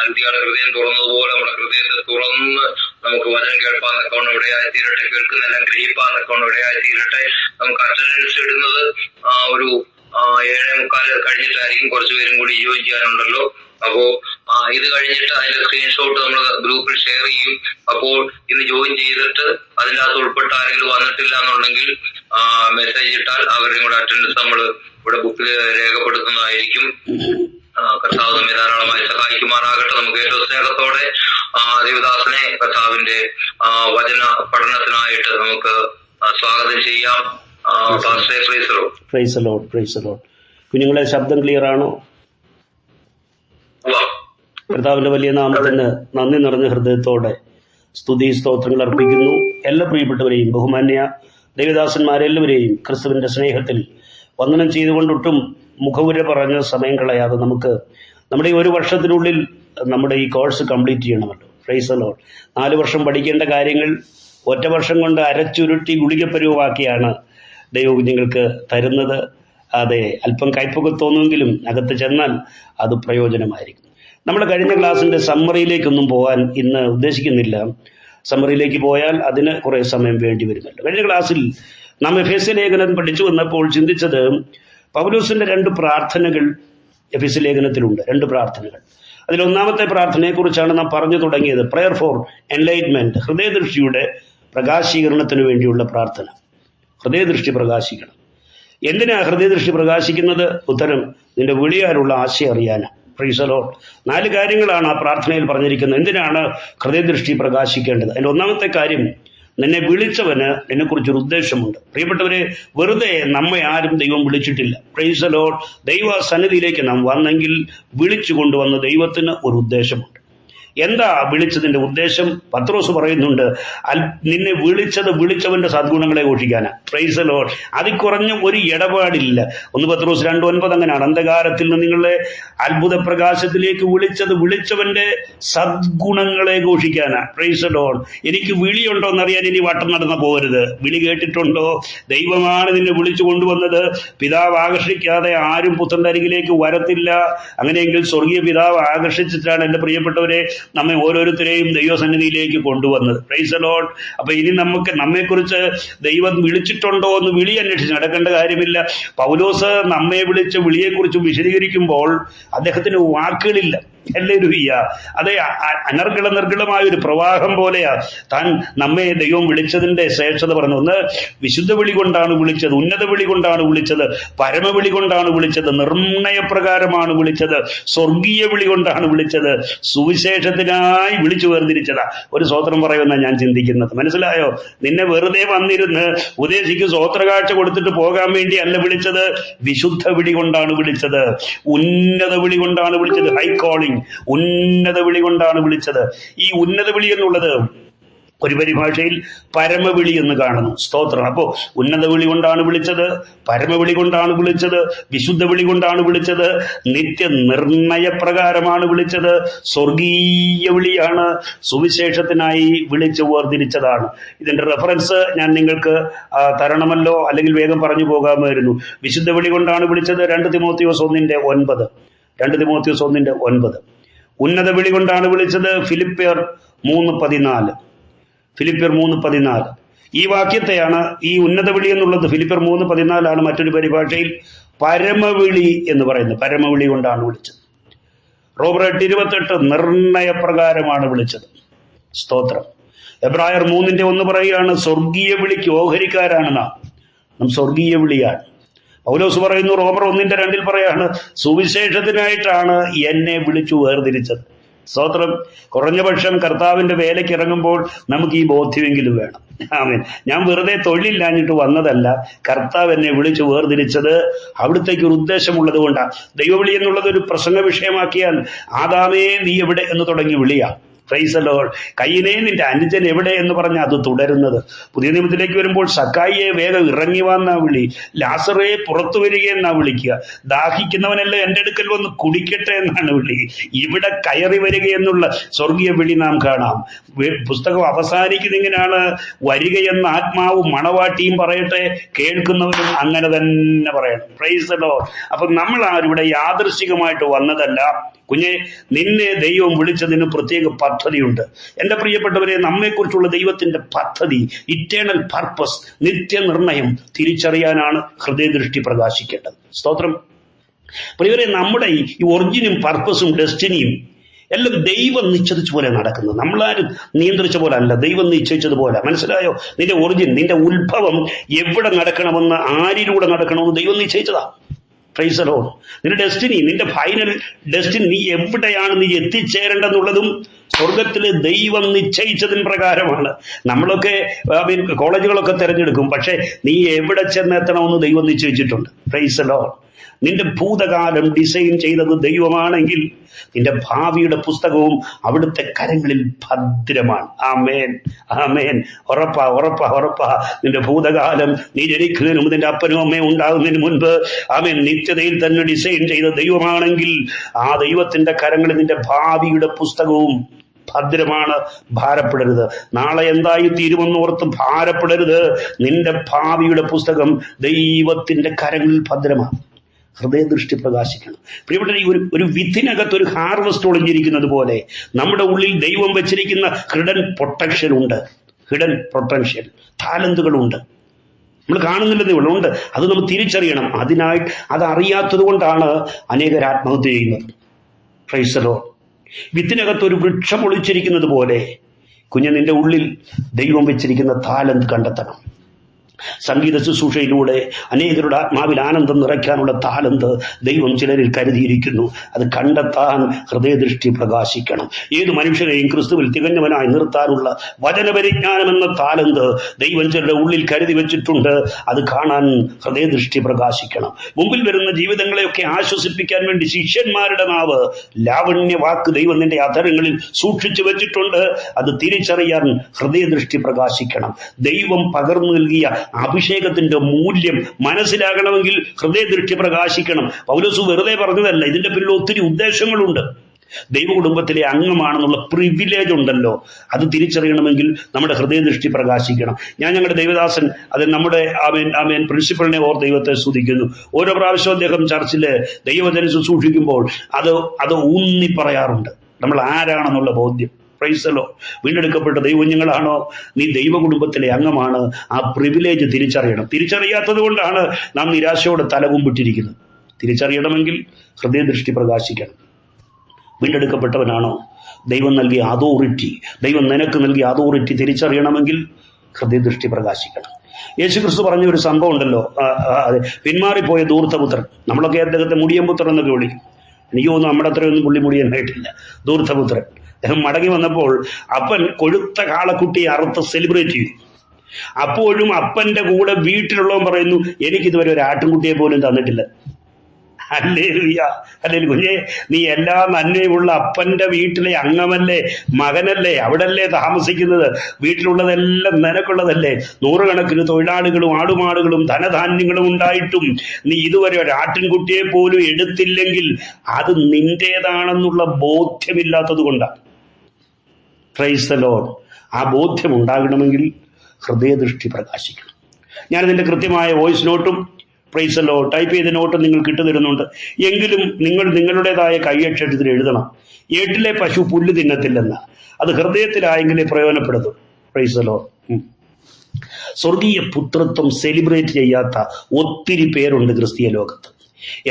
അന്ത്യാള ഹൃദയം തുറന്നതുപോലെ നമ്മുടെ ഹൃദയത്തെ തുറന്ന് നമുക്ക് വചനം കേൾപ്പാൻ തക്കവണ്ണം ഇടയായി തീരട്ടെ. കേൾക്കുന്നെല്ലാം ഗ്രഹിപ്പാൻ തക്കവണ്ണം ഇടയായി തീരട്ടെ. നമുക്ക് അറ്റൻഡൻസ് ഇടുന്നത് ഒരു 7:45 കഴിഞ്ഞിട്ടായിരിക്കും. കുറച്ചു പേരും കൂടി ജോയിൻ ചെയ്യാനുണ്ടല്ലോ. അപ്പോ ഇത് കഴിഞ്ഞിട്ട് അതിന്റെ സ്ക്രീൻഷോട്ട് നമ്മൾ ഗ്രൂപ്പിൽ ഷെയർ ചെയ്യും. അപ്പോൾ ഇന്ന് ജോയിൻ ചെയ്തിട്ട് അതിനകത്ത് ഉൾപ്പെട്ട ആരെങ്കിലും വന്നിട്ടില്ല എന്നുണ്ടെങ്കിൽ മെസ്സേജ് ഇട്ടാൽ അവരുടെയും കൂടെ അറ്റൻഡൻസ് നമ്മൾ ഇവിടെ ബുക്കിൽ രേഖപ്പെടുത്തുന്നതായിരിക്കും. കർത്താവ് നമ്മെ ധാരാളമായി സഹായിക്കുമാറാകട്ടെ. നമുക്ക് ഏറ്റവും സ്നേഹത്തോടെ ദേവദാസനെ കർത്താവിന്റെ വചന പഠനത്തിനായിട്ട് നമുക്ക് സ്വാഗതം ചെയ്യാം. കുഞ്ഞുങ്ങളെ ശബ്ദം ക്ലിയർ ആണോ? കർത്താവിന്റെ വലിയ നാമത്തിന് നന്ദി നിറഞ്ഞ ഹൃദയത്തോടെ സ്തുതി സ്തോത്രങ്ങൾ അർപ്പിക്കുന്നു. എല്ലാ പ്രിയപ്പെട്ടവരെയും ബഹുമാന്യ ദേവദാസന്മാരെല്ലാവരെയും ക്രിസ്തുവിന്റെ സ്നേഹത്തിൽ വന്ദനം ചെയ്തുകൊണ്ടൊട്ടും മുഖവുര പറഞ്ഞ സമയം കളയാതെ നമുക്ക് നമ്മുടെ ഈ 1 വർഷത്തിനുള്ളിൽ നമ്മുടെ ഈ കോഴ്സ് കംപ്ലീറ്റ് ചെയ്യണമല്ലോ. Price the Lord. 4 വർഷം പഠിക്കേണ്ട കാര്യങ്ങൾ ഒറ്റ വർഷം കൊണ്ട് അരച്ചുരുട്ടി ഗുളികപ്പരുവാക്കിയാണ് ദൈവകുഞ്ഞുങ്ങൾക്ക് തരുന്നത്. അതെ, അല്പം കയ്പൊക്കെ തോന്നുമെങ്കിലും അകത്ത് ചെന്നാൽ അത് പ്രയോജനമായിരിക്കും. നമ്മൾ കഴിഞ്ഞ ക്ലാസ്സിന്റെ സമ്മറിയിലേക്കൊന്നും പോകാൻ ഇന്ന് ഉദ്ദേശിക്കുന്നില്ല. സമ്മറിയിലേക്ക് പോയാൽ അതിന് കുറേ സമയം വേണ്ടി വരുമല്ലോ. കഴിഞ്ഞ ക്ലാസ്സിൽ നാം എഫേസ്യ ലേഖനം പഠിച്ചു വന്നപ്പോൾ ചിന്തിച്ചത് പൗലോസിന്റെ 2 പ്രാർത്ഥനകൾ എഫേസ്യ ലേഖനത്തിലുണ്ട്. 2 പ്രാർത്ഥനകൾ. അതിൽ ഒന്നാമത്തെ പ്രാർത്ഥനയെക്കുറിച്ചാണ് നാം പറഞ്ഞു തുടങ്ങിയത്. പ്രയർ ഫോർ എൻലൈറ്റ്മെന്റ്, ഹൃദയദൃഷ്ടിയുടെ പ്രകാശീകരണത്തിന് വേണ്ടിയുള്ള പ്രാർത്ഥന. ഹൃദയദൃഷ്ടി പ്രകാശിക്കണം. എന്തിനാ ഹൃദയദൃഷ്ടി പ്രകാശിക്കുന്നത്? ഉത്തരം, നിന്റെ വിളിയാലുള്ള ആശയം അറിയാനാണ്. Price the Lord. 4 കാര്യങ്ങളാണ് ആ പ്രാർത്ഥനയിൽ പറഞ്ഞിരിക്കുന്നത്. എന്തിനാണ് ഹൃദയദൃഷ്ടി പ്രകാശിക്കേണ്ടത്? അതിന്റെ ഒന്നാമത്തെ കാര്യം, നിന്നെ വിളിച്ചവന് നിന്നെക്കുറിച്ചൊരു ഉദ്ദേശമുണ്ട്. പ്രിയപ്പെട്ടവരെ, വെറുതെ നമ്മെ ആരും ദൈവം വിളിച്ചിട്ടില്ല. Price the Lord. ദൈവ സന്നിധിയിലേക്ക് നാം വന്നെങ്കിൽ വിളിച്ചു കൊണ്ടുവന്ന ദൈവത്തിന് ഒരു ഉദ്ദേശമുണ്ട്. എന്താ വിളിച്ചതിന്റെ ഉദ്ദേശം? പത്രോസ് പറയുന്നുണ്ട്, നിന്നെ വിളിച്ചവന്റെ സദ്ഗുണങ്ങളെ ഘോഷിക്കാനാ. Praise the lord. അതിൽ കുറഞ്ഞ ഒരു ഇടപാടില്ല. 1 പത്രോസ് 2:9 അങ്ങനെയാണ്. അന്ധകാരത്തിൽ നിന്ന് നിങ്ങളെ അത്ഭുത പ്രകാശത്തിലേക്ക് വിളിച്ചവന്റെ സദ്ഗുണങ്ങളെ ഘോഷിക്കാനാ. Praise the lord. എനിക്ക് വിളിയുണ്ടോ എന്നറിയാൻ ഇനി വട്ടം നടന്ന പോകരുത്. വിളി കേട്ടിട്ടുണ്ടോ? ദൈവമാണ് നിന്നെ വിളിച്ചു കൊണ്ടുവന്നത്. പിതാവ് ആകർഷിക്കാതെ ആരും പുത്രന്റെ അരികിലേക്ക് വരത്തില്ല. അങ്ങനെയെങ്കിൽ സ്വർഗീയ പിതാവ് ആകർഷിച്ചിട്ടാണ് എൻ്റെ പ്രിയപ്പെട്ടവരെ നമ്മെ ഓരോരുത്തരെയും ദൈവസന്നിധിയിലേക്ക് കൊണ്ടുവന്നത്. Price the Lord. അപ്പൊ ഇനി നമ്മെക്കുറിച്ച് ദൈവം വിളിച്ചിട്ടുണ്ടോ എന്ന് വിളി അന്വേഷിച്ച് നടക്കേണ്ട കാര്യമില്ല. പൗലോസ് നമ്മെ വിളിച്ച വിളിയെക്കുറിച്ച് വിശദീകരിക്കുമ്പോൾ അദ്ദേഹത്തിന് വാക്കുകളില്ല. ഹല്ലേലൂയ. അതെ, നിർഗളമായ ഒരു പ്രവാഹം പോലെയാ താൻ നമ്മെ ദൈവം വിളിച്ചതിന്റെ ശ്രേഷ്ഠത പറഞ്ഞു. ഒന്ന്, വിശുദ്ധ വിളി കൊണ്ടാണ് വിളിച്ചത്, ഉന്നത വിളി കൊണ്ടാണ് വിളിച്ചത്, പരമവിളി കൊണ്ടാണ് വിളിച്ചത്, നിർണയപ്രകാരമാണ് വിളിച്ചത്, സ്വർഗീയ വിളി കൊണ്ടാണ് വിളിച്ചത്, സുവിശേഷത്തിനായി വിളിച്ചു വേർതിരിച്ചതാ. ഒരു സ്വോത്രം പറയുമെന്നാണ് ഞാൻ ചിന്തിക്കുന്നത്. മനസ്സിലായോ? നിന്നെ വെറുതെ വന്നിരുന്ന് ഉദ്ദേശിക്ക് സ്വോത്രകാഴ്ച കൊടുത്തിട്ട് പോകാൻ വേണ്ടി അല്ല വിളിച്ചത്. വിശുദ്ധ വിളി കൊണ്ടാണ് വിളിച്ചത്, ഉന്നത വിളി കൊണ്ടാണ് വിളിച്ചത്. ഹൈ കോളിംഗ്, ഉന്നത വിളി കൊണ്ടാണ് വിളിച്ചത്. ഈ ഉന്നത വിളി എന്നുള്ളത് ഒരു പരിഭാഷയിൽ പരമവിളി എന്ന് കാണുന്നു. സ്തോത്രം. അപ്പോ ഉന്നത വിളി കൊണ്ടാണ് വിളിച്ചത്, പരമവിളി കൊണ്ടാണ് വിളിച്ചത്, വിശുദ്ധ വിളി കൊണ്ടാണ് വിളിച്ചത്, നിത്യനിർണയപ്രകാരമാണ് വിളിച്ചത്, സ്വർഗീയ വിളിയാണ്, സുവിശേഷത്തിനായി വിളിച്ചു വേർതിരിച്ചതാണ്. ഇതിന്റെ റെഫറൻസ് ഞാൻ നിങ്ങൾക്ക് തരണമല്ലോ, അല്ലെങ്കിൽ വേഗം പറഞ്ഞു പോകാമായിരുന്നു. വിശുദ്ധ വിളി കൊണ്ടാണ് വിളിച്ചത് 2 തിമോത്തിയോസ് 1:9. 2 തിമോത്തിയോസ് 1:9. ഉന്നത വിളി കൊണ്ടാണ് വിളിച്ചത് ഫിലിപ്പിയർ 3:14. ഫിലിപ്പിയർ 3:14. ഈ വാക്യത്തെയാണ്, ഈ ഉന്നത വിളി എന്നുള്ളത് ഫിലിപ്പിയർ 3:14 മറ്റൊരു പരിഭാഷയിൽ പരമവിളി എന്ന് പറയുന്നത്. പരമവിളി കൊണ്ടാണ് വിളിച്ചത്. റോമർ 8:28 നിർണയപ്രകാരമാണ് വിളിച്ചത്. സ്തോത്രം. എബ്രായർ 3:1 പറയുകയാണ്, സ്വർഗീയ വിളിക്ക് ഓഹരിക്കാരാണ് നാം സ്വർഗീയ വിളിയാണ്. പൗലോസ് പറയുന്നു റോമർ 1:2 പറയാണ്, സുവിശേഷത്തിനായിട്ടാണ് എന്നെ വിളിച്ചു വേർതിരിച്ചത്. സ്തോത്രം. കുറഞ്ഞ പക്ഷം കർത്താവിന്റെ വേലയ്ക്ക് ഇറങ്ങുമ്പോൾ നമുക്ക് ഈ ബോധ്യമെങ്കിലും വേണം. ആമേൻ. ഞാൻ വെറുതെ തൊഴിലില്ലാഞ്ഞിട്ട് വന്നതല്ല. കർത്താവ് എന്നെ വിളിച്ചു വേർതിരിച്ചത് അവിടുത്തേക്ക് ഒരു ഉദ്ദേശമുള്ളത് കൊണ്ടാണ്. ദൈവവിളി എന്നുള്ളത് ഒരു പ്രസംഗ വിഷയമാക്കിയാൽ ആദാമേ നീ എവിടെ എന്ന് തുടങ്ങി വിളിയാ. Praise the lord. കയ്യിനെ നിന്റെ അനുജൻ എവിടെ എന്ന് പറഞ്ഞാൽ അത് തുടരുന്നത്. പുതിയ നിയമത്തിലേക്ക് വരുമ്പോൾ സക്കായിയെ വേഗം ഇറങ്ങി വന്നാ വിളി, ലാസറേ പുറത്തു വരികയെന്നാ വിളിക്കുക, ദാഹിക്കുന്നവനെല്ലാം എൻ്റെ അടുക്കൽ വന്ന് കുടിക്കട്ടെ എന്നാണ് വിളി. ഇവിടെ കയറി വരികയെന്നുള്ള സ്വർഗീയ വിളി നാം കാണാം. പുസ്തകം അവസാനിക്കുന്ന ഇങ്ങനെയാണ്, വരികയെന്ന ആത്മാവും മണവാട്ടിയും പറയട്ടെ, കേൾക്കുന്നവരും അങ്ങനെ തന്നെ പറയണം. Price the Lord. അപ്പൊ നമ്മൾ ആരും ഇവിടെ യാദൃശ്ചികമായിട്ട് വന്നതല്ല. കുഞ്ഞെ, നിന്നെ ദൈവം വിളിച്ചതിന് പ്രത്യേക പദ്ധതിയുണ്ട്. എൻ്റെ പ്രിയപ്പെട്ടവരെ, നമ്മെക്കുറിച്ചുള്ള ദൈവത്തിന്റെ പദ്ധതി, ഇറ്റേണൽ പർപ്പസ്, നിത്യനിർണയം തിരിച്ചറിയാനാണ് ഹൃദയദൃഷ്ടി പ്രകാശിക്കേണ്ടത്. സ്തോത്രം. പ്രിയരെ, നമ്മുടെ ഈ ഒറിജിനും പർപ്പസും ഡെസ്റ്റിനിയും എല്ലാം ദൈവം നിശ്ചയിച്ച പോലെ നടക്കുന്നത്. നമ്മളാരും നിയന്ത്രിച്ച പോലെ അല്ല, ദൈവം നിശ്ചയിച്ചതുപോലെ. മനസ്സിലായോ? നിന്റെ ഒറിജിൻ, നിന്റെ ഉത്ഭവം എവിടെ നടക്കണമെന്ന്, ആരിലൂടെ നടക്കണമെന്ന് ദൈവം നിശ്ചയിച്ചതാ. Praise the lord. നിന്റെ ഡെസ്റ്റിനി, നിന്റെ ഫൈനൽ ഡെസ്റ്റിനി, നീ എവിടെയാണ് നീ എത്തിച്ചേരേണ്ടെന്നുള്ളതും സ്വർഗത്തിലെ ദൈവം നിശ്ചയിച്ചതിന് പ്രകാരമാണ്. നമ്മളൊക്കെ കോളേജുകളൊക്കെ തിരഞ്ഞെടുക്കും, പക്ഷെ നീ എവിടെ ചെന്നെത്തണമെന്ന് ദൈവം നിശ്ചയിച്ചിട്ടുണ്ട്. Price the lord. നിന്റെ ഭൂതകാലം ഡിസൈൻ ചെയ്തത് ദൈവമാണെങ്കിൽ നിന്റെ ഭാവിയുടെ പുസ്തകവും അവിടുത്തെ കരങ്ങളിൽ ഭദ്രമാണ്. ആമേൻ, ആമേൻ. ഉറപ്പാ. നിന്റെ ഭൂതകാലം നീ ജനിക്കുന്നതിന് മുമ്പ്, നിന്റെ അപ്പനും അമ്മയും ഉണ്ടാകുന്നതിന് മുൻപ്, ആമേൻ, നിത്യതയിൽ തന്നെ ഡിസൈൻ ചെയ്ത ദൈവമാണെങ്കിൽ ആ ദൈവത്തിന്റെ കരങ്ങളിൽ നിന്റെ ഭാവിയുടെ പുസ്തകവും ഭദ്രമാണ്. ഭാരപ്പെടരുത്. നാളെ എന്തായി തീരുമെന്നോർത്ത് ഭാരപ്പെടരുത്. നിന്റെ ഭാവിയുടെ പുസ്തകം ദൈവത്തിന്റെ കരങ്ങളിൽ ഭദ്രമാണ്. ഹൃദയദൃഷ്ടി പ്രകാശിക്കണം. പ്രിയപ്പെട്ട, ഒരു വിത്തിനകത്ത് ഒരു ഹാർവസ്റ്റ് ഒളിഞ്ഞിരിക്കുന്നത് പോലെ നമ്മുടെ ഉള്ളിൽ ദൈവം വെച്ചിരിക്കുന്ന ഹിഡൻ പൊട്ടൻഷ്യൽ ഉണ്ട്. ഹിഡൻ പൊട്ടൻഷ്യൽ ടാലന്റുകളുണ്ട്. നമ്മൾ കാണുന്നില്ലെന്നേ ഉള്ളൂ, ഉണ്ട്. അത് നമ്മൾ തിരിച്ചറിയണം. അതിനായി അതറിയാത്തത് കൊണ്ടാണ് അനേകർ ആത്മഹത്യ ചെയ്യുന്നത്. Price the Lord. വിത്തിനകത്ത് ഒരു വൃക്ഷം ഒളിച്ചിരിക്കുന്നത് പോലെ കുഞ്ഞ്, നിന്റെ ഉള്ളിൽ ദൈവം വെച്ചിരിക്കുന്ന ടാലന്റ് കണ്ടെത്തണം. സംഗീത ശുശ്രൂഷയിലൂടെ അനേകരുടെ ആത്മാവിൽ ആനന്ദം നിറയ്ക്കാനുള്ള താലന്ത് ദൈവം ചിലരിൽ കരുതിയിരിക്കുന്നു. അത് കണ്ടെത്താൻ ഹൃദയദൃഷ്ടി പ്രകാശിക്കണം. ഏത് മനുഷ്യനെയും ക്രിസ്തുവിൽ തികഞ്ഞവനായി നിർത്താനുള്ള വചനപരിജ്ഞാനം എന്ന താലന്ത് ദൈവം ചിലരുടെ ഉള്ളിൽ കരുതി വെച്ചിട്ടുണ്ട്. അത് കാണാൻ ഹൃദയദൃഷ്ടി പ്രകാശിക്കണം. മുമ്പിൽ വരുന്ന ജീവിതങ്ങളെയൊക്കെ ആശ്വസിപ്പിക്കാൻ വേണ്ടി ശിഷ്യന്മാരുടെ നാവ്, ലാവണ്യ വാക്ക് ദൈവം നിന്റെ അധരങ്ങളിൽ സൂക്ഷിച്ചു വെച്ചിട്ടുണ്ട്. അത് തിരിച്ചറിയാൻ ഹൃദയദൃഷ്ടി പ്രകാശിക്കണം. ദൈവം പകർന്നു നൽകിയ അഭിഷേകത്തിന്റെ മൂല്യം മനസ്സിലാകണമെങ്കിൽ ഹൃദയദൃഷ്ടി പ്രകാശിക്കണം. പൗലോസ് വെറുതെ പറഞ്ഞതല്ല, ഇതിന്റെ പിന്നിൽ ഒത്തിരി ഉദ്ദേശങ്ങളുണ്ട്. ദൈവ കുടുംബത്തിലെ അംഗമാണെന്നുള്ള പ്രിവിലേജ് ഉണ്ടല്ലോ, അത് തിരിച്ചറിയണമെങ്കിൽ നമ്മുടെ ഹൃദയദൃഷ്ടി പ്രകാശിക്കണം. ഞങ്ങളുടെ ദൈവദാസൻ, അത് നമ്മുടെ പ്രിൻസിപ്പളിനെ ഓർ ദൈവത്തെ സ്തുതിക്കുന്നു. ഓരോ പ്രാവശ്യവും അദ്ദേഹം ചർച്ചില് ദൈവജനം ശുശ്രൂഷിക്കുമ്പോൾ അത് ഊന്നി പറയാറുണ്ട്, നമ്മൾ ആരാണെന്നുള്ള ബോധ്യം. Praise the lord. വീണ്ടെടുക്കപ്പെട്ട ദൈവകുഞ്ഞുങ്ങളാണോ, നീ ദൈവ കുടുംബത്തിലെ അംഗമാണ്. ആ പ്രിവിലേജ് തിരിച്ചറിയണം. തിരിച്ചറിയാത്തത് കൊണ്ടാണ് നാം നിരാശയോടെ തലകുമ്പിട്ടിരിക്കുന്നത്. തിരിച്ചറിയണമെങ്കിൽ ഹൃദയദൃഷ്ടി പ്രകാശിക്കണം. വീണ്ടെടുക്കപ്പെട്ടവനാണോ, ദൈവം നൽകിയ അതോറിറ്റി, ദൈവം നിനക്ക് നൽകിയ അതോറിറ്റി തിരിച്ചറിയണമെങ്കിൽ ഹൃദയദൃഷ്ടി പ്രകാശിക്കണം. യേശുക്രിസ്തു പറഞ്ഞ ഒരു സംഭവം ഉണ്ടല്ലോ, പിന്മാറിപ്പോയ ധൂർത്തപുത്രൻ. നമ്മളൊക്കെ അദ്ദേഹത്തെ മുടിയൻപുത്രൻ എന്നൊക്കെ വിളിക്കും. എനിക്ക് തോന്നുന്നു നമ്മുടെ അത്രയൊന്നും പുള്ളി മുടിയനായിട്ടില്ല. ധൂർത്തപുത്രൻ മടങ്ങി വന്നപ്പോൾ അപ്പൻ കൊഴുത്ത കാളക്കുട്ടിയെ അറുത്ത് സെലിബ്രേറ്റ് ചെയ്തു. അപ്പോഴും അപ്പന്റെ കൂടെ വീട്ടിലുള്ളവൻ പറയുന്നു, എനിക്കിതുവരെ ഒരു ആട്ടിൻകുട്ടിയെ പോലും തന്നിട്ടില്ല. Hallelujah, hallelujah. കുഞ്ഞേ, നീ എല്ലാ നന്മയുമുള്ള അപ്പന്റെ വീട്ടിലെ അംഗമല്ലേ, മകനല്ലേ, അവിടല്ലേ താമസിക്കുന്നത്. വീട്ടിലുള്ളതെല്ലാം നിനക്കുള്ളതല്ലേ. നൂറുകണക്കിന് തൊഴിലാളികളും ആടുമാടുകളും ധനധാന്യങ്ങളും ഉണ്ടായിട്ടും നീ ഇതുവരെ ഒരു ആട്ടിൻകുട്ടിയെ പോലും എടുത്തില്ലെങ്കിൽ അത് നിന്റേതാണെന്നുള്ള ബോധ്യമില്ലാത്തത് കൊണ്ടാണ്. Praise the lord. ആ ബോധ്യം ഉണ്ടാകണമെങ്കിൽ ഹൃദയദൃഷ്ടി പ്രകാശിക്കണം. ഞാനിതിന്റെ കൃത്യമായ വോയിസ് നോട്ടും പ്രൈസ് ദി ലോർഡ് ടൈപ്പ് ചെയ്ത നോട്ടും നിങ്ങൾക്ക് ഇട്ടുതരുന്നുണ്ട്. എങ്കിലും നിങ്ങൾ നിങ്ങളുടേതായ കൈയക്ഷരത്തിൽ എഴുതണം. ഏട്ടിലെ പശു പുല്ല് തിന്നത്തില്ലെന്ന്. അത് ഹൃദയത്തിലായെങ്കിലേ പ്രയോജനപ്പെടുത്തും. Praise the lord. സ്വർഗീയ പുത്രത്വം സെലിബ്രേറ്റ് ചെയ്യാത്ത ഒത്തിരി പേരുണ്ട് ക്രിസ്തീയ ലോകത്ത്.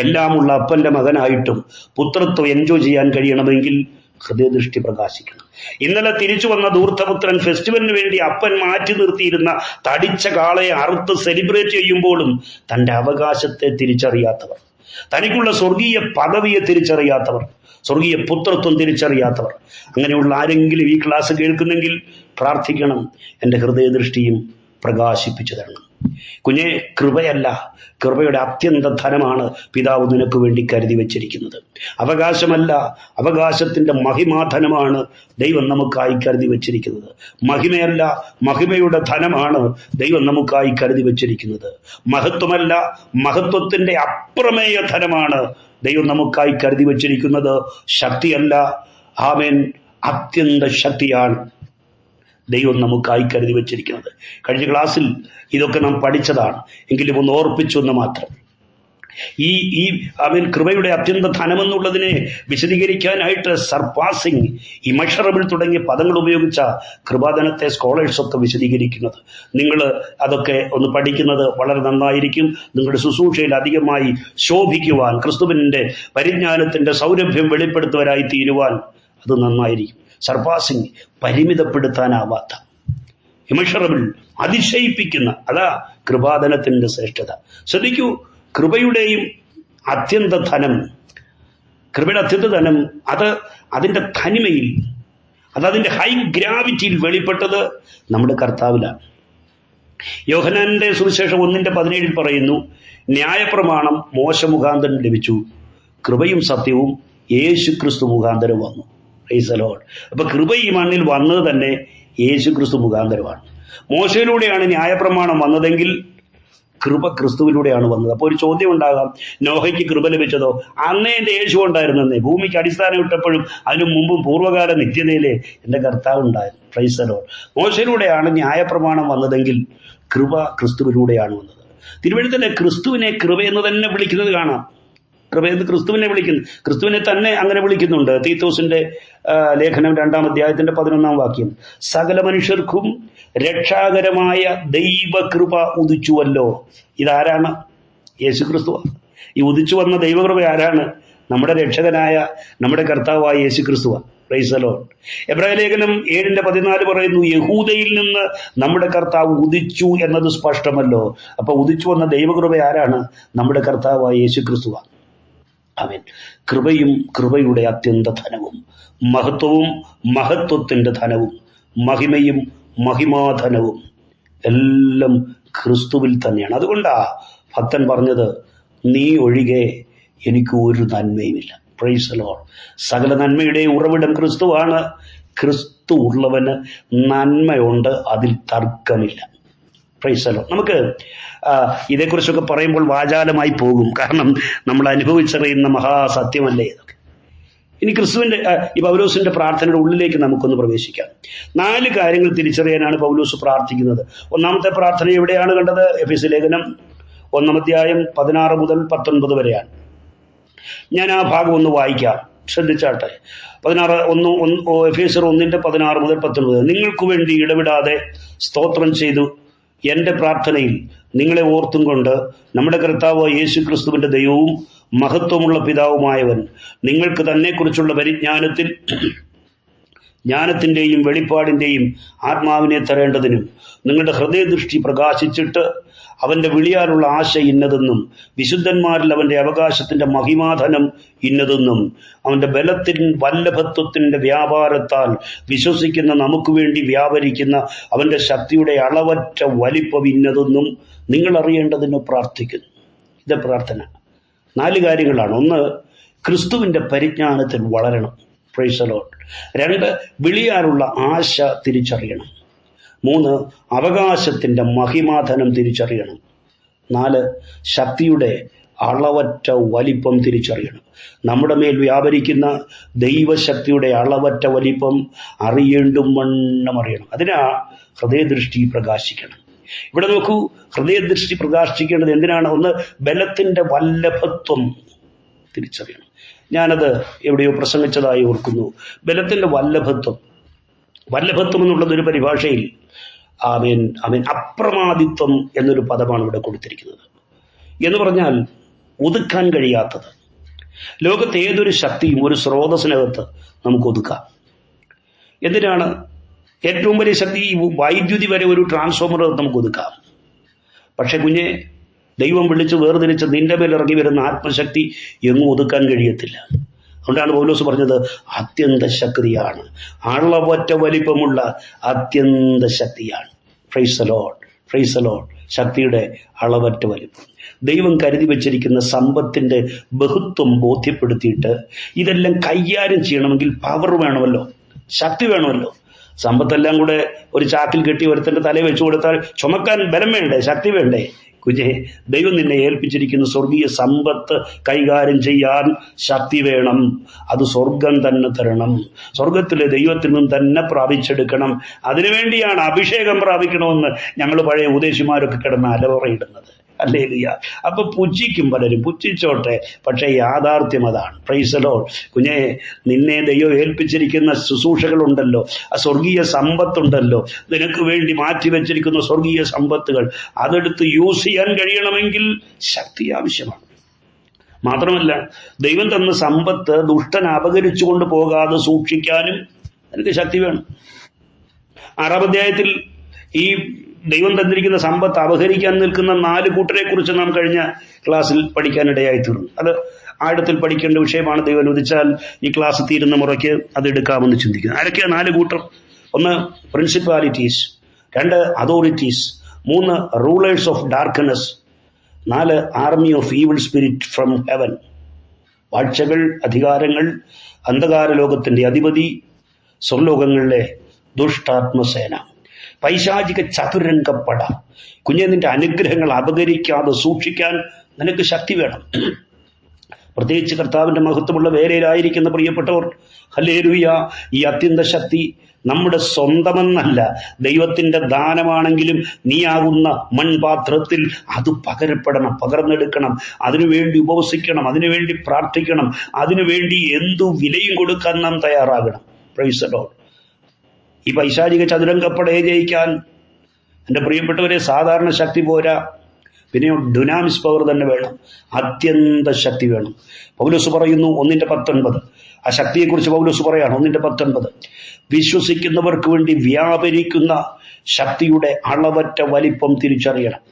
എല്ലാമുള്ള അപ്പന്റെ മകനായിട്ടും പുത്രത്വം എൻജോയ് ചെയ്യാൻ കഴിയണമെങ്കിൽ ഹൃദയദൃഷ്ടി പ്രകാശിക്കണം. ഇന്നലെ തിരിച്ചു വന്ന ധൂർത്തപുത്രൻ ഫെസ്റ്റിവലിന് വേണ്ടി അപ്പൻ മാറ്റി നിർത്തിയിരുന്ന തടിച്ച കാളയെ അറുത്ത് സെലിബ്രേറ്റ് ചെയ്യുമ്പോഴും തന്റെ അവകാശത്തെ തിരിച്ചറിയാത്തവർ, തനിക്കുള്ള സ്വർഗീയ പദവിയെ തിരിച്ചറിയാത്തവർ, സ്വർഗീയ പുത്രത്വം തിരിച്ചറിയാത്തവർ, അങ്ങനെയുള്ള ആരെങ്കിലും ഈ ക്ലാസ് കേൾക്കുന്നെങ്കിൽ പ്രാർത്ഥിക്കണം, എൻ്റെ ഹൃദയദൃഷ്ടിയും പ്രകാശിപ്പിച്ചു തരണം. കുഞ്ഞെ, കൃപയല്ല, കൃപയുടെ അത്യന്ത ധനമാണ് പിതാവ് നിനക്ക് വേണ്ടി കരുതി വെച്ചിരിക്കുന്നത്. അവകാശമല്ല, അവകാശത്തിന്റെ മഹിമാധനമാണ് ദൈവം നമുക്കായി കരുതി വെച്ചിരിക്കുന്നത്. മഹിമയല്ല, മഹിമയുടെ ധനമാണ് ദൈവം നമുക്കായി കരുതി വെച്ചിരിക്കുന്നത്. മഹത്വമല്ല, മഹത്വത്തിന്റെ അപ്രമേയ ധനമാണ് ദൈവം നമുക്കായി കരുതി വെച്ചിരിക്കുന്നത്. ശക്തിയല്ല, ആമേൻ, അത്യന്ത ശക്തിയാണ് ദൈവം നമുക്കായി കരുതി വെച്ചിരിക്കുന്നത്. കഴിഞ്ഞ ക്ലാസ്സിൽ ഇതൊക്കെ നാം പഠിച്ചതാണ്, എങ്കിലും ഒന്ന് ഓർപ്പിച്ചൊന്ന് മാത്രം. ഈ കൃപയുടെ അത്യന്ത ധനമെന്നുള്ളതിനെ വിശദീകരിക്കാനായിട്ട് സർപാസിങ്, ഇമഷറബിൾ തുടങ്ങിയ പദങ്ങൾ ഉപയോഗിച്ച കൃപാധനത്തെ സ്കോളേഴ്സൊക്കെ വിശദീകരിക്കുന്നത്. നിങ്ങൾ അതൊക്കെ ഒന്ന് പഠിക്കുന്നത് വളരെ നന്നായിരിക്കും. നിങ്ങളുടെ ശുശ്രൂഷയിൽ അധികമായി ശോഭിക്കുവാൻ, ക്രിസ്തുവിൻ്റെ പരിജ്ഞാനത്തിൻ്റെ സൗരഭ്യം വെളിപ്പെടുത്തുവരായി തീരുവാൻ അത് നന്നായിരിക്കും. സർപാസിങ്, പരിമിതപ്പെടുത്താനാവാത്ത, ഇമഷറബിൾ, അതിശയിപ്പിക്കുന്ന, അതാ കൃപാധനത്തിൻ്റെ ശ്രേഷ്ഠത. ശ്രദ്ധിക്കൂ, കൃപയുടെയും അത്യന്ത ധനം, കൃപയുടെ അത്യന്ത ധനം അതിൻ്റെ തനിമയിൽ, അതിൻ്റെ ഹൈ ഗ്രാവിറ്റിയിൽ വെളിപ്പെട്ടത് നമ്മുടെ കർത്താവിലാണ്. യോഹന്നാന്റെ സുവിശേഷം 1:17 പറയുന്നു, ന്യായപ്രമാണം മോശ മുഖാന്തരം ലഭിച്ചു, കൃപയും സത്യവും യേശു ക്രിസ്തു മുഖാന്തരം വന്നു. Price the Lord. അപ്പൊ കൃപ ഈ മണ്ണിൽ വന്നത് തന്നെ യേശു ക്രിസ്തു മുഖാന്തരമാണ്. മോശയിലൂടെയാണ് ന്യായപ്രമാണം വന്നതെങ്കിൽ കൃപ ക്രിസ്തുവിലൂടെയാണ് വന്നത്. അപ്പോൾ ഒരു ചോദ്യം ഉണ്ടാകാം, നോഹയ്ക്ക് കൃപ ലഭിച്ചതോ? അന്നേ എൻ്റെ യേശു ഉണ്ടായിരുന്നേ, ഭൂമിക്ക് അടിസ്ഥാനം ഇട്ടപ്പോഴും അതിനു മുമ്പും പൂർവ്വകാല നിത്യതയിലെ എൻ്റെ കർത്താവ് ഉണ്ടായിരുന്നു. Price the Lord. മോശയിലൂടെയാണ് ന്യായപ്രമാണം വന്നതെങ്കിൽ കൃപ ക്രിസ്തുവിലൂടെയാണ് വന്നത്. തിരുവഴുത്തിലെ ക്രിസ്തുവിനെ കൃപ എന്ന് തന്നെ വിളിക്കുന്നത് കാണാം. കൃപയെന്ന് ക്രിസ്തുവിനെ വിളിക്കുന്നു, ക്രിസ്തുവിനെ തന്നെ അങ്ങനെ വിളിക്കുന്നുണ്ട്. തീത്തോസിന്റെ ലേഖനം 2-ാം അധ്യായത്തിന്റെ 11-ാം വാക്യം, സകല മനുഷ്യർക്കും രക്ഷാകരമായ ദൈവകൃപ ഉദിച്ചുവല്ലോ. ഇതാരാണ്? യേശു ക്രിസ്തുവാണ്. ഈ ഉദിച്ചു വന്ന ദൈവകൃപ ആരാണ്? നമ്മുടെ രക്ഷകനായ, നമ്മുടെ കർത്താവായ യേശു ക്രിസ്തുവാണ്. Price the Lord. എബ്രായ ലേഖനം 7:14 പറയുന്നു, യഹൂദയിൽ നിന്ന് നമ്മുടെ കർത്താവ് ഉദിച്ചു എന്നത് സ്പഷ്ടമല്ലോ. അപ്പൊ ഉദിച്ചു വന്ന ദൈവകൃപ ആരാണ്? നമ്മുടെ കർത്താവായ യേശു ക്രിസ്തുവാണ്. ആമേൻ. കൃപയും കൃപയുടെ അത്യന്ത ധനവും, മഹത്വവും മഹത്വത്തിന്റെ ധനവും, മഹിമയും മഹിമാധനവും എല്ലാം ക്രിസ്തുവിൽ തന്നെയാണ്. അതുകൊണ്ടാ ഭക്തൻ പറഞ്ഞത്, നീ ഒഴികെ എനിക്ക് ഒരു നന്മയുമില്ല. Price the Lord. സകല നന്മയുടെ ഉറവിടം ക്രിസ്തുവാണ്. ക്രിസ്തു ഉള്ളവന് നന്മയുണ്ട്, അതിൽ തർക്കമില്ല. Price the Lord. നമുക്ക് ഇതേക്കുറിച്ചൊക്കെ പറയുമ്പോൾ വാചാലമായി പോകും, കാരണം നമ്മൾ അനുഭവിച്ചറിയുന്ന മഹാസത്യമല്ലേ ഇതൊക്കെ. ഇനി ക്രിസ്തുവിന്റെ ഈ പൗലോസിന്റെ പ്രാർത്ഥനയുടെ ഉള്ളിലേക്ക് നമുക്കൊന്ന് പ്രവേശിക്കാം. 4 കാര്യങ്ങൾ തിരിച്ചറിയാനാണ് പൗലോസ് പ്രാർത്ഥിക്കുന്നത്. ഒന്നാമത്തെ പ്രാർത്ഥന എവിടെയാണ് കണ്ടത്? എഫെസ്യ ലേഖനം 1-ാം അധ്യായം 16 മുതൽ 19 വരെയാണ്. ഞാൻ ആ ഭാഗം ഒന്ന് വായിക്കാം, ശ്രദ്ധിച്ചാട്ടെ. എഫേസ്യർ 1:16 മുതൽ 19. നിങ്ങൾക്ക് വേണ്ടി ഇടവിടാതെ സ്തോത്രം ചെയ്തു എന്റെ പ്രാർത്ഥനയിൽ നിങ്ങളെ ഓർത്തും കൊണ്ട് നമ്മുടെ കർത്താവ് യേശു ക്രിസ്തുവിന്റെ ദൈവവും മഹത്വമുള്ള പിതാവുമായവൻ നിങ്ങൾക്ക് തന്നെക്കുറിച്ചുള്ള ജ്ഞാനത്തിന്റെയും വെളിപ്പാടിന്റെയും ആത്മാവിനെ തരേണ്ടതിനും നിങ്ങളുടെ ഹൃദയദൃഷ്ടി പ്രകാശിച്ചിട്ട് അവന്റെ വിളിയാലുള്ള ആശ ഇന്നതെന്നും വിശുദ്ധന്മാരിൽ അവന്റെ അവകാശത്തിന്റെ മഹിമാധനം ഇന്നതെന്നും അവന്റെ വല്ലഭത്വത്തിന്റെ വ്യാപാരത്താൽ വിശ്വസിക്കുന്ന നമുക്ക് വേണ്ടി വ്യാപരിക്കുന്ന അവന്റെ ശക്തിയുടെ അളവറ്റ വലിപ്പം ഇന്നതെന്നും നിങ്ങൾ അറിയേണ്ടതിന് പ്രാർത്ഥിക്കുന്നു. ഇത് പ്രാർത്ഥന. 4 കാര്യങ്ങളാണ്. 1, ക്രിസ്തുവിന്റെ പരിജ്ഞാനത്തിൽ വളരണം. Price the Lord. 2, വിളിയാലുള്ള ആശ തിരിച്ചറിയണം. 3, അവകാശത്തിന്റെ മഹിമാധനം തിരിച്ചറിയണം. 4, ശക്തിയുടെ അളവറ്റ വലിപ്പം തിരിച്ചറിയണം. നമ്മുടെ മേൽ വ്യാപരിക്കുന്ന ദൈവശക്തിയുടെ അളവറ്റ വലിപ്പം അറിയേണ്ടും അറിയണം. അതിനാ ഹൃദയദൃഷ്ടി പ്രകാശിക്കണം. ഇവിടെ നോക്കൂ, ഹൃദയദൃഷ്ടി പ്രകാശിക്കേണ്ടത് എന്തിനാണ്? 1, ബലത്തിന്റെ വല്ലഭത്വം തിരിച്ചറിയണം. ഞാനത് എവിടെയോ പ്രസംഗിച്ചതായി ഓർക്കുന്നു. ബലത്തിന്റെ വല്ലഭത്വം എന്നുള്ളതൊരു പരിഭാഷയിൽ അപ്രമാദിത്വം എന്നൊരു പദമാണ് ഇവിടെ കൊടുത്തിരിക്കുന്നത്. എന്ന് പറഞ്ഞാൽ ഒതുക്കാൻ കഴിയാത്തത്. ലോകത്ത് ഏതൊരു ശക്തിയും ഒരു സ്രോതസ്സിനകത്ത് നമുക്ക് ഒതുക്കാം. എന്തിനാണ്? ഏറ്റവും വലിയ ശക്തി, വൈദ്യുതി വരെ ഒരു ട്രാൻസ്ഫോമർ നമുക്ക് ഒതുക്കാം. പക്ഷെ കുഞ്ഞെ, ദൈവം വിളിച്ച് വേർതിരിച്ച് നിന്റെ മേൽ ഇറങ്ങി വരുന്ന ആത്മശക്തി എങ്ങും ഒതുക്കാൻ കഴിയത്തില്ല. അതുകൊണ്ടാണ് പൗലോസ് പറഞ്ഞത് അത്യന്ത ശക്തിയാണ്, അളവറ്റ വലിപ്പമുള്ള അത്യന്ത ശക്തിയാണ്. Price the lord, praise the Lord. ശക്തിയുടെ അളവറ്റ വലിപ്പം. ദൈവം കരുതി വെച്ചിരിക്കുന്ന സമ്പത്തിന്റെ ബഹുത്വം ബോധ്യപ്പെടുത്തിയിട്ട് ഇതെല്ലാം കൈകാര്യം ചെയ്യണമെങ്കിൽ പവർ വേണമല്ലോ, ശക്തി വേണമല്ലോ. സമ്പത്തെല്ലാം കൂടെ ഒരു ചാക്കിൽ കെട്ടി ഒരുത്തന്റെ തലയിൽ വെച്ചു കൊടുത്താൽ ചുമക്കാൻ ബലം വേണ്ടേ, ശക്തി വേണ്ടേ? കുഞ്ഞെ, ദൈവം നിന്നെ ഏൽപ്പിച്ചിരിക്കുന്ന സ്വർഗീയ സമ്പത്ത് കൈകാര്യം ചെയ്യാൻ ശക്തി വേണം. അത് സ്വർഗം തന്നെ തരണം. സ്വർഗത്തിലെ ദൈവത്തിൽ നിന്നും തന്നെ പ്രാപിച്ചെടുക്കണം. അതിനുവേണ്ടിയാണ് അഭിഷേകം പ്രാപിക്കണമെന്ന് ഞങ്ങൾ പഴയ ഉപദേശിമാരൊക്കെ കിടന്ന് അലവറയിടുന്നത്. ഹല്ലേലൂയ. അപ്പൊ പുച്ഛിക്കും പലരും, പുച്ഛിച്ചോട്ടെ, പക്ഷെ യാഥാർത്ഥ്യം അതാണ്. Price the Lord. കുഞ്ഞെ, നിന്നെ ദൈവം ഏൽപ്പിച്ചിരിക്കുന്ന ശുശ്രൂഷകളുണ്ടല്ലോ, ആ സ്വർഗീയ സമ്പത്തുണ്ടല്ലോ, നിനക്ക് വേണ്ടി മാറ്റിവെച്ചിരിക്കുന്ന സ്വർഗീയ സമ്പത്തുകൾ, അതെടുത്ത് യൂസ് ചെയ്യാൻ കഴിയണമെങ്കിൽ ശക്തി ആവശ്യമാണ്. മാത്രമല്ല, ദൈവം തന്ന സമ്പത്ത് ദുഷ്ടൻ അപകരിച്ചുകൊണ്ട് പോകാതെ സൂക്ഷിക്കാനും എനിക്ക് ശക്തി വേണം. 6-ാം അധ്യായത്തിൽ ഈ ദൈവം തന്നിരിക്കുന്ന സമ്പത്ത് അപഹരിക്കാൻ നിൽക്കുന്ന 4 കൂട്ടരെ കുറിച്ച് നാം കഴിഞ്ഞ ക്ലാസ്സിൽ പഠിക്കാനിടയായി തീർന്നു. അത് ആഴത്തിൽ പഠിക്കേണ്ട വിഷയമാണ്. ദൈവം അനുവദിച്ചാൽ ഈ ക്ലാസ് തീരുന്ന മുറയ്ക്ക് അത് എടുക്കാമെന്ന് ചിന്തിക്കുന്നു. ആരൊക്കെയാണ് 4 കൂട്ടർ? 1 principalities, 2 authorities, 3 rulers of darkness, 4 army of evil spirit from heaven. വാഴ്ചകൾ, അധികാരങ്ങൾ, അന്ധകാര ലോകത്തിന്റെ അധിപതി, സ്വർലോകങ്ങളിലെ ദുഷ്ടാത്മസേന, പൈശാചിക ചതുരംഗപ്പട. കുഞ്ഞെ, നിന്റെ അനുഗ്രഹങ്ങൾ അപകരിക്കാതെ സൂക്ഷിക്കാൻ നിനക്ക് ശക്തി വേണം. പ്രത്യേകിച്ച് കർത്താവിന്റെ മഹത്വമുള്ള വേലയിലായിരിക്കുന്ന പ്രിയപ്പെട്ടവർ, ഹല്ലേലൂയ, ഈ അത്യന്ത ശക്തി നമ്മുടെ സ്വന്തമെന്നല്ല, ദൈവത്തിന്റെ ദാനമാണെങ്കിലും നീയാകുന്ന മൺപാത്രത്തിൽ അത് പകർന്നെടുക്കണം. അതിനുവേണ്ടി ഉപവസിക്കണം, അതിനുവേണ്ടി പ്രാർത്ഥിക്കണം, അതിനുവേണ്ടി എന്തു വിലയും കൊടുക്കാൻ നാം തയ്യാറാകണം. Price the Lord. ഈ പൈശാചിക ചതുരംഗപ്പടയെ ജയിക്കാൻ എൻ്റെ പ്രിയപ്പെട്ടവരെ സാധാരണ ശക്തി പോരാ, പിന്നെ ഡുനാമിസ് പവർ തന്നെ വേണം, അത്യന്ത ശക്തി വേണം. പൗലോസ് പറയുന്നു 1:19, ആ ശക്തിയെക്കുറിച്ച് പൗലോസ് പറയാണ് 1:19, വിശ്വസിക്കുന്നവർക്ക് വേണ്ടി വ്യാപരിക്കുന്ന ശക്തിയുടെ അളവറ്റ വലിപ്പം തിരിച്ചറിയണം.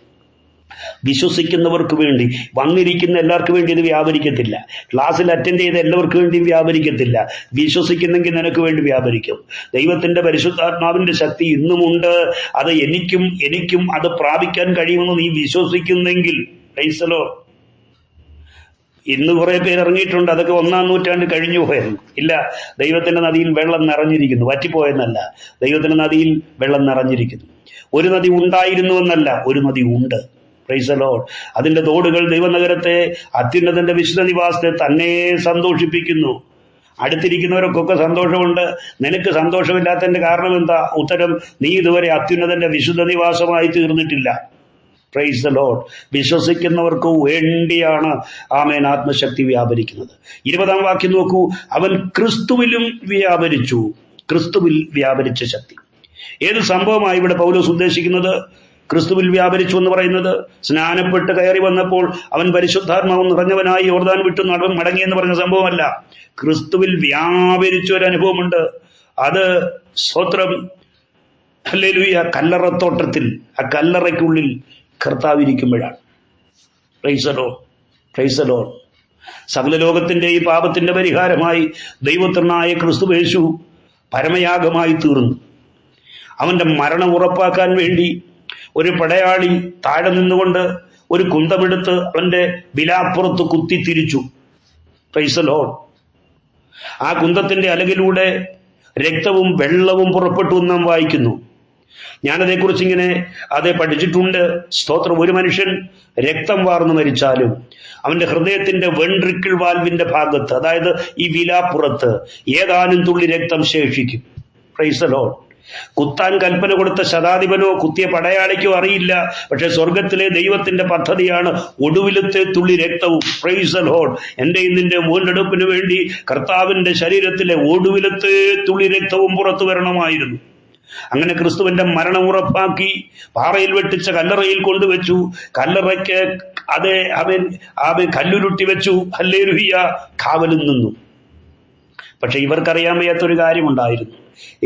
വിശ്വസിക്കുന്നവർക്ക് വേണ്ടി വന്നിരിക്കുന്ന എല്ലാവർക്കും വേണ്ടി ഇത് വ്യാപരിക്കത്തില്ല. ക്ലാസ്സിൽ അറ്റൻഡ് ചെയ്ത എല്ലാവർക്കും വേണ്ടി വ്യാപരിക്കത്തില്ല. വിശ്വസിക്കുന്നെങ്കിൽ നിനക്ക് വേണ്ടി വ്യാപരിക്കും. ദൈവത്തിന്റെ പരിശുദ്ധാത്മാവിന്റെ ശക്തി ഇന്നുമുണ്ട്. അത് എനിക്കും അത് പ്രാപിക്കാൻ കഴിയുമെന്ന് നീ വിശ്വസിക്കുന്നെങ്കിൽ, പ്രൈസ് ദി ലോർഡ്. ഇന്ന് കുറെ പേര് ഇറങ്ങിയിട്ടുണ്ട്, അതൊക്കെ 1-ാം നൂറ്റാണ്ട് കഴിഞ്ഞു പോയിരുന്നു. ഇല്ല, ദൈവത്തിന്റെ നദിയിൽ വെള്ളം നിറഞ്ഞിരിക്കുന്നു. വറ്റിപ്പോയെന്നല്ല, ദൈവത്തിന്റെ നദിയിൽ വെള്ളം നിറഞ്ഞിരിക്കുന്നു. ഒരു നദി ഉണ്ടായിരുന്നുവെന്നല്ല, ഒരു നദി ഉണ്ട്. Price the Lord. അതിന്റെ തോടുകൾ ദൈവനഗരത്തെ, അത്യുന്നതന്റെ വിശുദ്ധ നിവാസത്തെ തന്നെ സന്തോഷിപ്പിക്കുന്നു. അടുത്തിരിക്കുന്നവർക്കൊക്കെ സന്തോഷമുണ്ട്. നിനക്ക് സന്തോഷമില്ലാത്തതിന്റെ കാരണം എന്താ? ഉത്തരം, നീ ഇതുവരെ അത്യുന്നതന്റെ വിശുദ്ധ നിവാസമായി തീർന്നിട്ടില്ല. Price the Lord. വിശ്വസിക്കുന്നവർക്ക് വേണ്ടിയാണ് ആമേൻ ആത്മശക്തി വ്യാപരിക്കുന്നത്. 20-ാം വാക്യം നോക്കൂ, അവൻ ക്രിസ്തുവിലും വ്യാപരിച്ചു. ക്രിസ്തുവിൽ വ്യാപരിച്ച ശക്തി. ഏത് സംഭവമായി ഇവിടെ പൗലോസ് ഉദ്ദേശിക്കുന്നത്? ക്രിസ്തുവിൽ വ്യാപരിച്ചു എന്ന് പറയുന്നത് സ്നാനപ്പെട്ട് കയറി വന്നപ്പോൾ അവൻ പരിശുദ്ധാത്മാവ് നിറഞ്ഞവനായി യോർദാൻ വിട്ടു മടങ്ങിയെന്ന് പറഞ്ഞ സംഭവമല്ല. ക്രിസ്തുവിൽ വ്യാപരിച്ച ഒരു അനുഭവമുണ്ട്. അത് സ്തോത്രം, ഹല്ലേലൂയ, കല്ലറത്തോട്ടത്തിൽ, ആ കല്ലറയ്ക്കുള്ളിൽ കർത്താവ് ഇരിക്കുമ്പോഴാണ്. Price the lord, praise the Lord. സകല ലോകത്തിന്റെ ഈ പാപത്തിന്റെ പരിഹാരമായി ദൈവത്തിനായ ക്രിസ്തുയേശു പരമയാഗമായി തീർന്നു. അവന്റെ മരണം ഉറപ്പാക്കാൻ വേണ്ടി ഒരു പടയാളി താഴെ നിന്നുകൊണ്ട് ഒരു കുന്തമെടുത്ത് അവന്റെ വിലാപ്പുറത്ത് കുത്തിത്തിരിച്ചു. Praise the lord. ആ കുന്തത്തിന്റെ അലകിലൂടെ രക്തവും വെള്ളവും പുറപ്പെട്ടു എന്ന് നാം വായിക്കുന്നു. ഞാനതേക്കുറിച്ച് ഇങ്ങനെ പഠിച്ചിട്ടുണ്ട്. സ്തോത്രം. ഒരു മനുഷ്യൻ രക്തം വാർന്നു മരിച്ചാലും അവന്റെ ഹൃദയത്തിന്റെ വെൻട്രിക്കിൾ വാൽവിന്റെ ഭാഗത്ത്, അതായത് ഈ വിലാപ്പുറത്ത്, ഏതാനും തുള്ളി രക്തം ശേഷിക്കും. Price the Lord. കുത്താൻ കൽപ്പന കൊടുത്ത ശതാധിപനോ കുത്തിയ പടയാളിക്കോ അറിയില്ല. പക്ഷെ സ്വർഗത്തിലെ ദൈവത്തിന്റെ പദ്ധതിയാണ് ഒടുവിലത്തെ തുള്ളി രക്തവും. Price the Lord. എന്റെയും നിന്റെ വീണ്ടെടുപ്പിന് വേണ്ടി കർത്താവിന്റെ ശരീരത്തിലെ ഒടുവിലത്തെ തുള്ളി രക്തവും പുറത്തു വരണമായിരുന്നു. അങ്ങനെ ക്രിസ്തുവിന്റെ മരണം ഉറപ്പാക്കി പാറയിൽ വെട്ടിച്ച കല്ലറയിൽ കൊണ്ടുവച്ചു. കല്ലറയ്ക്ക് അവൻ കല്ലുരുട്ടി വെച്ചു. ഹല്ലേലൂയ. കാവലിൽ നിന്നു. പക്ഷെ ഇവർക്കറിയാൻ വയ്യാത്തൊരു കാര്യമുണ്ടായിരുന്നു.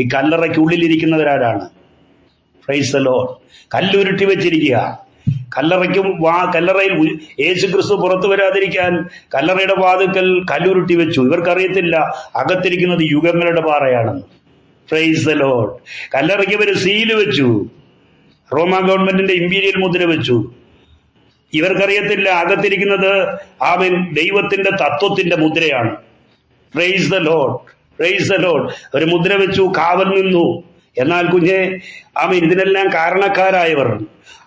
ഈ കല്ലറയ്ക്കുള്ളിലിരിക്കുന്നവരാരാണ്? Praise the lord. കല്ലുരുട്ടി വെച്ചിരിക്കുക. കല്ലറയിൽ യേശു ക്രിസ്തു പുറത്തു വരാതിരിക്കാൻ കല്ലറയുടെ വാതിൽക്കൽ കല്ലുരുട്ടി വെച്ചു. ഇവർക്കറിയത്തില്ല അകത്തിരിക്കുന്നത് യുഗങ്ങളുടെ പാറയാണെന്ന്. Praise the lord. കല്ലറയ്ക്ക് ഇവര് സീല് വെച്ചു. റോമാ ഗവൺമെന്റിന്റെ ഇമ്പീരിയൽ മുദ്ര വെച്ചു. ഇവർക്കറിയത്തില്ല അകത്തിരിക്കുന്നത് ദൈവത്തിന്റെ തത്വത്തിന്റെ മുദ്രയാണ്. Praise the lord, praise the lord. ഒരു മുദ്ര വെച്ചു, കാവൽ നിന്നു. എന്നാൽ കുഞ്ഞെ, ഇതിനെല്ലാം കാരണക്കാരായവർ,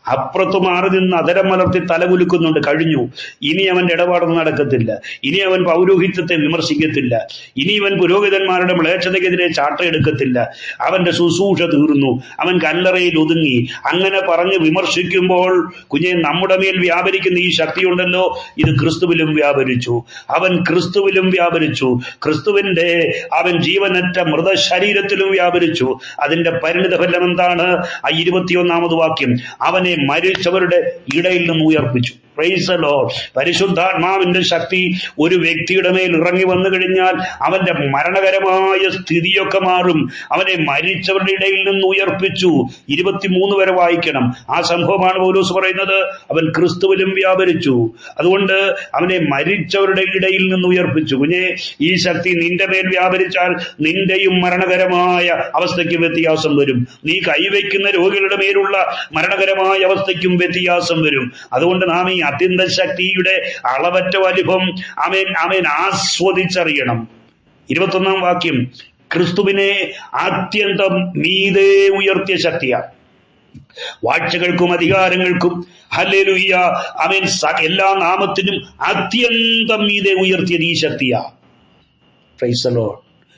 അപ്പുറത്ത് മാറി നിന്ന് അതരം മലർത്തി തലകുലുക്കുന്നുണ്ട്. കഴിഞ്ഞു. ഇനി അവന്റെ ഇടപാടൊന്നും നടക്കത്തില്ല. ഇനി അവൻ പൗരോഹിത്യത്തെ വിമർശിക്കത്തില്ല. ഇനി അവൻ പുരോഹിതന്മാരുടെ മ്ലേച്ഛതയ്ക്കെതിരെ ചാട്ടയെടുക്കത്തില്ല. അവന്റെ ശുശ്രൂഷ തീർന്നു. അവൻ കല്ലറയിൽ ഒതുങ്ങി. അങ്ങനെ പറഞ്ഞ് വിമർശിക്കുമ്പോൾ കുഞ്ഞെ, നമ്മുടെ മേൽ വ്യാപരിക്കുന്ന ഈ ശക്തിയുണ്ടല്ലോ, ഇത് ക്രിസ്തുവിലും വ്യാപരിച്ചു. അവൻ ക്രിസ്തുവിലും വ്യാപരിച്ചു. ക്രിസ്തുവിന്റെ അവൻ ജീവനറ്റ മൃതശരീരത്തിലും വ്യാപരിച്ചു. അതിന്റെ പരിണിത ഫലം എന്താണ്? 21-ാമത് വാക്യം, അവനെ മരിച്ചവരുടെ ഇടയിൽ നിന്ന് ഉയർപ്പിച്ചു. Price the Lord. പരിശുദ്ധാത്മാവിന്റെ ശക്തി ഒരു വ്യക്തിയുടെ മേൽ ഇറങ്ങി വന്നു കഴിഞ്ഞാൽ അവന്റെ മരണകരമായ സ്ഥിതിയൊക്കെ മാറും. അവനെ മരിച്ചവരുടെ ഇടയിൽ നിന്ന് ഉയർപ്പിച്ചു. 23 വരെ വായിക്കണം. ആ സംഭവമാണ് പൗലോസ് പറയുന്നത്. അവൻ ക്രിസ്തുവിലും വ്യാപരിച്ചു. അതുകൊണ്ട് അവനെ മരിച്ചവരുടെ ഇടയിൽ നിന്ന് ഉയർപ്പിച്ചു. കുഞ്ഞെ, ഈ ശക്തി നിന്റെ മേൽ വ്യാപരിച്ചാൽ നിന്റെയും മരണകരമായ അവസ്ഥയ്ക്ക് വ്യത്യാസം വരും. നീ കൈവയ്ക്കുന്ന രോഗികളുടെ മേലുള്ള മരണകരമായ അവസ്ഥയ്ക്കും വ്യത്യാസം വരും. അതുകൊണ്ട് നാം ഈ അത്യന്ത ശക്തിയുടെ അളവറ്റ വലിപ്പം അവൻ ആസ്വദിച്ചറിയണം. 21-ാം വാക്യം, ക്രിസ്തുവിനെ അത്യന്തം മീതെ ഉയർത്തിയ ശക്തിയാണ്. വാഴ്ചകൾക്കും അധികാരങ്ങൾക്കും ഹല്ലേലൂയ അവൻ എല്ലാ നാമത്തിനും അത്യന്തം മീതെ ഉയർത്തിയത് ഈ ശക്തിയാ. Praise the lord.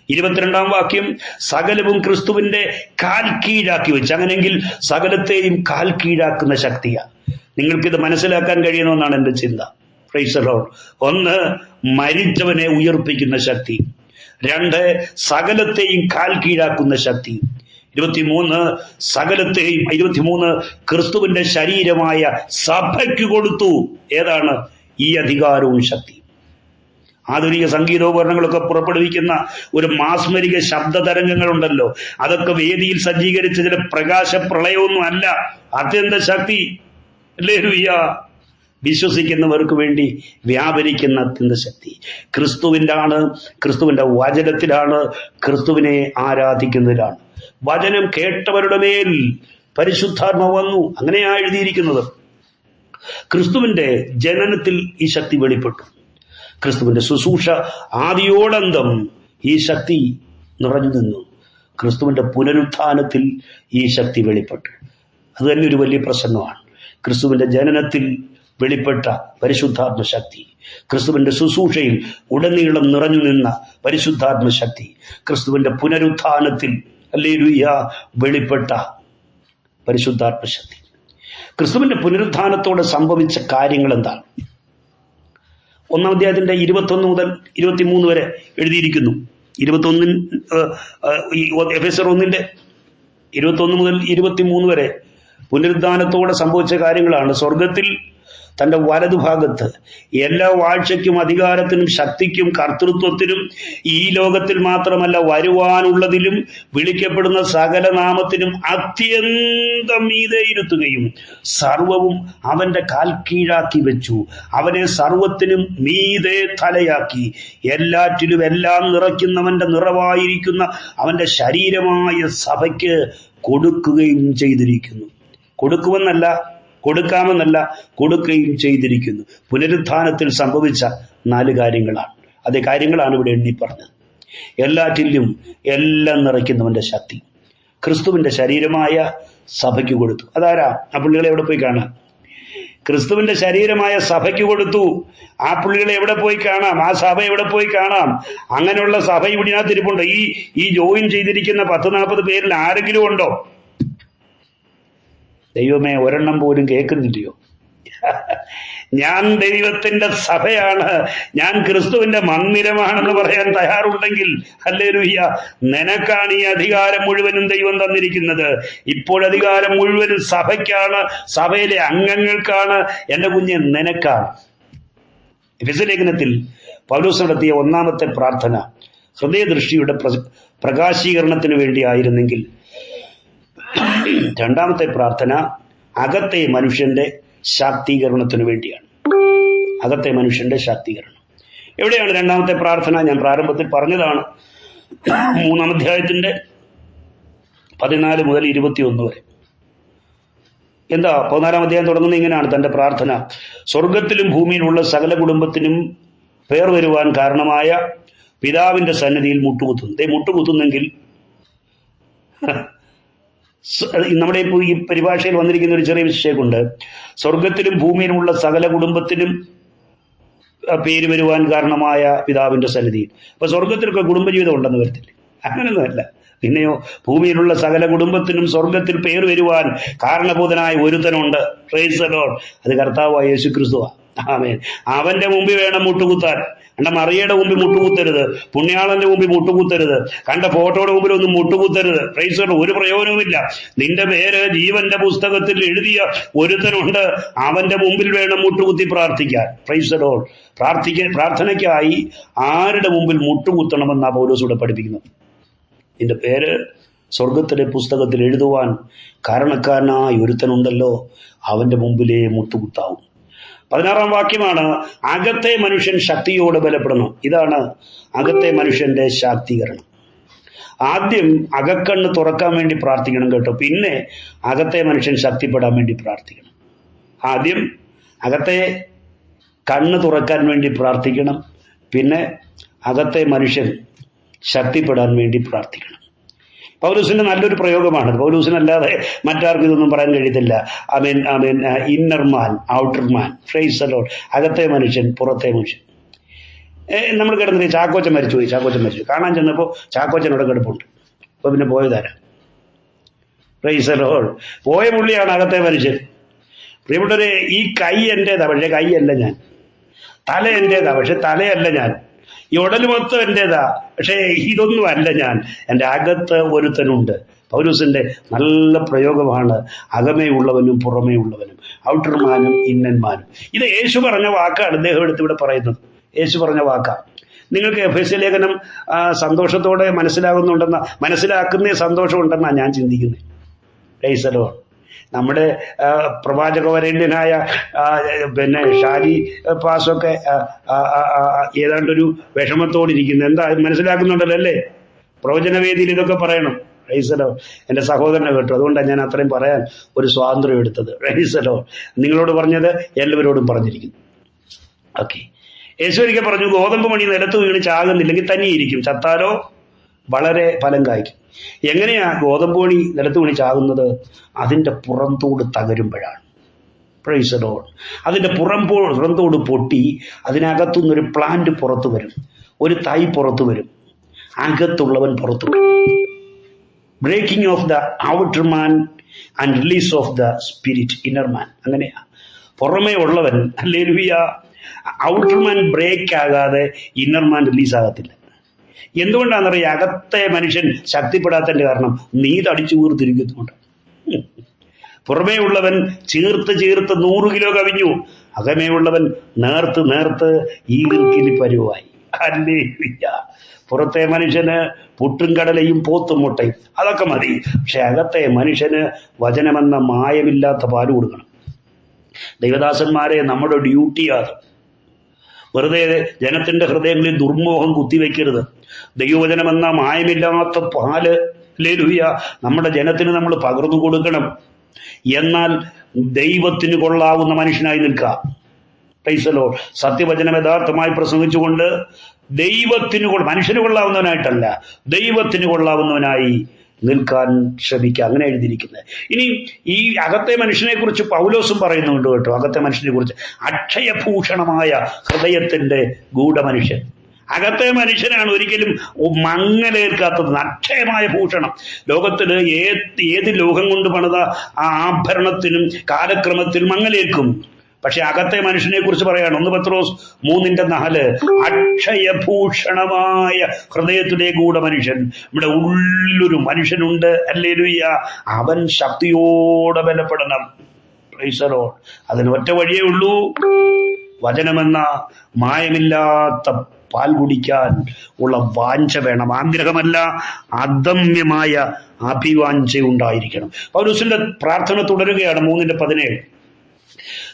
22-ാം വാക്യം, സകലവും ക്രിസ്തുവിന്റെ കാൽ കീഴാക്കി വെച്ച്. അങ്ങനെയെങ്കിൽ സകലത്തെയും കാൽ കീഴാക്കുന്ന ശക്തിയാ. നിങ്ങൾക്കിത് മനസ്സിലാക്കാൻ കഴിയണമെന്നാണ് എൻ്റെ ചിന്ത. Price the Lord. 1, മരിച്ചവനെ ഉയർപ്പിക്കുന്ന ശക്തി. 2, സകലത്തെയും കാൽ കീഴാക്കുന്ന ശക്തി. 23, സകലത്തെയും 23 ക്രിസ്തുവിന്റെ ശരീരമായ സഭയ്ക്ക് കൊടുത്തു. ഏതാണ് ഈ അധികാരവും ശക്തി? ആധുനിക സംഗീതോപകരണങ്ങളൊക്കെ പുറപ്പെടുവിക്കുന്ന ഒരു മാസ്മരിക ശബ്ദ തരംഗങ്ങളുണ്ടല്ലോ, അതൊക്കെ വേദിയിൽ സജ്ജീകരിച്ച ചില പ്രകാശ പ്രളയമൊന്നും അല്ല. അത്യന്ത ശക്തി. ഹല്ലേലൂയ. വിശ്വസിക്കുന്നവർക്ക് വേണ്ടി വ്യാപരിക്കുന്ന അത്യന്ത ശക്തി ക്രിസ്തുവിൻ്റെ ആണ്. ക്രിസ്തുവിന്റെ വചനത്തിലാണ്. ക്രിസ്തുവിനെ ആരാധിക്കുന്നതിലാണ്. വചനം കേട്ടവരുടെ മേൽ പരിശുദ്ധാത്മാവ് വന്നു. അങ്ങനെയാ എഴുതിയിരിക്കുന്നത്. ക്രിസ്തുവിന്റെ ജനനത്തിൽ ഈ ശക്തി വെളിപ്പെട്ടു. ക്രിസ്തുവിന്റെ ശുശ്രൂഷ ആദിയോടന്തം ഈ ശക്തി നിറഞ്ഞു നിന്നു. ക്രിസ്തുവിന്റെ പുനരുത്ഥാനത്തിൽ ഈ ശക്തി വെളിപ്പെട്ടു. അത് തന്നെ ഒരു വലിയ പ്രസംഗമാണ്. ക്രിസ്തുവിന്റെ ജനനത്തിൽ വെളിപ്പെട്ട പരിശുദ്ധാത്മ ശക്തി, ക്രിസ്തുവിന്റെ ശുശ്രൂഷയിൽ ഉടനീളം നിറഞ്ഞു നിന്ന പരിശുദ്ധാത്മ ശക്തി, ക്രിസ്തുവിന്റെ പുനരുത്ഥാനത്തിൽ ഹല്ലേലൂയ വെളിപ്പെട്ട പരിശുദ്ധാത്മ ശക്തി. ക്രിസ്തുവിന്റെ പുനരുത്ഥാനത്തോടെ സംഭവിച്ച കാര്യങ്ങൾ എന്താണ്? 1-ാം അധ്യായത്തിന്റെ 21 മുതൽ 23 വരെ എഴുതിയിരിക്കുന്നു. 21 എഫെസ്യർ 1-ന്റെ 21 മുതൽ 23 വരെ പുനരുത്ഥാനത്തോടെ സംഭവിച്ച കാര്യങ്ങളാണ്. സ്വർഗത്തിൽ തന്റെ വലതുഭാഗത്ത് എല്ലാ വാഴ്ചയ്ക്കും അധികാരത്തിനും ശക്തിക്കും കർത്തൃത്വത്തിനും ഈ ലോകത്തിൽ മാത്രമല്ല വരുവാനുള്ളതിലും വിളിക്കപ്പെടുന്ന സകല നാമത്തിനും അത്യന്തം മീതെ ഇരുത്തുകയും സർവവും അവന്റെ കാൽ കീഴാക്കി വെച്ചു. അവനെ സർവത്തിനും മീതെ തലയാക്കി എല്ലാറ്റിലും എല്ലാം നിറയ്ക്കുന്നവന്റെ നിറവായിരിക്കുന്ന അവന്റെ ശരീരമായ സഭയ്ക്ക് കൊടുക്കുകയും ചെയ്തിരിക്കുന്നു. കൊടുക്കുമെന്നല്ല, കൊടുക്കാമെന്നല്ല, കൊടുക്കുകയും ചെയ്തിരിക്കുന്നു. പുനരുത്ഥാനത്തിൽ സംഭവിച്ച 4 കാര്യങ്ങളാണ്. അതേ കാര്യങ്ങളാണ് ഇവിടെ എണ്ണി പറഞ്ഞത്. എല്ലാറ്റിലും എല്ലാം നിറയ്ക്കുന്നവന്റെ ശക്തി ക്രിസ്തുവിന്റെ ശരീരമായ സഭയ്ക്ക് കൊടുത്തു. അതാരാ? ആ പുള്ളികളെ എവിടെ പോയി കാണാം? ക്രിസ്തുവിന്റെ ശരീരമായ സഭയ്ക്ക് കൊടുത്തു. ആ പുള്ളികളെ എവിടെ പോയി കാണാം? ആ സഭ എവിടെ പോയി കാണാം? അങ്ങനെയുള്ള സഭ ഇവിടെ ഇരിപ്പുണ്ടോ? ഈ ജോയിൻ ചെയ്തിരിക്കുന്ന 10-40 പേരിൽ ആരെങ്കിലും ഉണ്ടോ? ദൈവമേ, ഒരെണ്ണം പോലും കേൾക്കുന്നില്ലയോ? ഞാൻ ദൈവത്തിന്റെ സഭയാണ്, ഞാൻ ക്രിസ്തുവിന്റെ മന്ദിരമാണെന്ന് പറയാൻ തയ്യാറുണ്ടെങ്കിൽ ഹല്ലേലൂയ, നിനക്കാണ് ഈ അധികാരം മുഴുവനും ദൈവം തന്നിരിക്കുന്നത്. ഇപ്പോഴധികാരം മുഴുവനും സഭയ്ക്കാണ്, സഭയിലെ അംഗങ്ങൾക്കാണ്. എന്റെ കുഞ്ഞ്, നിനക്കാണ്. എഫെസ്യ ലേഖനത്തിൽ പൗലോസ് നടത്തിയ 1-ാമത്തെ പ്രാർത്ഥന ഹൃദയദൃഷ്ടിയുടെ പ്രകാശീകരണത്തിന് വേണ്ടി ആയിരുന്നെങ്കിൽ 2-ാമത്തെ പ്രാർത്ഥന അകത്തെ മനുഷ്യന്റെ ശാക്തീകരണത്തിന് വേണ്ടിയാണ്. അകത്തെ മനുഷ്യന്റെ ശാക്തീകരണം. എവിടെയാണ് 2-ാമത്തെ പ്രാർത്ഥന? ഞാൻ പ്രാരംഭത്തിൽ പറഞ്ഞതാണ്. 3-ാം അധ്യായത്തിന്റെ 14 മുതൽ 21 വരെ. എന്താ 14-ാം അധ്യായം തുടങ്ങുന്നത്? ഇങ്ങനെയാണ് തന്റെ പ്രാർത്ഥന: സ്വർഗത്തിലും ഭൂമിയിലുള്ള സകല കുടുംബത്തിനും പേർ വരുവാൻ കാരണമായ പിതാവിന്റെ സന്നിധിയിൽ മുട്ടുകുത്തുന്നു. മുട്ടുകുത്തുന്നെങ്കിൽ നമ്മുടെ ഇപ്പോൾ ഈ പരിഭാഷയിൽ വന്നിരിക്കുന്ന ഒരു ചെറിയ വിഷയമുണ്ട്. സ്വർഗത്തിലും ഭൂമിയിലുമുള്ള സകല കുടുംബത്തിനും പേര് വരുവാൻ കാരണമായ പിതാവിന്റെ സന്നിധിയിൽ. അപ്പൊ സ്വർഗത്തിലൊക്കെ കുടുംബജീവിതം ഉണ്ടെന്ന് വരത്തില്ലേ? അങ്ങനൊന്നുമല്ല. പിന്നെയോ ഭൂമിയിലുള്ള സകല കുടുംബത്തിനും സ്വർഗത്തിൽ പേര് വരുവാൻ കാരണഭൂതനായ ഒരുത്തനുണ്ട്. Praise the lord. അത് കർത്താവായ യേശു ക്രിസ്തുവാ. ആമേൻ. അവന്റെ മുമ്പിൽ വേണം മുട്ടുകുത്താൻ. കണ്ട മറിയയുടെ മുമ്പിൽ മുട്ടുകുത്തരുത്, പുണ്യാളന്റെ മുമ്പിൽ മുട്ടുകുത്തരുത്, കണ്ട ഫോട്ടോയുടെ മുമ്പിൽ ഒന്നും മുട്ടുകുത്തരുത്. Price the lord. ഒരു പ്രയോജനവുമില്ല. നിന്റെ പേര് ജീവന്റെ പുസ്തകത്തിൽ എഴുതിയ ഒരുത്തനുണ്ട്. അവന്റെ മുമ്പിൽ വേണം മുട്ടുകുത്തി പ്രാർത്ഥിക്കാൻ. Price the Lord. പ്രാർത്ഥനയ്ക്കായി ആരുടെ മുമ്പിൽ മുട്ടുകുത്തണമെന്നാ പൗലോസ് ഇവിടെ പഠിപ്പിക്കുന്നത്. നിന്റെ പേര് സ്വർഗത്തിലെ പുസ്തകത്തിൽ എഴുതുവാൻ കാരണക്കാരനായ ഒരുത്തനുണ്ടല്ലോ, അവന്റെ മുമ്പിലേ മുട്ടുകുത്താവും. 16-ാം വാക്യമാണ്, അകത്തെ മനുഷ്യൻ ശക്തിയോടെ ബലപ്പെടണം. ഇതാണ് അകത്തെ മനുഷ്യന്റെ ശാക്തീകരണം. ആദ്യം അകക്കണ്ണ് തുറക്കാൻ വേണ്ടി പ്രാർത്ഥിക്കണം കേട്ടോ. പിന്നെ അകത്തെ മനുഷ്യൻ ശക്തിപ്പെടാൻ വേണ്ടി പ്രാർത്ഥിക്കണം. ആദ്യം അകത്തെ കണ്ണ് തുറക്കാൻ വേണ്ടി പ്രാർത്ഥിക്കണം. പിന്നെ അകത്തെ മനുഷ്യൻ ശക്തിപ്പെടാൻ വേണ്ടി പ്രാർത്ഥിക്കണം. പൗലൂസിന്റെ നല്ലൊരു പ്രയോഗമാണ്. പൗലൂസിനല്ലാതെ മറ്റാർക്കും ഇതൊന്നും പറയാൻ കഴിയത്തില്ല. Inner man, outer man. Price the Lord. അകത്തെ മനുഷ്യൻ, പുറത്തെ മനുഷ്യൻ. നമ്മൾ കിടന്നിട്ട് ചാക്കോച്ചൻ മരിച്ചുപോയി. കാണാൻ ചെന്നപ്പോൾ ചാക്കോച്ചനോട് കിടപ്പുണ്ട്. അപ്പൊ പിന്നെ പോയതാരാ? Price the Lord. പോയ പുള്ളിയാണ് അകത്തെ മനുഷ്യൻ. പ്രിയപ്പെട്ടവരെ, ഈ കൈ എന്റേതാ, പക്ഷെ കൈയല്ല ഞാൻ. തല എന്റേതാ, പക്ഷെ തലയല്ല ഞാൻ. ഈ ഉടല് മൊത്തം എന്റേതാ, പക്ഷേ ഇതൊന്നും അല്ല ഞാൻ. എൻ്റെ അകത്ത് ഒരുത്തനുണ്ട്. പൗലൂസിന്റെ നല്ല പ്രയോഗമാണ് അകമേ ഉള്ളവനും പുറമേ ഉള്ളവനും, ഔട്ടർമാനും ഇന്നന്മാനും. ഇത് യേശു പറഞ്ഞ വാക്കാണ് അദ്ദേഹം എടുത്ത് ഇവിടെ പറയുന്നത്. യേശു പറഞ്ഞ വാക്കാ. നിങ്ങൾക്ക് എഫേസ്യ ലേഖനം സന്തോഷത്തോടെ മനസ്സിലാക്കുന്ന സന്തോഷമുണ്ടെന്നാണ് ഞാൻ ചിന്തിക്കുന്നത്. Price the Lord. നമ്മുടെ പ്രവാചകവരേണ്യനായ ഷാജി പാസൊക്കെ ഏതാണ്ടൊരു വിഷമത്തോടിരിക്കുന്നു. എന്താ മനസ്സിലാക്കുന്നുണ്ടല്ലോ അല്ലേ? പ്രവചനവേദിയിൽ ഇതൊക്കെ പറയണം. Price the Lord. എൻ്റെ സഹോദരനെ കേട്ടു, അതുകൊണ്ടാണ് ഞാൻ അത്രയും പറയാൻ ഒരു സ്വാതന്ത്ര്യം എടുത്തത്. Price the Lord. നിങ്ങളോട് പറഞ്ഞത് എല്ലാവരോടും പറഞ്ഞിരിക്കുന്നു. ഓക്കെ. യേശു ഒരിക്കൽ പറഞ്ഞു, ഗോതമ്പ് മണി നിലത്ത് വീണ് ചാകുന്നില്ലെങ്കിൽ തന്നെയിരിക്കും, ചത്താലോ വളരെ ഫലം കായ്ക്കും. എങ്ങനെയാ ഗോതമ്പ് മണി നിലത്ത് വീണ് ചാകുന്നത്? അതിൻ്റെ പുറന്തോട് തകരുമ്പോഴാണ്. Praise the lord. അതിൻ്റെ പുറന്തോട് പൊട്ടി അതിനകത്തുനിന്നൊരു പ്ലാന്റ് പുറത്തു വരും, ഒരു തൈ പുറത്തു വരും, അകത്തുള്ളവൻ പുറത്തു വരും. Breaking of the outer man and release of the spirit, inner man. അങ്ങനെയാ. പുറമേ ഉള്ളവൻ, ഹല്ലേലൂയ, ഔട്ടർ മാൻ ബ്രേക്ക് ആകാതെ ഇന്നർ മാൻ റിലീസ് ആകത്തില്ല. എന്തുകൊണ്ടാണെന്നറിയാം? അകത്തെ മനുഷ്യൻ ശക്തിപ്പെടാത്തതിന്റെ കാരണം നീ തടിച്ചു വീർത്തിരിക്കുന്നുണ്ട്. പുറമേ ഉള്ളവൻ ചീർത്ത് 100 കിലോ കവിഞ്ഞു, അകമേ ഉള്ളവൻ നേർത്ത് ഈർക്കിലി പരുവായി. ഹല്ലേലൂയ. പുറത്തെ മനുഷ്യന് പുട്ടും കടലയും പോത്തും മുട്ടയും അതൊക്കെ മതി. പക്ഷെ അകത്തെ മനുഷ്യന് വചനമെന്ന മായമില്ലാത്ത പാല് കൊടുക്കണം. ദൈവദാസന്മാരെ, നമ്മുടെ ഡ്യൂട്ടിയാണ്. വെറുതെ ജനത്തിന്റെ ഹൃദയങ്ങളിൽ ദുർമോഹം കുത്തിവെക്കരുത്. ദൈവവചനമെന്ന മായമില്ലാത്ത പാല്, ഹല്ലേലൂയ, നമ്മുടെ ജനത്തിന് നമ്മൾ പകർന്നു കൊടുക്കണം. എന്നാൽ ദൈവത്തിന് കൊള്ളാവുന്ന മനുഷ്യനായി നിൽക്കാം. Price the Lord. സത്യവചനം യഥാർത്ഥമായി പ്രസംഗിച്ചുകൊണ്ട് മനുഷ്യന് കൊള്ളാവുന്നവനായിട്ടല്ല, ദൈവത്തിന് കൊള്ളാവുന്നവനായി നിൽക്കാൻ ശ്രമിക്കുക. അങ്ങനെ എഴുതിയിരിക്കുന്നത്. ഇനി ഈ അകത്തെ മനുഷ്യനെ കുറിച്ച് പൗലോസും പറയുന്നുണ്ട് കേട്ടോ. അകത്തെ മനുഷ്യനെ കുറിച്ച് അക്ഷയഭൂഷണമായ ഹൃദയത്തിന്റെ ഗൂഢമനുഷ്യൻ. അകത്തെ മനുഷ്യനാണ് ഒരിക്കലും മങ്ങലേൽക്കാത്തത്. അക്ഷയമായ ഭൂഷണം. ലോകത്തില് ഏത് ലോകം കൊണ്ട് പണിത ആ ആഭരണത്തിനും കാലക്രമത്തിലും മങ്ങലേൽക്കും. പക്ഷെ അകത്തെ മനുഷ്യനെ കുറിച്ച് പറയാണ് 1 പത്രോസ് 3:4, അക്ഷയഭൂഷണമായ ഹൃദയത്തിലെ ഗൂഢമനുഷ്യൻ. നമ്മുടെ ഉള്ളൊരു മനുഷ്യനുണ്ട്. ഹല്ലേലൂയ. അവൻ ശക്തിയോടെ ബലപ്പെടണം. Price the Lord. അതിന് ഒറ്റ വഴിയേ ഉള്ളൂ. വചനമെന്ന മായമില്ലാത്ത പാൽ കുടിക്കാൻ ഉള്ള വാഞ്ച വേണം. ആഗ്രഹമല്ല, അദമ്യമായ അഭിവാഞ്ച ഉണ്ടായിരിക്കണം. പൗലോസിന്റെ പ്രാർത്ഥന തുടരുകയാണ്. 3:17.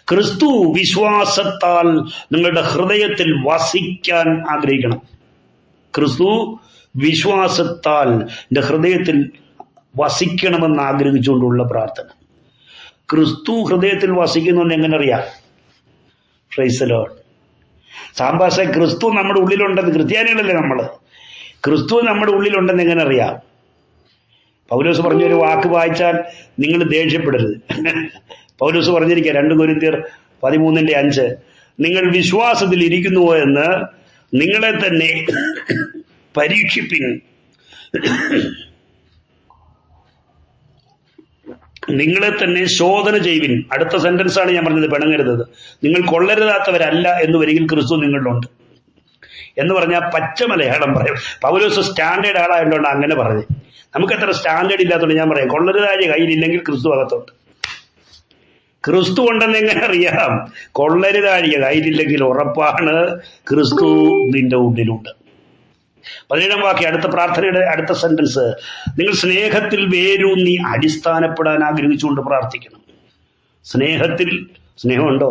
ക്രിസ്തു വിശ്വാസത്താൽ നിങ്ങളുടെ ഹൃദയത്തിൽ വസിക്കാൻ ആഗ്രഹിക്കണം. ക്രിസ്തു വിശ്വാസത്താൽ എൻ്റെ ഹൃദയത്തിൽ വസിക്കണമെന്ന് ആഗ്രഹിച്ചുകൊണ്ടുള്ള പ്രാർത്ഥന. ക്രിസ്തു ഹൃദയത്തിൽ വസിക്കുന്നുണ്ട് എങ്ങനെ അറിയാം? Price the Lord. സാമ്പാസ ക്രിസ്തു നമ്മുടെ ഉള്ളിലുണ്ടെന്ന്, ക്രിസ്ത്യാനികളല്ലേ നമ്മള്, ക്രിസ്തു നമ്മുടെ ഉള്ളിലുണ്ടെന്ന് എങ്ങനെ അറിയാം? പൗലോസ് പറഞ്ഞൊരു വാക്ക് വായിച്ചാൽ നിങ്ങൾ ദേഷ്യപ്പെടരുത്. പൗലോസ് പറഞ്ഞിരിക്കുക 2 കൊരിന്ത്യർ 13:5, നിങ്ങൾ വിശ്വാസത്തിൽ ഇരിക്കുന്നുവോ എന്ന് നിങ്ങളെ തന്നെ പരീക്ഷിപ്പിൻ, നിങ്ങളെ തന്നെ ശോധന ചെയ്യുവിൻ. അടുത്ത സെന്റൻസ് ആണ് ഞാൻ പറഞ്ഞത്, പിണങ്ങരുത്. നിങ്ങൾ കൊള്ളരുതാത്തവരല്ല എന്ന് വരികിൽ ക്രിസ്തു നിങ്ങളിലുണ്ട് എന്ന് പറഞ്ഞാൽ പച്ച മലയാളം പറയും. പൗലോസ് സ്റ്റാൻഡേർഡ് ആളായതുകൊണ്ട് അങ്ങനെ പറഞ്ഞു. നമുക്കത്ര സ്റ്റാൻഡേർഡ് ഇല്ലാത്തതുകൊണ്ട് ഞാൻ പറയാം, കൊള്ളരുതാഴ് കയ്യിലില്ലെങ്കിൽ ക്രിസ്തു അകത്തോട്ട്. ക്രിസ്തു ഉണ്ടെന്ന് എങ്ങനെ അറിയാം? കൊള്ളരുതാഴിക കയ്യിലില്ലെങ്കിൽ ഉറപ്പാണ് ക്രിസ്തു നിന്റെ ഉള്ളിലുണ്ട്. 17-ാം വാക്യം, അടുത്ത പ്രാർത്ഥനയുടെ അടുത്ത സെന്റൻസ്, നിങ്ങൾ സ്നേഹത്തിൽ വേരൂന്നി അടിസ്ഥാനപ്പെടാൻ ആഗ്രഹിച്ചുകൊണ്ട് പ്രാർത്ഥിക്കണം. സ്നേഹമുണ്ടോ?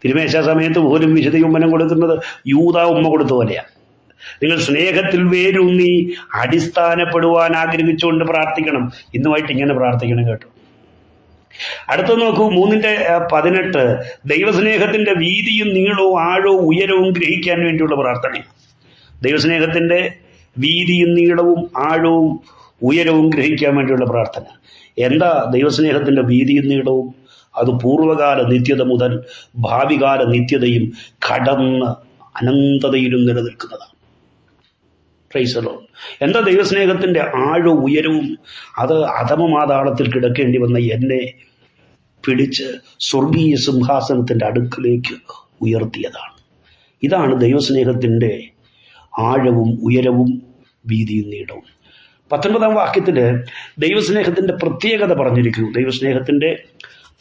തിരുമേശ സമയത്ത് പോലും വിശുദ്ധ ചുംബനം കൊടുക്കുന്നത് യൂദാ ഉമ്മ കൊടുത്ത പോലെയാണ്. നിങ്ങൾ സ്നേഹത്തിൽ വേരൂന്നി അടിസ്ഥാനപ്പെടുവാൻ ആഗ്രഹിച്ചുകൊണ്ട് പ്രാർത്ഥിക്കണം. ഇന്നുമായിട്ട് ഇങ്ങനെ പ്രാർത്ഥിക്കണം കേട്ടോ. അടുത്ത നോക്കൂ, 3:18, ദൈവസ്നേഹത്തിന്റെ വീതിയും നീളവും ആഴവും ഉയരവും ഗ്രഹിക്കാൻ വേണ്ടിയുള്ള പ്രാർത്ഥനയാണ്. ദൈവസ്നേഹത്തിന്റെ വീതിയും നീളവും ആഴവും ഉയരവും ഗ്രഹിക്കാൻ വേണ്ടിയുള്ള പ്രാർത്ഥന. എന്താ ദൈവസ്നേഹത്തിന്റെ വീതിയും നീളവും? അത് പൂർവ്വകാല നിത്യത മുതൽ ഭാവികാല നിത്യതയും കടന്ന് അനന്തതയിലും നിലനിൽക്കുന്നതാണ്. Praise the lord. എന്താ ദൈവസ്നേഹത്തിന്റെ ആഴവും ഉയരവും? അത് അധമമാതാളത്തിൽ കിടക്കേണ്ടി വന്ന എന്നെ പിടിച്ച് സ്വർഗീയ സിംഹാസനത്തിന്റെ അടുക്കിലേക്ക് ഉയർത്തിയതാണ്. ഇതാണ് ദൈവസ്നേഹത്തിന്റെ ആഴവും ഉയരവും വീതിയും നീളവും. 19-ാം വാക്യത്തില് ദൈവസ്നേഹത്തിന്റെ പ്രത്യേകത പറഞ്ഞിരിക്കുന്നു. ദൈവസ്നേഹത്തിന്റെ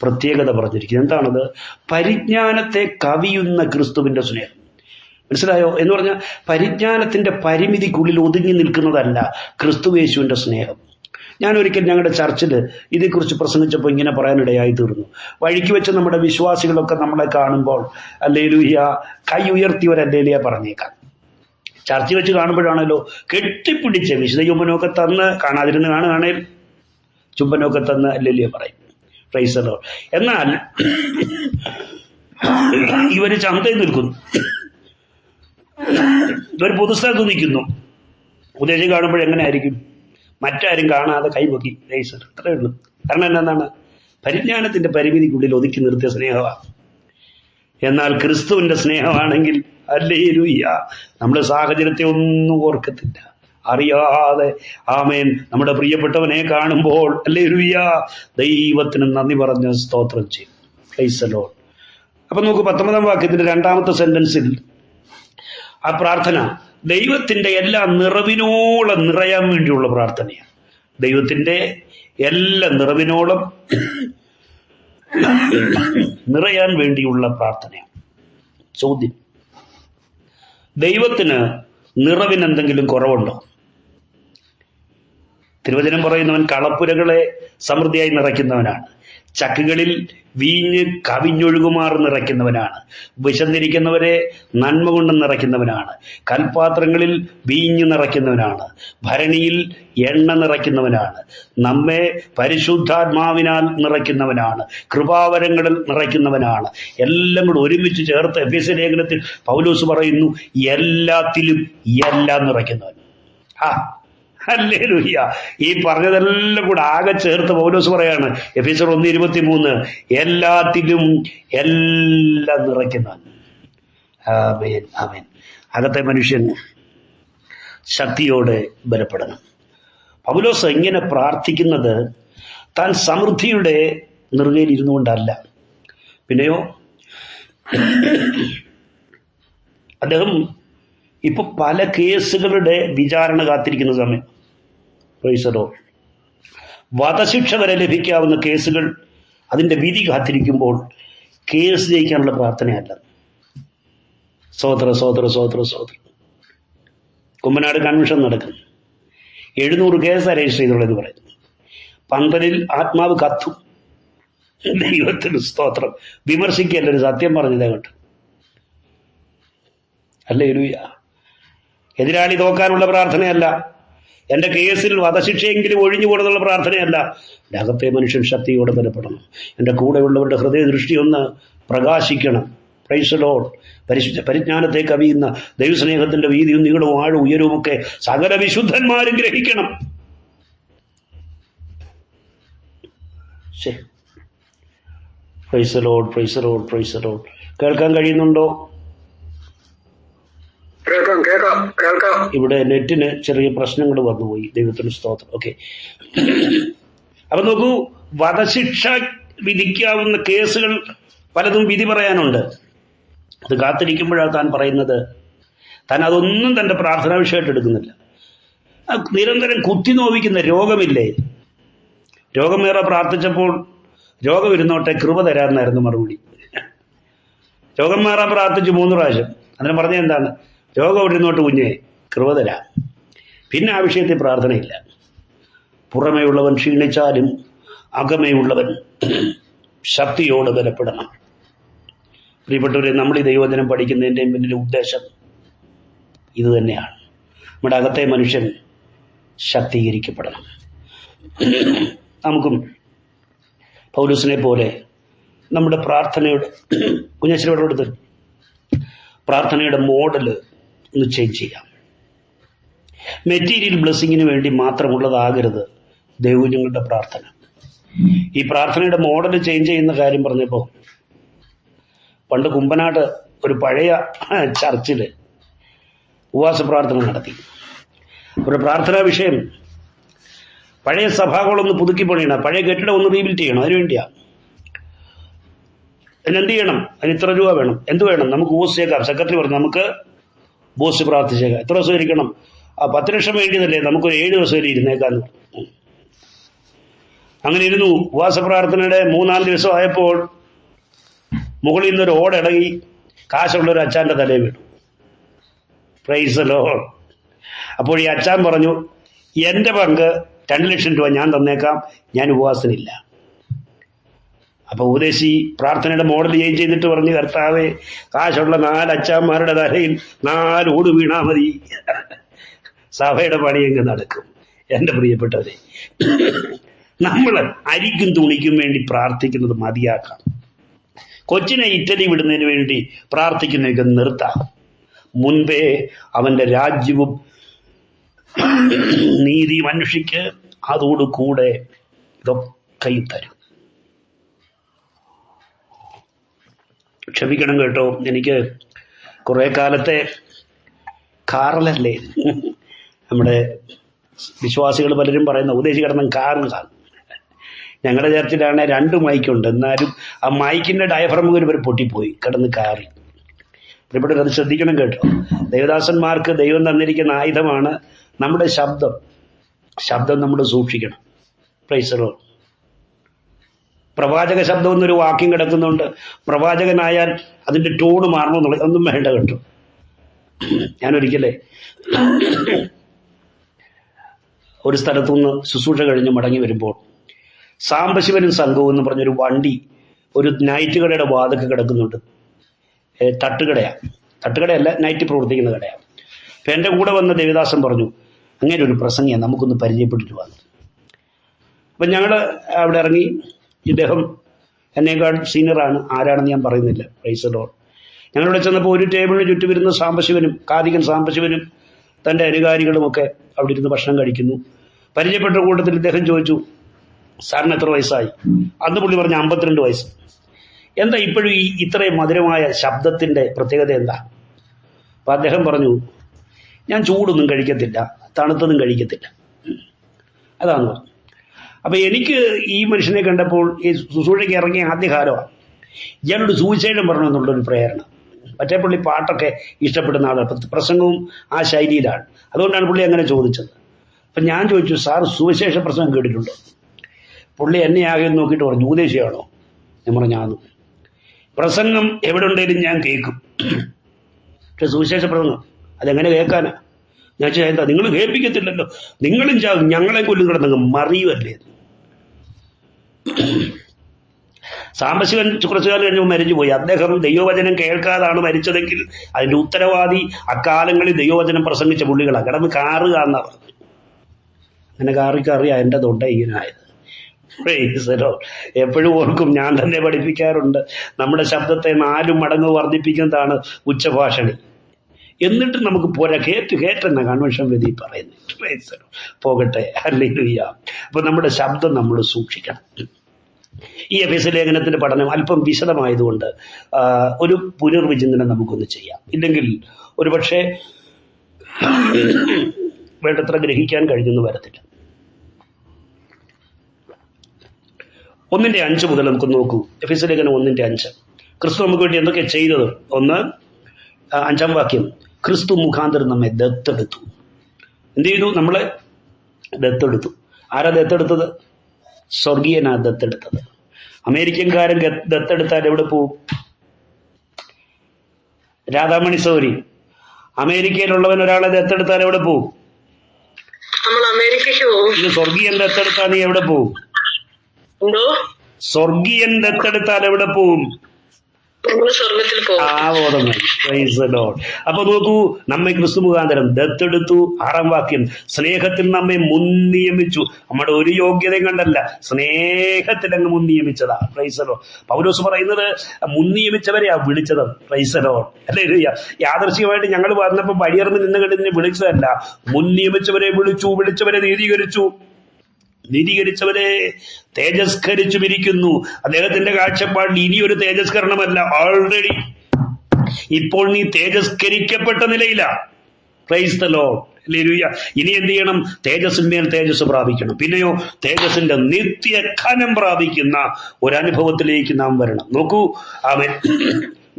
പ്രത്യേകത പറഞ്ഞിരിക്കുന്നു. എന്താണത്? പരിജ്ഞാനത്തെ കവിയുന്ന ക്രിസ്തുവിന്റെ സ്നേഹം. മനസ്സിലായോ? എന്ന് പറഞ്ഞാൽ പരിജ്ഞാനത്തിന്റെ പരിമിതിക്കുള്ളിൽ ഒതുങ്ങി നിൽക്കുന്നതല്ല ക്രിസ്തുയേശുവിന്റെ സ്നേഹം. ഞാൻ ഒരിക്കൽ ഞങ്ങളുടെ ചർച്ചിൽ ഇതേക്കുറിച്ച് പ്രസംഗിച്ചപ്പോൾ ഇങ്ങനെ പറയാനിടയായി തീർന്നു. വഴിക്ക് വെച്ച് നമ്മുടെ വിശ്വാസികളൊക്കെ നമ്മളെ കാണുമ്പോൾ ഹല്ലേലൂയ കൈ ഉയർത്തിയവരല്ലേലിയ പറഞ്ഞേക്കാം. ചർച്ച വെച്ച് കാണുമ്പോഴാണല്ലോ കെട്ടിപ്പിടിച്ച് വിശുദ്ധ ചുംബനമൊക്കെ തന്ന്, കാണാതിരുന്ന് കാണുകയാണേൽ ചുംബനമൊക്കെ തന്ന് അല്ലേലിയ പറയും. Price the Lord. എന്നാൽ ഇവര് ചന്തയിൽ നിൽക്കുന്നു, ഇവർ പൊതുസ്ഥലത്ത് നിൽക്കുന്നു. ഉദ്ദേശം കാണുമ്പോഴെങ്ങനെ ആയിരിക്കും? മറ്റാരും കാണാതെ കൈപൊക്കി പ്രൈസ്, അത്രേ ഉള്ളൂ. കാരണം എന്താണ്? പരിജ്ഞാനത്തിന്റെ പരിമിതിക്കുള്ളിൽ ഒതുക്കി നിർത്തിയ സ്നേഹമാണ്. എന്നാൽ ക്രിസ്തുവിന്റെ സ്നേഹമാണെങ്കിൽ ഹല്ലേലൂയ നമ്മുടെ സാഹചര്യത്തെ ഒന്നും ഓർക്കത്തില്ല, അറിയാതെ ആമേൻ നമ്മുടെ പ്രിയപ്പെട്ടവനെ കാണുമ്പോൾ ഹല്ലേലൂയ ദൈവത്തിന് നന്ദി പറഞ്ഞ് സ്തോത്രം ചെയ്യും. Price the Lord. അപ്പൊ നമുക്ക് 19-ാം വാക്യത്തിന്റെ 2-ാമത്തെ സെന്റൻസിൽ ആ പ്രാർത്ഥന ദൈവത്തിന്റെ എല്ലാ നിറവിനോളം നിറയാൻ വേണ്ടിയുള്ള പ്രാർത്ഥനയാണ്. ദൈവത്തിന്റെ എല്ലാ നിറവിനോളം നിറയാൻ വേണ്ടിയുള്ള പ്രാർത്ഥനയാണ്. ചോദ്യം, ദൈവത്തിന് നിറവിന് എന്തെങ്കിലും കുറവുണ്ടോ? തിരുവചനം പറയുന്നവൻ കളപ്പുരകളെ സമൃദ്ധിയായി നിറയ്ക്കുന്നവനാണ്, ചക്കുകളിൽ വീഞ്ഞ് കവിഞ്ഞൊഴുകുമാർ നിറയ്ക്കുന്നവനാണ്, വിശന്നിരിക്കുന്നവരെ നന്മ കൊണ്ട് നിറയ്ക്കുന്നവനാണ്, കൽപാത്രങ്ങളിൽ വീഞ്ഞ് നിറയ്ക്കുന്നവനാണ്, ഭരണിയിൽ എണ്ണ നിറയ്ക്കുന്നവനാണ്, നമ്മെ പരിശുദ്ധാത്മാവിനാൽ നിറയ്ക്കുന്നവനാണ്, കൃപാവരങ്ങളിൽ നിറയ്ക്കുന്നവനാണ്. എല്ലാം കൂടെ ഒരുമിച്ച് ചേർത്ത് എഫെസ്യ ലേഖനത്തിൽ പൗലോസ് പറയുന്നു, എല്ലാത്തിലും എല്ലാം നിറയ്ക്കുന്നവൻ. ഹല്ലേലൂയ. ഈ പറഞ്ഞതെല്ലാം കൂടെ ആകെ ചേർത്ത് പൗലോസ് പറയാണ് എഫെസ്യർ 1:23, എല്ലാത്തിലും എല്ലാം നിറയ്ക്കുന്നവൻ. ആമേൻ, ആമേൻ. അകത്തെ മനുഷ്യൻ ശക്തിയോടെ ബലപ്പെടണം. പൗലോസ് ഇങ്ങനെ പ്രാർത്ഥിക്കുന്നത് താൻ സമൃദ്ധിയുടെ നെറുകയിൽ ഇരുന്നു കൊണ്ടല്ല. പിന്നെയോ അദ്ദേഹം ഇപ്പൊ പല കേസുകളുടെ വിചാരണ കാത്തിരിക്കുന്ന സമയം, വധശിക്ഷ വരെ ലഭിക്കാവുന്ന കേസുകൾ, അതിന്റെ വിധി കാത്തിരിക്കുമ്പോൾ കേസ് ജയിക്കാനുള്ള പ്രാർത്ഥനയല്ല. സോദര കുമ്മനാട് കൺവെൻഷൻ നടക്കുന്നു, 700 കേസ് രജിസ്റ്റർ ചെയ്തുള്ളതെന്ന് പറയുന്നു. 12-ൽ ആത്മാവ് കത്തും. ദൈവത്തിന് സ്തോത്രം. വിമർശിക്കല്ല, ഒരു സത്യം പറഞ്ഞതേ കേട്ടു. ഹല്ലേലൂയ. എതിരാളി തോക്കാനുള്ള പ്രാർത്ഥനയല്ല, എന്റെ കേസിൽ വധശിക്ഷയെങ്കിലും ഒഴിഞ്ഞു പോടുന്നുള്ള പ്രാർത്ഥനയല്ല. എൻ്റെ അകത്തെ മനുഷ്യൻ ശക്തിയോടെ ബലപ്പെടണം. എൻ്റെ കൂടെയുള്ളവരുടെ ഹൃദയദൃഷ്ടി ഒന്ന് പ്രകാശിക്കണം. Praise the lord. പരിജ്ഞാനത്തെ കവിയുന്ന ദൈവസ്നേഹത്തിന്റെ വീതിയും നീളവും ആഴവും ഉയരവും ഒക്കെ സകല വിശുദ്ധന്മാരും ഗ്രഹിക്കണം. Praise lord, praise lord, praise lord. കേൾക്കാൻ കഴിയുന്നുണ്ടോ? ഇവിടെ നെറ്റിന് ചെറിയ പ്രശ്നങ്ങൾ വന്നുപോയി. ദൈവത്തിന് സ്തോത്രം. ഓക്കെ, അപ്പൊ നോക്കൂ, വധശിക്ഷ വിധിക്കാവുന്ന കേസുകൾ പലതും വിധി പറയാനുണ്ട്. അത് കാത്തിരിക്കുമ്പോഴാണ് താൻ പറയുന്നത്, താൻ അതൊന്നും തൻ്റെ പ്രാർത്ഥനാ വിഷയമായിട്ട് എടുക്കുന്നില്ല. നിരന്തരം കുത്തി നോവിക്കുന്ന രോഗമില്ലേ, രോഗമേറെ പ്രാർത്ഥിച്ചപ്പോൾ രോഗം ഇരുന്നോട്ടെ, കൃപ തരാമെന്നായിരുന്നു മറുപടി. രോഗം മാറാൻ പ്രാർത്ഥിച്ചു 3 പ്രാവശ്യം. അതിന് പറഞ്ഞ എന്താണ്? രോഗം ഇരുന്നോട്ട് കുഞ്ഞെ, കൃപ തരാം. പിന്നെ ആ വിഷയത്തിൽ പ്രാർത്ഥനയില്ല. പുറമേ ഉള്ളവൻ ക്ഷീണിച്ചാലും അകമേയുള്ളവൻ ശക്തിയോട് ബലപ്പെടണം. പ്രിയപ്പെട്ടവരെ, നമ്മൾ ഈ ദൈവവചനം പഠിക്കുന്നതിൻ്റെയും പിന്നിലെ ഉദ്ദേശം ഇത് തന്നെയാണ്. നമ്മുടെ അകത്തെ മനുഷ്യൻ ശക്തീകരിക്കപ്പെടണം. നമുക്കും പൗലോസിനെ പോലെ നമ്മുടെ പ്രാർത്ഥനയുടെ കുഞ്ഞശ്രീയോട് പ്രാർത്ഥനയുടെ മോഡൽ ഒന്ന് ചേഞ്ച് ചെയ്യാം. മെറ്റീരിയൽ ബ്ലെസ്സിങ്ങിന് വേണ്ടി മാത്രമുള്ളതാകരുത് ദൈവജനങ്ങളുടെ പ്രാർത്ഥന. ഈ പ്രാർത്ഥനയുടെ മോഡൽ ചേഞ്ച് ചെയ്യുന്ന കാര്യം പറഞ്ഞപ്പോൾ, പണ്ട് കുമ്പനാട് ഒരു പഴയ ചർച്ചിൽ ഉപവാസ പ്രാർത്ഥന നടത്തി. ഒരു പ്രാർത്ഥനാ വിഷയം പഴയ സഭാകളൊന്ന് പുതുക്കി പണിയണം, പഴയ കെട്ടിടം ഒന്ന് റീബിൽഡ് ചെയ്യണം. അതിനുവേണ്ടിയാണ്. അതിനെന്ത് ചെയ്യണം? അതിന് ഇത്ര രൂപ വേണം. എന്ത് വേണം? നമുക്ക് ബോസ് ചേക്കാം. സെക്രട്ടറി പറഞ്ഞു, നമുക്ക് ബോസ് പ്രാർത്ഥിച്ചേക്കാം. എത്ര ദിവസം ഇരിക്കണം? 10 ലക്ഷം വേണ്ടിയതല്ലേ, നമുക്കൊരു 7 ദിവസം ഇരുന്നേക്കാന്ന്. അങ്ങനെ ഇരുന്നു. ഉപവാസ പ്രാർത്ഥനയുടെ 3-4 ദിവസം ആയപ്പോൾ മുകളിൽ നിന്നൊരു ഓടിളകി കാശുള്ള ഒരു അച്ചാൻ്റെ തലയിൽ വീണു. Praise Lord. അപ്പോൾ ഈ അച്ചാൻ പറഞ്ഞു, എൻ്റെ പങ്ക് 2 ലക്ഷം രൂപ ഞാൻ തന്നേക്കാം, ഞാൻ ഉപവാസത്തിനില്ല. അപ്പൊ ഉപദേശി പ്രാർത്ഥനയുടെ മോഡൽ ചേഞ്ച് ചെയ്തിട്ട് പറഞ്ഞു, കർത്താവേ, കാശുള്ള 4 അച്ചാന്മാരുടെ തലയിൽ 4 ഓട് വീണാ മതി, സഭയുടെ പണിയെങ്കിൽ നടക്കും. എൻ്റെ പ്രിയപ്പെട്ടവരെ, നമ്മൾ അരിക്കും തുണിക്കും വേണ്ടി പ്രാർത്ഥിക്കുന്നത് മതിയാക്കാം. കൊച്ചിനെ ഇറ്റലി വിടുന്നതിന് വേണ്ടി പ്രാർത്ഥിക്കുന്നതൊക്കെ നിർത്താം. മുൻപേ അവന്റെ രാജ്യവും നീതി മനുഷ്യക്ക് അതോടുകൂടെ ഇതൊക്കെ തരും. ക്ഷമിക്കണം കേട്ടോ, എനിക്ക് കുറെ കാലത്തെ കാറിലല്ലേ നമ്മുടെ വിശ്വാസികൾ പലരും പറയുന്ന ഉപദേശി കിടന്ന കാറിൽ കാണും. ഞങ്ങളുടെ ചർച്ചിലാണ് 2 മൈക്കുണ്ട്. എന്നാലും ആ മൈക്കിന്റെ ഡയഫ്രം ഒരു പൊട്ടിപ്പോയി കിടന്ന് കാറി. പ്രിയപ്പെട്ടവർ, അത് ശ്രദ്ധിക്കണം കേട്ടോ. ദേവദാസന്മാർക്ക് ദൈവം തന്നിരിക്കുന്ന ആയുധമാണ് നമ്മുടെ ശബ്ദം. ശബ്ദം നമ്മൾ സൂക്ഷിക്കണം. Price the Lord. പ്രവാചക ശബ്ദം എന്നൊരു വാക്യം കിടക്കുന്നുണ്ട്. പ്രവാചകനായാൽ അതിന്റെ ടോണ് മാറണമെന്നുള്ള ഒന്നും വേണ്ട കേട്ടോ. ഞാനൊരിക്കലേ ഒരു സ്ഥലത്തുനിന്ന് ശുശ്രൂഷ കഴിഞ്ഞ് മടങ്ങി വരുമ്പോൾ സാംബശിവനും സംഘവും എന്ന് പറഞ്ഞൊരു വണ്ടി ഒരു നൈറ്റ് കടയുടെ വാതൊക്കെ കിടക്കുന്നുണ്ട്. തട്ടുകടയല്ല, നൈറ്റ് പ്രവർത്തിക്കുന്ന കടയാണ്. അപ്പം എൻ്റെ കൂടെ വന്ന ദേവദാസൻ പറഞ്ഞു, അങ്ങനെ ഒരു പ്രസംഗിയാണ്, നമുക്കൊന്ന് പരിചയപ്പെട്ടിട്ട് വന്നത്. അപ്പം ഞങ്ങൾ അവിടെ ഇറങ്ങി. ഇദ്ദേഹം എന്നേക്കാൾ സീനിയറാണ്, ആരാണെന്ന് ഞാൻ പറയുന്നില്ല. Price the Lord. ഞങ്ങളിവിടെ ചെന്നപ്പോൾ ഒരു ടേബിളിന് ചുറ്റുമിരുന്ന് സാംബശിവനും കാതികൻ സാംബശിവനും തൻ്റെ അനുകാരികളുമൊക്കെ അവിടെ ഇരുന്ന് ഭക്ഷണം കഴിക്കുന്നു. പരിചയപ്പെട്ട കൂട്ടത്തിൽ ഇദ്ദേഹം ചോദിച്ചു, സാറിന് എത്ര വയസ്സായി? അന്ന് പുള്ളി പറഞ്ഞ 52 വയസ്സ്. എന്താ ഇപ്പോഴും ഈ ഇത്രയും മധുരമായ ശബ്ദത്തിൻ്റെ പ്രത്യേകത എന്താ? അപ്പം അദ്ദേഹം പറഞ്ഞു, ഞാൻ ചൂടൊന്നും കഴിക്കത്തില്ല, തണുത്തതും കഴിക്കത്തില്ല, അതാണ് പറഞ്ഞു. അപ്പം എനിക്ക് ഈ മനുഷ്യനെ കണ്ടപ്പോൾ ഈ ശുശ്രൂഷയ്ക്ക് ഇറങ്ങിയ ആദ്യകാലമാണ് ഇയാളോട് സുവിശേഷം പറയണമെന്നുള്ളൊരു പ്രേരണ. മറ്റേ പുള്ളി പാട്ടൊക്കെ ഇഷ്ടപ്പെടുന്ന ആളാണ്, പ്രസംഗവും ആ ശൈലിയിലാണ്. അതുകൊണ്ടാണ് പുള്ളി അങ്ങനെ ചോദിച്ചത്. അപ്പം ഞാൻ ചോദിച്ചു, സാർ സുവിശേഷ പ്രസംഗം കേട്ടിട്ടുണ്ടോ? പുള്ളി എന്നെ ആകെ നോക്കിയിട്ട് പറഞ്ഞു, ഉപദേശിയാണോ? ഞാൻ പറഞ്ഞു, പ്രസംഗം എവിടെ ഉണ്ടെങ്കിലും ഞാൻ കേൾക്കും, പക്ഷെ സുവിശേഷ പ്രസംഗം അതെങ്ങനെ കേൾക്കാനാ? ഞാൻ ചോദിച്ചാൽ എന്താ നിങ്ങൾ കേൾപ്പിക്കത്തില്ലല്ലോ, നിങ്ങളും ചാകും, ഞങ്ങളെ കൊല്ലും കിടന്നങ്ങ് മറിയുമല്ലേ. സാംബശിവൻ കുറച്ചു കാലം കഴിഞ്ഞപ്പോൾ മരിച്ചുപോയി. അദ്ദേഹം ദൈവവചനം കേൾക്കാതാണ് മരിച്ചതെങ്കിൽ അതിന്റെ ഉത്തരവാദി അക്കാലങ്ങളിൽ ദൈവവചനം പ്രസംഗിച്ച പുള്ളികളാണ്. കിടന്ന് കാറുക എന്നാ പറഞ്ഞു. അങ്ങനെ കാറിക്കറിയാ എൻ്റെ തൊണ്ട ഇങ്ങനായത്. എപ്പോഴും ഓർക്കും, ഞാൻ തന്നെ പഠിപ്പിക്കാറുണ്ട്, നമ്മുടെ ശബ്ദത്തെ 4 മടങ്ങ് വർദ്ധിപ്പിക്കുന്നതാണ് ഉച്ചഭാഷണി. എന്നിട്ട് നമുക്ക് പോരാ, കേട്ടെന്ന കൺവെൻഷൻ വേദി പറയുന്നത്. പോകട്ടെ, ഹല്ലേലൂയ. അപ്പൊ നമ്മുടെ ശബ്ദം നമ്മൾ സൂക്ഷിക്കണം. ഈ എഫെസ്യ ലേഖനത്തിന്റെ പഠനം അല്പം വിശദമായതുകൊണ്ട് ഒരു പുനർവിചിന്തനം നമുക്കൊന്ന് ചെയ്യാം. ഇല്ലെങ്കിൽ ഒരുപക്ഷെ വേണ്ടത്ര ഗ്രഹിക്കാൻ കഴിഞ്ഞെന്ന് വരത്തില്ല. 1:5 മുതൽ നമുക്ക് നോക്കൂ. എഫെസ്യ ലേഖനം 1:5. ക്രിസ്തു നമുക്ക് വേണ്ടി എന്തൊക്കെ ചെയ്തത്? 5-ാം വാക്യം, ക്രിസ്തു മുഖാന്തരം നമ്മെ ദത്തെടുത്തു. എന്ത് ചെയ്തു? നമ്മളെ ദത്തെടുത്തു. ആരാ ദത്തെടുത്തത്? സ്വർഗീയനാ ദത്തെടുത്തത്. അമേരിക്കൻകാരൻ ദത്തെടുത്താൽ എവിടെ പോവും? രാധാമണി സൗരി, അമേരിക്കയിലുള്ളവൻ ഒരാളെ ദത്തെടുത്താൽ എവിടെ പോവും? ഇത് സ്വർഗീയൻ ദത്തെടുത്താൽ നീ എവിടെ പോവും? സ്വർഗീയൻ ദത്തെടുത്താൽ എവിടെ പോവും? അപ്പൊ നോക്കൂ, നമ്മെ ക്രിസ്തു മുഖാന്തരം ദത്തെടുത്തു. 6-ാം വാക്യം, സ്നേഹത്തിൽ നമ്മെ മുൻനിയമിച്ചു. നമ്മുടെ ഒരു യോഗ്യതയും കണ്ടല്ല, സ്നേഹത്തിൽ അങ്ങ് മുൻനിയമിച്ചതാ. പ്രൈസലോ. പൗലോസ് പറയുന്നത് മുൻനിയമിച്ചവരെയാ വിളിച്ചത്. പ്രൈസലോ. അല്ലേ? യാദൃശ്ചികമായിട്ട് ഞങ്ങൾ വന്നപ്പോ വഴിയറിഞ്ഞ് നിന്ന് കണ്ടിനെ വിളിച്ചതല്ല, മുൻനിയമിച്ചവരെ വിളിച്ചു, വിളിച്ചവരെ നീതീകരിച്ചവരെ തേജസ്കരിച്ചുമിരിക്കുന്നു. അദ്ദേഹത്തിന്റെ കാഴ്ചപ്പാടിൽ ഇനിയൊരു തേജസ്കരണമല്ല, ഓൾറെഡി ഇപ്പോൾ നീ തേജസ്കരിക്കപ്പെട്ട നിലയിലാ. Praise the lord. ഹല്ലേലൂയ. ഇനി എന്ത് ചെയ്യണം? തേജസ്സിന്മേൽ തേജസ് പ്രാപിക്കണം. പിന്നെയോ തേജസ്സിന്റെ നിത്യഖനം പ്രാപിക്കുന്ന ഒരനുഭവത്തിലേക്ക് നാം വരണം. നോക്കൂ, ആമേൻ.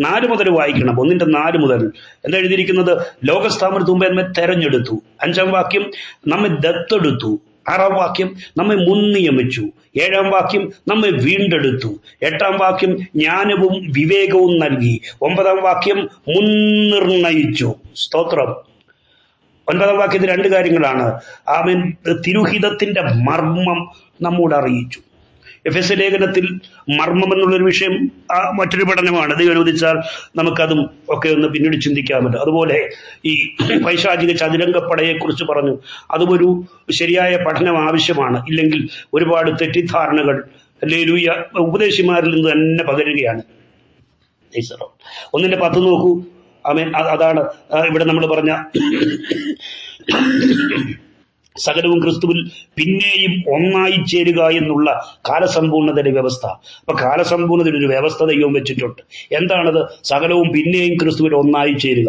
4 മുതൽ വായിക്കണം. 1:4 മുതൽ എന്താ എഴുതിയിരിക്കുന്നത്? ലോകസ്ഥാപനത്തിന് മുമ്പേ നമ്മെ തെരഞ്ഞെടുത്തു. 5-ാം വാക്യം, നമ്മെ ദത്തെടുത്തു. 6-ാം വാക്യം, നമ്മെ മുൻനിയമിച്ചു. 7-ാം വാക്യം, നമ്മെ വീണ്ടെടുത്തു. 8-ാം വാക്യം, ജ്ഞാനവും വിവേകവും നൽകി. 9-ാം വാക്യം, മുൻനിർണയിച്ചു. സ്തോത്രം. 9-ാം വാക്യത്തിൽ 2 കാര്യങ്ങളാണ്. ആമേൻ. തിരുഹിതത്തിന്റെ മർമ്മം നമ്മോട് അറിയിച്ചു. എഫെസ്യ ലേഖനത്തിൽ മർമ്മം എന്നുള്ളൊരു വിഷയം മറ്റൊരു പഠനമാണ്. ദൈവം അനുവദിച്ചാൽ നമുക്കതും ഒക്കെ ഒന്ന് പിന്നീട് ചിന്തിക്കാമല്ലോ. അതുപോലെ ഈ പൈശാചിക ചതുരംഗപ്പടയെക്കുറിച്ച് പറഞ്ഞു. അതും ഒരു ശരിയായ പഠനം ആവശ്യമാണ്. ഇല്ലെങ്കിൽ ഒരുപാട് തെറ്റിദ്ധാരണകൾ ഹല്ലേലൂയ ഉപദേശിമാരിൽ നിന്ന് തന്നെ പകരുകയാണ്. 1:10 നോക്കൂ. ആമേൻ. അതാണ് ഇവിടെ നമ്മൾ പറഞ്ഞ സകലവും ക്രിസ്തുവിൽ പിന്നെയും ഒന്നായി ചേരുക എന്നുള്ള കാലസമ്പൂർണതയുടെ വ്യവസ്ഥ. അപ്പൊ കാലസമ്പൂർണതയുടെ ഒരു വ്യവസ്ഥ ദൈവം വെച്ചിട്ടുണ്ട്. എന്താണത്? സകലവും പിന്നെയും ക്രിസ്തുവിൽ ഒന്നായി ചേരുക.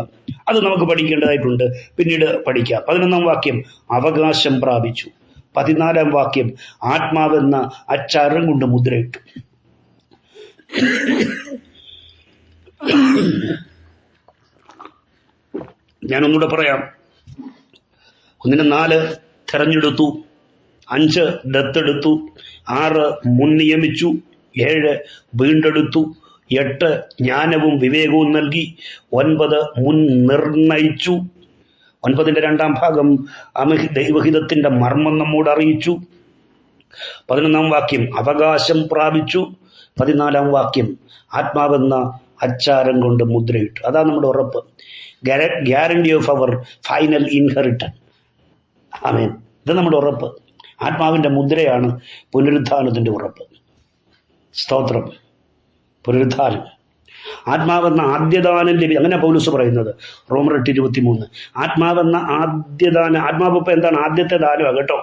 അത് നമുക്ക് പഠിക്കേണ്ടതായിട്ടുണ്ട്, പിന്നീട് പഠിക്കാം. 11-ാം വാക്യം, അവകാശം പ്രാപിച്ചു. 14-ാം വാക്യം, ആത്മാവെന്ന അച്ചാരം കൊണ്ട് മുദ്രയിട്ടു. ഞാനൊന്നുകൂടെ പറയാം. 1:4 തെരഞ്ഞെടുത്തു, 5 ദത്തെടുത്തു, 6 മുൻനിയമിച്ചു, 7 വീണ്ടെടുത്തു, 8 ജ്ഞാനവും വിവേകവും നൽകി, 9 മുൻനിർണയിച്ചു. 9-ന്റെ 2-ാം ഭാഗം ദൈവഹിതത്തിന്റെ മർമ്മം നമ്മോട് അറിയിച്ചു. 11-ാം വാക്യം, അവകാശം പ്രാപിച്ചു. 14-ാം വാക്യം, ആത്മാവെന്ന അച്ചാരം കൊണ്ട് മുദ്രയിട്ടു. അതാ നമ്മുടെ ഉറപ്പ്. Guarantee of our final inheritance. ആമേൻ. ഇത് നമ്മുടെ ഉറപ്പ്. ആത്മാവിന്റെ മുദ്രയാണ് പുനരുത്ഥാനത്തിന്റെ ഉറപ്പ്. സ്തോത്രം. പുനരുത്ഥാനം. ആത്മാവെന്ന ആദ്യദാനം അങ്ങനെ പൗലോസ് പറയുന്നത്. റോമർ 8:23. ആത്മാവെന്ന ആദ്യദാനം. ആത്മാവ് ഇപ്പൊ എന്താണ്? ആദ്യത്തെ ദാനമാണ് കേട്ടോ.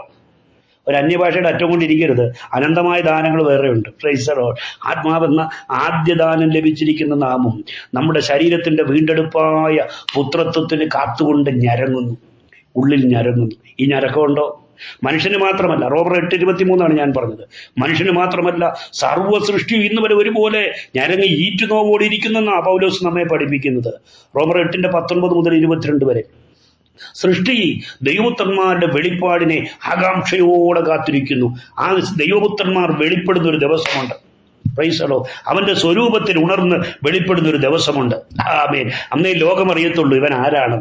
ഒരു അന്യഭാഷയുടെ അറ്റം കൊണ്ടിരിക്കരുത്. അനന്തമായ ദാനങ്ങൾ വേറെയുണ്ട്. Praise the lord. ആത്മാവെന്ന ആദ്യദാനം ലഭിച്ചിരിക്കുന്ന നാമം നമ്മുടെ ശരീരത്തിന്റെ വീണ്ടെടുപ്പായ പുത്രത്വത്തിന് കാത്തുകൊണ്ട് ഞരങ്ങുന്നു, ഉള്ളിൽ ഞരങ്ങുന്നു. ഈ ഞരക്കമുണ്ടോ? മനുഷ്യന് മാത്രമല്ല. റോമർ 8:23 ഞാൻ പറഞ്ഞത്. മനുഷ്യന് മാത്രമല്ല, സർവ്വ സൃഷ്ടിയും ഇന്ന് വരെ ഒരുപോലെ ഞരങ്ങി ഈറ്റുനോവോടിയിരിക്കുന്നെന്നാണ് പൗലോസ് നമ്മെ പഠിപ്പിക്കുന്നത്. റോമർ 8:19 മുതൽ 22 വരെ. സൃഷ്ടി ദൈവപുത്രന്മാരുടെ വെളിപ്പാടിനെ ആകാംക്ഷയോടെ കാത്തിരിക്കുന്നു. ആ ദൈവപുത്രന്മാർ വെളിപ്പെടുന്ന ഒരു ദിവസമുണ്ട്. Praise the lord. അവന്റെ സ്വരൂപത്തിൽ ഉണർന്ന് വെളിപ്പെടുന്ന ഒരു ദിവസമുണ്ട്. ആമേൻ. അന്നേ ലോകം അറിയത്തുള്ളൂ ഇവൻ ആരാണ്.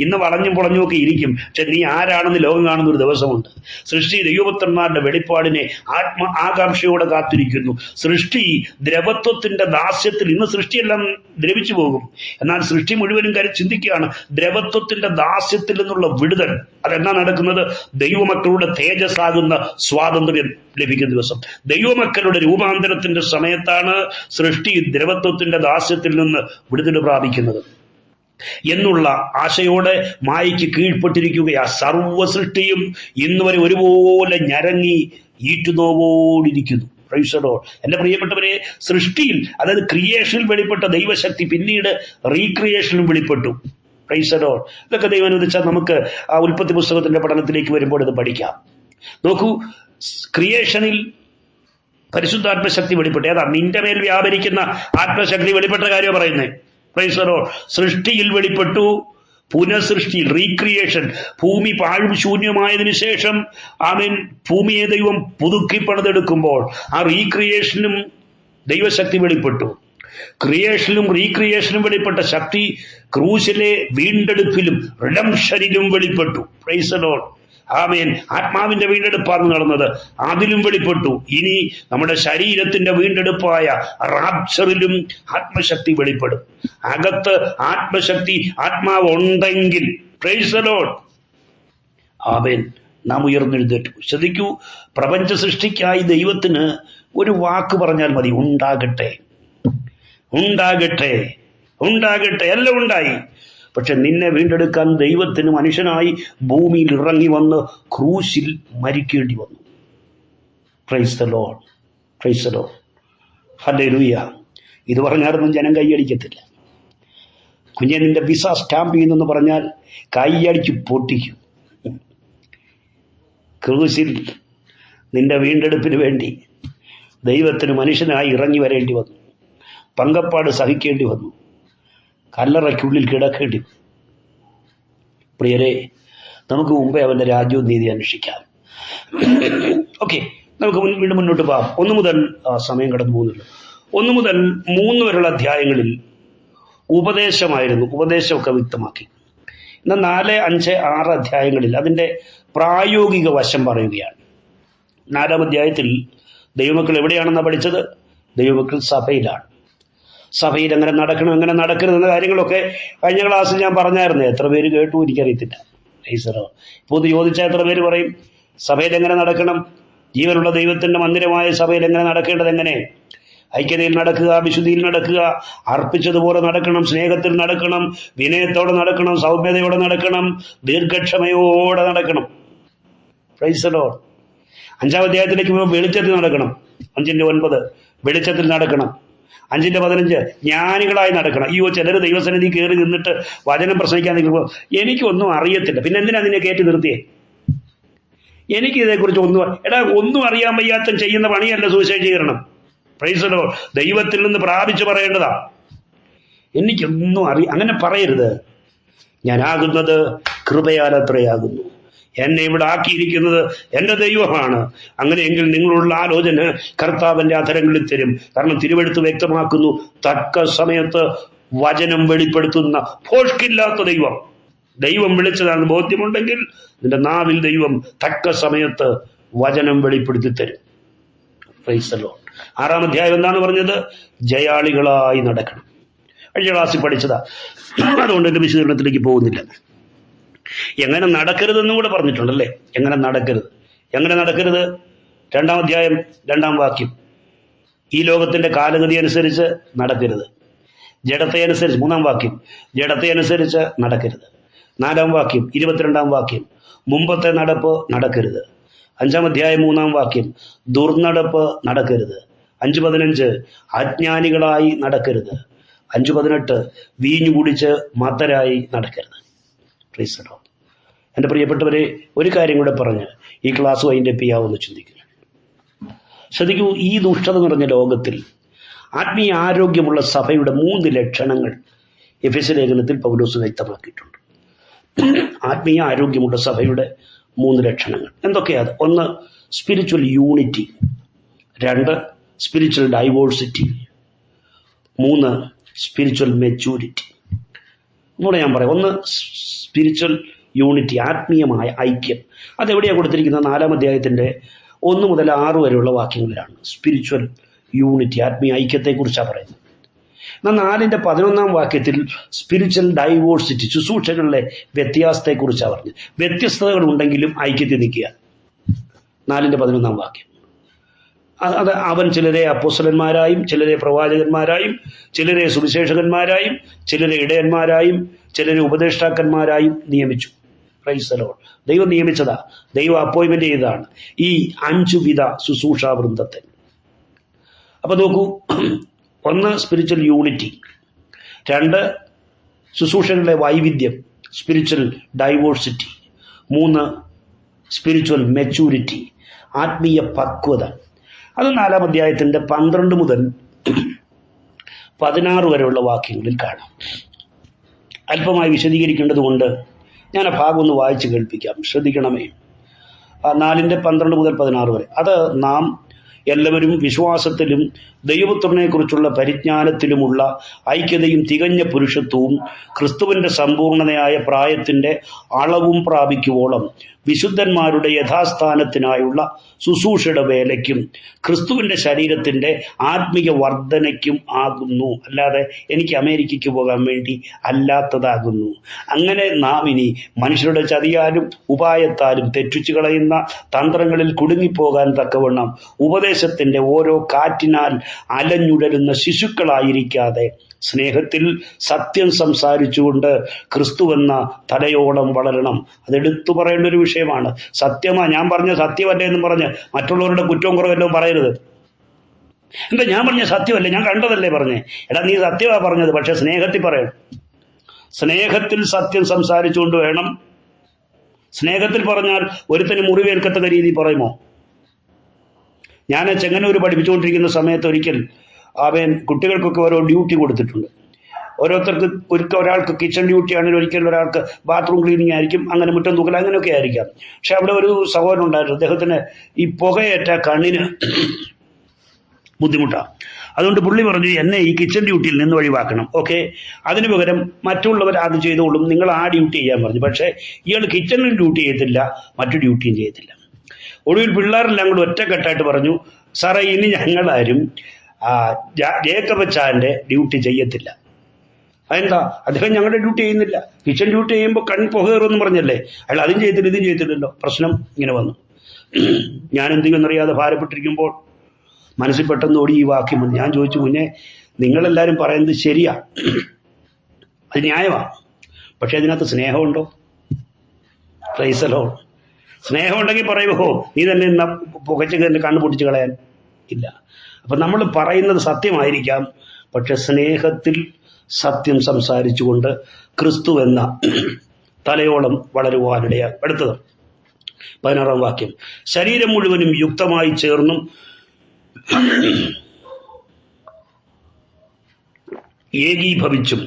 ഇന്ന് വളഞ്ഞും പൊളഞ്ഞും ഒക്കെ ഇരിക്കും, പക്ഷെ നീ ആരാണെന്ന് ലോകം കാണുന്ന ഒരു ദിവസമുണ്ട്. സൃഷ്ടി ദൈവപുത്രന്മാരുടെ വെളിപ്പാടിനെ ആകാംക്ഷയോടെ കാത്തിരിക്കുന്നു. സൃഷ്ടി ദ്രവത്വത്തിന്റെ ദാസ്യത്തിൽ, ഇന്ന് സൃഷ്ടിയെല്ലാം ദ്രവിച്ചു പോകും, എന്നാൽ സൃഷ്ടി മുഴുവനും ചിന്തിക്കുകയാണ് ദ്രവത്വത്തിന്റെ ദാസ്യത്തിൽ നിന്നുള്ള വിടുതൽ. അതെന്നാ നടക്കുന്നത്? ദൈവമക്കളുടെ തേജസ്സാകുന്ന സ്വാതന്ത്ര്യം ലഭിക്കുന്ന ദിവസം. ദൈവമക്കളുടെ രൂപാന്തരത്തിന്റെ സമയത്താണ് സൃഷ്ടി ദ്രവത്വത്തിന്റെ ദാസ്യത്തിൽ നിന്ന് വിടുതൽ പ്രാപിക്കുന്നത് എന്നുള്ള ആശയോടെ മായയ്ക്ക് കീഴ്പ്പെട്ടിരിക്കുകയാ സർവ്വ സൃഷ്ടിയും ഇന്ന് വരെ ഒരുപോലെ ഞരങ്ങി ഈറ്റുനോവോടിരിക്കുന്നു. Praise the lord. എന്റെ പ്രിയപ്പെട്ടവരെ, സൃഷ്ടിയിൽ, അതായത് ക്രിയേഷനിൽ വെളിപ്പെട്ട ദൈവശക്തി പിന്നീട് റീക്രിയേഷനിലും വെളിപ്പെട്ടു. Praise the Lord. ഇതൊക്കെ ദൈവം അനുവദിച്ചാൽ നമുക്ക് ആ ഉൽപ്പത്തി പുസ്തകത്തിന്റെ പഠനത്തിലേക്ക് വരുമ്പോൾ ഇത് പഠിക്കാം. നോക്കൂ, ക്രിയേഷനിൽ പരിശുദ്ധാത്മശക്തി വെളിപ്പെട്ടു. ഏതാ? നിന്റെ മേൽ വ്യാപരിക്കുന്ന ആത്മശക്തി വെളിപ്പെട്ട കാര്യം പറയുന്നത്. Price the Lord. സൃഷ്ടിയിൽ വെളിപ്പെട്ടു, പുനഃസൃഷ്ടിയിൽ, റീക്രിയേഷൻ. ഭൂമി പാഴും ശൂന്യമായതിനു ശേഷം ഭൂമിയെ ദൈവം പുതുക്കി പണിതെടുക്കുമ്പോൾ ആ റീക്രിയേഷനും ദൈവശക്തി വെളിപ്പെട്ടു. ക്രിയേഷനിലും റീക്രിയേഷനും വെളിപ്പെട്ട ശക്തി ക്രൂശിലെ വീണ്ടെടുപ്പിലും റിഡംഷനിലും വെളിപ്പെട്ടു. Praise the lord. ആമേൻ. ആത്മാവിന്റെ വീണ്ടെടുപ്പാണ് നടന്നത്, അതിലും വെളിപ്പെട്ടു. ഇനി നമ്മുടെ ശരീരത്തിന്റെ വീണ്ടെടുപ്പായ റാപ്ചറിലും ആത്മശക്തി വെളിപ്പെടും. അകത്ത് ആത്മശക്തി, ആത്മാവ് ഉണ്ടെങ്കിൽ, പ്രൈസ് ദി ലോർഡ്, ആമേൻ, നാം ഉയർന്നെഴുന്നേറ്റു. ശ്രദ്ധിക്കൂ, പ്രപഞ്ച സൃഷ്ടിക്കായി ദൈവത്തിന് ഒരു വാക്ക് പറഞ്ഞാൽ മതി. ഉണ്ടാകട്ടെ, ഉണ്ടാകട്ടെ, ഉണ്ടാകട്ടെ. എല്ലാം ഉണ്ടായി. പക്ഷെ നിന്നെ വീണ്ടെടുക്കാൻ ദൈവത്തിന് മനുഷ്യനായി ഭൂമിയിൽ ഇറങ്ങി വന്ന് ക്രൂശിൽ മരിക്കേണ്ടി വന്നു. Price the lord, praise the lord, ഹല്ലേലൂയ. ഇത് പറഞ്ഞാലൊന്നും ജനം കൈയടിക്കത്തില്ല. കുഞ്ഞെ, നിന്റെ വിസ സ്റ്റാമ്പ് ചെയ്യുന്നെന്ന് പറഞ്ഞാൽ കൈയടിച്ച് പൊട്ടിക്കും. ക്രൂശിൽ നിന്റെ വീണ്ടെടുപ്പിന് വേണ്ടി ദൈവത്തിന് മനുഷ്യനായി ഇറങ്ങി വരേണ്ടി വന്നു. പങ്കപ്പാട് സഹിക്കേണ്ടി വന്നു. കല്ലറയ്ക്കുള്ളിൽ കിടക്കേണ്ടി വന്നു. പ്രിയരെ, നമുക്ക് മുമ്പേ അവന്റെ രാജ്യവും നീതി അന്വേഷിക്കാം. ഓക്കെ, നമുക്ക് വീണ്ടും മുന്നോട്ട് പോകാം. 1 മുതൽ, സമയം കടന്നു പോകുന്നുള്ളൂ, 1 മുതൽ 3 വരെയുള്ള അധ്യായങ്ങളിൽ ഉപദേശമായിരുന്നു. ഉപദേശമൊക്കെ വ്യക്തമാക്കി. എന്നാൽ 4, 5, 6 അധ്യായങ്ങളിൽ അതിന്റെ പ്രായോഗിക വശം പറയുകയാണ്. 4-ാം അധ്യായത്തിൽ ദൈവമക്കൾ എവിടെയാണെന്നാണ് പഠിച്ചത്? ദൈവമക്കൾ സഭയിലാണ്. സഭയിൽ എങ്ങനെ നടക്കണം, എങ്ങനെ നടക്കരുതെന്ന കാര്യങ്ങളൊക്കെ കഴിഞ്ഞ ക്ലാസ്സിൽ ഞാൻ പറഞ്ഞായിരുന്നു. എത്ര പേര് കേട്ടു എനിക്കറിയത്തില്ല. ഇപ്പോൾ ഇത് ചോദിച്ചാൽ എത്ര പേര് പറയും സഭയിൽ എങ്ങനെ നടക്കണം? ജീവനുള്ള ദൈവത്തിന്റെ മന്ദിരമായ സഭയിൽ എങ്ങനെ നടക്കേണ്ടത്? എങ്ങനെ? ഐക്യതയിൽ നടക്കുക, വിശുദ്ധിയിൽ നടക്കുക, അർപ്പിച്ചതുപോലെ നടക്കണം, സ്നേഹത്തിൽ നടക്കണം, വിനയത്തോടെ നടക്കണം, സൗമ്യതയോടെ നടക്കണം, ദീർഘക്ഷമയോടെ നടക്കണം. Price the Lord. 5-ാം അധ്യായത്തിലേക്ക് പോകുമ്പോൾ വെളിച്ചത്തിൽ നടക്കണം. 5:9 വെളിച്ചത്തിൽ നടക്കണം. 5:15 ജ്ഞാനികളായി നടക്കണം. അയ്യോ, ചിലർ ദൈവസന്നിധി കയറി നിന്നിട്ട് വചനം പ്രസംഗിക്കാൻ നിൽക്കുമ്പോൾ എനിക്കൊന്നും അറിയത്തില്ല, പിന്നെ എന്തിനാ നിന്നെ കയറ്റി നിർത്തിയേ? എനിക്ക് ഇതേക്കുറിച്ച് ഒന്നും അറിയാൻ വയ്യാത്ത ചെയ്യുന്ന പണിയല്ല സുവിശേഷീകരണം. Price the Lord. ദൈവത്തിൽ നിന്ന് പ്രാപിച്ചു പറയേണ്ടതാ. എനിക്കൊന്നും അങ്ങനെ പറയരുത്. ഞാനാകുന്നത് കൃപയാലത്രയാകുന്നു, എന്നെ ഇവിടെ ആക്കിയിരിക്കുന്നത് എന്റെ ദൈവമാണ്. അങ്ങനെയെങ്കിൽ നിങ്ങളുള്ള ആലോചന കർത്താവിന്റെ അധരങ്ങളിൽ തരും. കാരണം തിരുവെഴുത്ത് വ്യക്തമാക്കുന്നു, തക്ക സമയത്ത് വചനം വെളിപ്പെടുത്തുന്ന ഭോഷ്കില്ലാത്ത ദൈവം. ദൈവം വിളിച്ചതാണെന്ന് ബോധ്യമുണ്ടെങ്കിൽ നിന്റെ നാവിൽ ദൈവം തക്ക സമയത്ത് വചനം വെളിപ്പെടുത്തി തരും. Price the Lord. 6-ാം അധ്യായം എന്താണ് പറഞ്ഞത്? ജയാളികളായി നടക്കണം. കഴിഞ്ഞ ക്ലാസ്സിൽ പഠിച്ചതാ, അതുകൊണ്ട് എന്റെ വിശദീകരണത്തിലേക്ക് പോകുന്നില്ല. എങ്ങനെ നടക്കരുതെന്നും കൂടെ പറഞ്ഞിട്ടുണ്ടല്ലേ. എങ്ങനെ നടക്കരുത്? 2-ാം അധ്യായം 2-ാം വാക്യം, ഈ ലോകത്തിന്റെ കാലഗതി അനുസരിച്ച് നടക്കരുത്. ജഡത്തെ അനുസരിച്ച്, 3-ാം വാക്യം, ജഡത്തെ അനുസരിച്ച് നടക്കരുത്. 4-ാം വാക്യം, 22-ാം വാക്യം, മുമ്പത്തെ നടപ്പ് നടക്കരുത്. 5-ാം അധ്യായം 3-ാം വാക്യം, ദുർനടപ്പ് നടക്കരുത്. 5:15 അജ്ഞാനികളായി നടക്കരുത്. 5:18 വീഞ്ഞു കുടിച്ച് മത്തരായി നടക്കരുത്. പ്ലീസ് കേട്ടോ. എൻ്റെ പ്രിയപ്പെട്ടവരെ, ഒരു കാര്യം കൂടെ പറഞ്ഞ് ഈ ക്ലാസ് വൈൻഡപ്പ് ചെയ്യാമെന്ന് ചിന്തിക്കുന്നു. ശ്രദ്ധിക്കൂ, ഈ ദുഷ്ടത നിറഞ്ഞ ലോകത്തിൽ ആത്മീയ ആരോഗ്യമുള്ള സഭയുടെ 3 ലക്ഷണങ്ങൾ എഫെസ്യ ലേഖനത്തിൽ പൗലോസ് വ്യക്തമാക്കിയിട്ടുണ്ട്. ആത്മീയ ആരോഗ്യമുള്ള സഭയുടെ 3 ലക്ഷണങ്ങൾ എന്തൊക്കെയാണ്? 1, spiritual unity. 2, spiritual diversity. 3, spiritual maturity. ഒന്നുകൂടെ ഞാൻ പറയാം. 1, സ്പിരിച്വൽ യൂണിറ്റി, ആത്മീയമായ ഐക്യം. അതെവിടെയാണ് കൊടുത്തിരിക്കുന്നത്? 4-ാം അധ്യായത്തിന്റെ 1 മുതൽ 6 വരെയുള്ള വാക്യങ്ങളിലാണ് സ്പിരിച്വൽ യൂണിറ്റി, ആത്മീയ ഐക്യത്തെക്കുറിച്ചാണ് പറയുന്നത്. എന്നാൽ 4-ന്റെ 11-ാം വാക്യത്തിൽ സ്പിരിച്വൽ ഡൈവേഴ്സിറ്റി, ശുശ്രൂഷകളിലെ വ്യത്യാസത്തെക്കുറിച്ചാണ് പറഞ്ഞത്. വ്യത്യസ്തതകൾ ഉണ്ടെങ്കിലും ഐക്യത്തിൽ നിൽക്കുക. 4-ന്റെ 11-ാം വാക്യം. അത് അവൻ ചിലരെ അപ്പോസ്തലന്മാരായും ചിലരെ പ്രവാചകന്മാരായും ചിലരെ സുവിശേഷകന്മാരായും ചിലരെ ഇടയന്മാരായും ചിലരെ ഉപദേഷ്ടാക്കന്മാരായും നിയമിച്ചു. Price the Lord. ദൈവം നിയമിച്ചതാ, ദൈവം അപ്പോയിന്റ്മെന്റ് ചെയ്തതാണ് ഈ 5 വിധ ശുശ്രൂഷാ വൃന്ദത്തെ. അപ്പൊ നോക്കൂ, ഒന്ന് സ്പിരിച്വൽ യൂണിറ്റി, രണ്ട് ശുശ്രൂഷകളുടെ വൈവിധ്യം സ്പിരിച്വൽ ഡൈവേഴ്സിറ്റി, മൂന്ന് സ്പിരിച്വൽ മെച്യൂരിറ്റി ആത്മീയ പക്വത. അത് 4-ാം അധ്യായത്തിന്റെ 12 മുതൽ 16 വരെയുള്ള വാക്യങ്ങളിൽ കാണാം. അല്പമായി വിശദീകരിക്കേണ്ടത് കൊണ്ട് ഞാൻ ആ ഭാഗം ഒന്ന് വായിച്ച് കേൾപ്പിക്കാം, ശ്രദ്ധിക്കണമേ. 4:12 മുതൽ 16 വരെ. അത് നാം എല്ലാവരും വിശ്വാസത്തിലും ദൈവപുത്രനെക്കുറിച്ചുള്ള പരിജ്ഞാനത്തിലുമുള്ള ഐക്യതയും തികഞ്ഞ പുരുഷത്വവും ക്രിസ്തുവിൻ്റെ സമ്പൂർണതയായ പ്രായത്തിൻ്റെ അളവും പ്രാപിക്കുവോളം വിശുദ്ധന്മാരുടെ യഥാസ്ഥാനത്തിനായുള്ള ശുശ്രൂഷയുടെ വേലയ്ക്കും ക്രിസ്തുവിൻ്റെ ശരീരത്തിൻ്റെ ആത്മീയ വർധനയ്ക്കും ആകുന്നു, അല്ലാതെ എനിക്ക് അമേരിക്കയ്ക്ക് പോകാൻ വേണ്ടി അല്ലാത്തതാകുന്നു. അങ്ങനെ നാം ഇനി മനുഷ്യരുടെ ചതിയാലും ഉപായത്താലും തെറ്റിച്ചു കളയുന്ന തന്ത്രങ്ങളിൽ കുടുങ്ങിപ്പോകാൻ തക്കവണ്ണം ഉപദേശത്തിൻ്റെ ഓരോ കാറ്റിനാൽ അലഞ്ഞുഴലുന്ന ശിശുക്കളായിരിക്കാതെ സ്നേഹത്തിൽ സത്യം സംസാരിച്ചുകൊണ്ട് ക്രിസ്തുവെന്ന തലയോളം വളരണം. അതെടുത്തു പറയേണ്ട ഒരു വിഷയമാണ്. സത്യമാ ഞാൻ പറഞ്ഞ സത്യമല്ലേ എന്ന് പറഞ്ഞ് മറ്റുള്ളവരുടെ കുറ്റവും കുറവല്ലോ പറയരുത്. എന്താ ഞാൻ പറഞ്ഞ സത്യമല്ലേ, ഞാൻ കണ്ടതല്ലേ പറഞ്ഞേ? എടാ നീ സത്യമാ പറഞ്ഞത്, പക്ഷെ സ്നേഹത്തിൽ പറയണം. സ്നേഹത്തിൽ സത്യം സംസാരിച്ചുകൊണ്ട് വേണം. സ്നേഹത്തിൽ പറഞ്ഞാൽ ഒരുത്തന് മുറിവേൽക്കത്തക്ക രീതി പറയുമോ? ഞാൻ ചെങ്ങന്നൂർ പഠിപ്പിച്ചുകൊണ്ടിരിക്കുന്ന സമയത്ത് ഒരിക്കൽ അവൻ കുട്ടികൾക്കൊക്കെ ഓരോ ഡ്യൂട്ടി കൊടുത്തിട്ടുണ്ട്. ഓരോരുത്തർക്ക് ഒരാൾക്ക് കിച്ചൺ ഡ്യൂട്ടി ആണെങ്കിൽ ഒരിക്കലും ഒരാൾക്ക് ബാത്റൂം ക്ലീനിങ് ആയിരിക്കും, അങ്ങനെ മുറ്റം തൂക്കൽ, അങ്ങനെയൊക്കെ ആയിരിക്കാം. പക്ഷെ അവിടെ ഒരു സഹോദരൻ ഉണ്ടായിരുന്നു, അദ്ദേഹത്തിന് ഈ പുകയേറ്റ കണ്ണിന് ബുദ്ധിമുട്ടാണ്. അതുകൊണ്ട് പുള്ളി പറഞ്ഞു, എന്നെ ഈ കിച്ചൺ ഡ്യൂട്ടിയിൽ നിന്ന് ഒഴിവാക്കണം. ഓക്കെ, അതിന് പകരം മറ്റുള്ളവർ അത് ചെയ്തോളും, നിങ്ങൾ ആ ഡ്യൂട്ടി ചെയ്യാൻ പറഞ്ഞു. പക്ഷേ ഇയാൾ കിച്ചണിൽ ഡ്യൂട്ടി ചെയ്യത്തില്ല, മറ്റു ഡ്യൂട്ടിയും ചെയ്യത്തില്ല. ഒടുവിൽ പിള്ളേരെല്ലാം കൂടി ഒറ്റക്കെട്ടായിട്ട് പറഞ്ഞു, സാറേ ഇനി ഞങ്ങളാരും ജേക്കബച്ചാൻ്റെ ഡ്യൂട്ടി ചെയ്യത്തില്ല. അതെന്താ? അദ്ദേഹം ഞങ്ങളുടെ ഡ്യൂട്ടി ചെയ്യുന്നില്ല. കിച്ചൺ ഡ്യൂട്ടി ചെയ്യുമ്പോൾ പുകയേറുമെന്ന് പറഞ്ഞല്ലേ, അയാൾ അതും ചെയ്തില്ല ഇതും ചെയ്തില്ലല്ലോ. പ്രശ്നം ഇങ്ങനെ വന്നു. ഞാൻ എന്ത് ചെയ്യുമെന്നറിയാതെ ഭാരപ്പെട്ടിരിക്കുമ്പോൾ മനസ്സിൽ പെട്ടെന്ന് ഓടി ഈ വാക്യം വന്നു. ഞാൻ ചോദിച്ചു, കുഞ്ഞെ നിങ്ങളെല്ലാവരും പറയുന്നത് ശരിയാ, അത് ന്യായമാണ്, പക്ഷെ അതിനകത്ത് സ്നേഹമുണ്ടോ? പ്രൈസലോ. സ്നേഹമുണ്ടെങ്കിൽ പറയുമോ നീ തന്നെ പുകച്ച് തന്നെ കണ്ണു പൊട്ടിച്ച് കളയാൻ? ഇല്ല. അപ്പം നമ്മൾ പറയുന്നത് സത്യമായിരിക്കാം, പക്ഷെ സ്നേഹത്തിൽ സത്യം സംസാരിച്ചുകൊണ്ട് ക്രിസ്തു എന്ന തലയോളം വളരുവാനിടയാ. അടുത്തത് 16-ാം വാക്യം. ശരീരം മുഴുവനും യുക്തമായി ചേർന്നും ഏകീഭവിച്ചും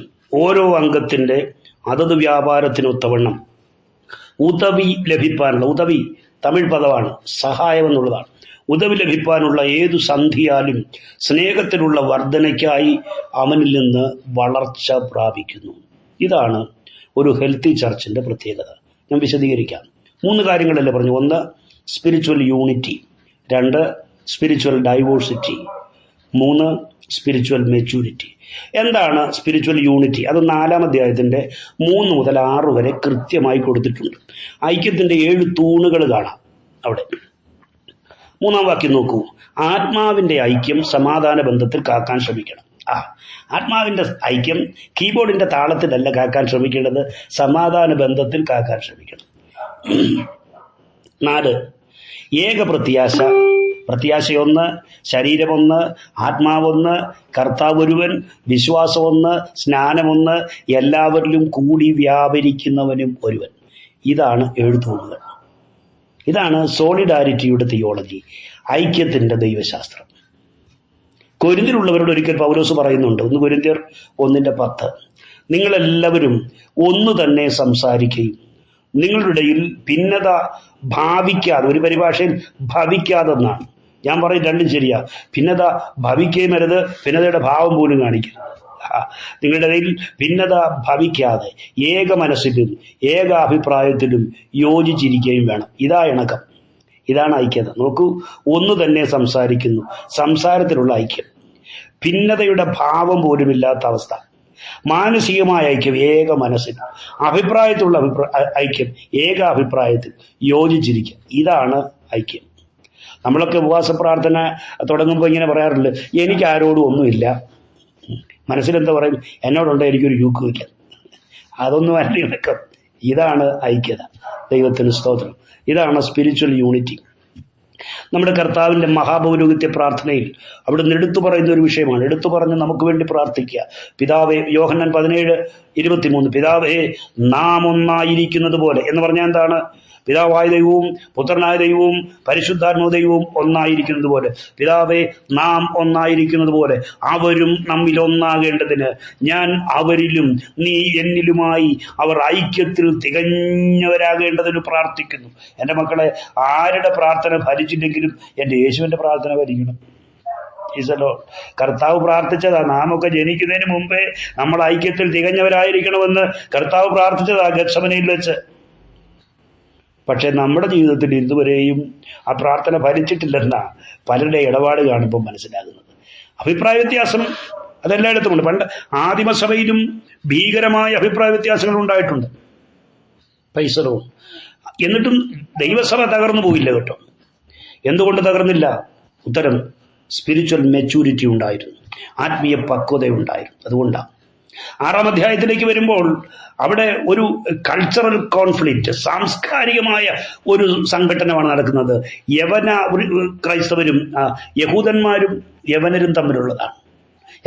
ഓരോ അംഗത്തിൻ്റെ അതത് വ്യാപാരത്തിനൊത്തവണ്ണം ഉദവി ലഭിക്കാനുള്ള, ഉദവി തമിഴ് പദമാണ്, സഹായം എന്നുള്ളതാണ്. ഉദവി ലഭിക്കാനുള്ള ഏതു സന്ധിയാലും സ്നേഹത്തിലുള്ള വർധനയ്ക്കായി അവനിൽ നിന്ന് വളർച്ച പ്രാപിക്കുന്നു. ഇതാണ് ഒരു ഹെൽത്തി ചർച്ചിൻ്റെ പ്രത്യേകത. ഞാൻ വിശദീകരിക്കാം. 3 കാര്യങ്ങളല്ലേ പറഞ്ഞു. 1 spiritual unity, 2 spiritual diversity, 3 spiritual maturity. എന്താണ് സ്പിരിച്വൽ യൂണിറ്റി? അത് 4-ാം അധ്യായത്തിൻ്റെ 3 മുതൽ 6 വരെ കൃത്യമായി കൊടുത്തിട്ടുണ്ട്. ഐക്യത്തിൻ്റെ 7 തൂണുകൾ കാണാം അവിടെ. 3-ാം വാക്യം നോക്കൂ. ആത്മാവിൻ്റെ ഐക്യം സമാധാന ബന്ധത്തിൽ കാക്കാൻ ശ്രമിക്കണം. ആത്മാവിൻ്റെ ഐക്യം കീബോർഡിൻ്റെ താളത്തിലല്ല കാക്കാൻ ശ്രമിക്കേണ്ടത്, സമാധാന ബന്ധത്തിൽ കാക്കാൻ ശ്രമിക്കണം. 4 ഏക പ്രത്യാശ. പ്രത്യാശയൊന്ന്, ശരീരമൊന്ന്, ആത്മാവൊന്ന്, കർത്താവ് ഒരുവൻ, വിശ്വാസമൊന്ന്, സ്നാനമൊന്ന്, എല്ലാവരിലും കൂടി വ്യാപരിക്കുന്നവനും ഒരുവൻ. ഇതാണ് 7 തൂണുകൾ. ഇതാണ് സോളിഡാരിറ്റിയുടെ തിയോളജി, ഐക്യത്തിൻ്റെ ദൈവശാസ്ത്രം. കൊരിന്ത്യരുള്ളവരോട് ഒരിക്കൽ പൗലോസ് പറയുന്നുണ്ട്, 1 കൊരിന്ത്യർ 1:10, നിങ്ങളെല്ലാവരും ഒന്നു തന്നെ സംസാരിക്കുകയും നിങ്ങളുടെ ഇടയിൽ ഭിന്നത ഭാവിക്കാതെ, ഒരു പരിഭാഷയിൽ ഭവിക്കാതെന്നാണ്. ഞാൻ പറയും രണ്ടും ശരിയാ. ഭിന്നത ഭവിക്കുകയും അരുത്, ഭിന്നതയുടെ ഭാവം പോലും കാണിക്കരുത്. നിങ്ങളുടെ ഇടയിൽ ഭിന്നത ഭവിക്കാതെ ഏക മനസ്സിലും ഏക അഭിപ്രായത്തിലും യോജിച്ചിരിക്കുകയും വേണം. ഇതാ ഇണക്കം, ഇതാണ് ഐക്യത. നോക്കൂ, ഒന്നു തന്നെ സംസാരിക്കുന്നു, സംസാരത്തിലുള്ള ഐക്യം. ഭിന്നതയുടെ ഭാവം പോലുമില്ലാത്ത അവസ്ഥ. മാനസികമായ ഐക്യം ഏക മനസ്സിൽ, അഭിപ്രായത്തിലുള്ള ഐക്യം ഏക അഭിപ്രായത്തിൽ യോജിച്ചിരിക്കുക. ഇതാണ് ഐക്യം. നമ്മളൊക്കെ ഉപവാസ പ്രാർത്ഥന തുടങ്ങുമ്പോൾ ഇങ്ങനെ പറയാറുണ്ട്, എനിക്ക് ആരോടും ഒന്നുമില്ല. മനസ്സിലെന്താ പറയും? എന്നോടുണ്ട് എനിക്കൊരു യൂക്ക് വയ്ക്കാൻ. അതൊന്നും അല്ല ഇണക്കം. ഇതാണ് ഐക്യത. ദൈവത്തിന് സ്തോത്രം. ഇതാണ് സ്പിരിച്വൽ യൂണിറ്റി. നമ്മുടെ കർത്താവിൻ്റെ മഹാപൗരോഹിത്യ പ്രാർത്ഥനയിൽ അവിടുന്ന് എടുത്തു പറയുന്ന ഒരു വിഷയമാണ്. എടുത്തു പറഞ്ഞ് നമുക്ക് വേണ്ടി പ്രാർത്ഥിക്കുക. പിതാവേ, യോഹന്നാൻ 17:23, പിതാവേ നാം ഒന്നായിരിക്കുന്നത് പോലെ എന്ന് പറഞ്ഞാൽ എന്താണ്? പിതാവായ ദൈവവും പുത്രനായ ദൈവവും പരിശുദ്ധാത്മാ ദൈവവും ഒന്നായിരിക്കുന്നത് പോലെ, പിതാവേ നാം ഒന്നായിരിക്കുന്നത് പോലെ അവരും നമ്മിൽ ഒന്നാകേണ്ടതിന് ഞാൻ അവരിലും നീ എന്നിലുമായി അവർ ഐക്യത്തിൽ തികഞ്ഞവരാകേണ്ടതിന് പ്രാർത്ഥിക്കുന്നു. എൻ്റെ മക്കളെ, ആരുടെ പ്രാർത്ഥന ഫലിച്ചില്ലെങ്കിലും എൻ്റെ യേശുവിൻ്റെ പ്രാർത്ഥന ഫലിക്കണം. ഈസലോ കർത്താവ് പ്രാർത്ഥിച്ചതാ. നാമൊക്കെ ജനിക്കുന്നതിന് മുമ്പേ നമ്മൾ ഐക്യത്തിൽ തികഞ്ഞവരായിരിക്കണമെന്ന് കർത്താവ് പ്രാർത്ഥിച്ചതാ ഗത്സമനയിൽ വെച്ച്. പക്ഷെ നമ്മുടെ ജീവിതത്തിൽ ഇതുവരെയും ആ പ്രാർത്ഥന ഫലിച്ചിട്ടില്ലെന്നാ പലരുടെ ഇടപാട് കാണുമ്പോൾ മനസ്സിലാകുന്നത്. അഭിപ്രായ വ്യത്യാസം അതെല്ലായിടത്തുമുണ്ട്. പണ്ട് ആദിമസഭയിലും ഭീകരമായ അഭിപ്രായ വ്യത്യാസങ്ങൾ ഉണ്ടായിട്ടുണ്ട്. പൈസറോ എന്നിട്ടും ദൈവസഭ തകർന്നു പോയില്ല കേട്ടോ. എന്തുകൊണ്ട് തകർന്നില്ല? ഉത്തരം സ്പിരിച്വൽ മെച്യൂരിറ്റി ഉണ്ടായിരുന്നു, ആത്മീയ പക്വതയുണ്ടായിരുന്നു. അതുകൊണ്ടാണ്. 6-ാം അധ്യായത്തിലേക്ക് വരുമ്പോൾ അവിടെ ഒരു കൾച്ചറൽ കോൺഫ്ലിക്റ്റ്, സാംസ്കാരികമായ ഒരു സംഘട്ടനമാണ് നടക്കുന്നത്. ക്രൈസ്തവരും യഹൂദന്മാരും യവനരും തമ്മിലുള്ളതാണ്.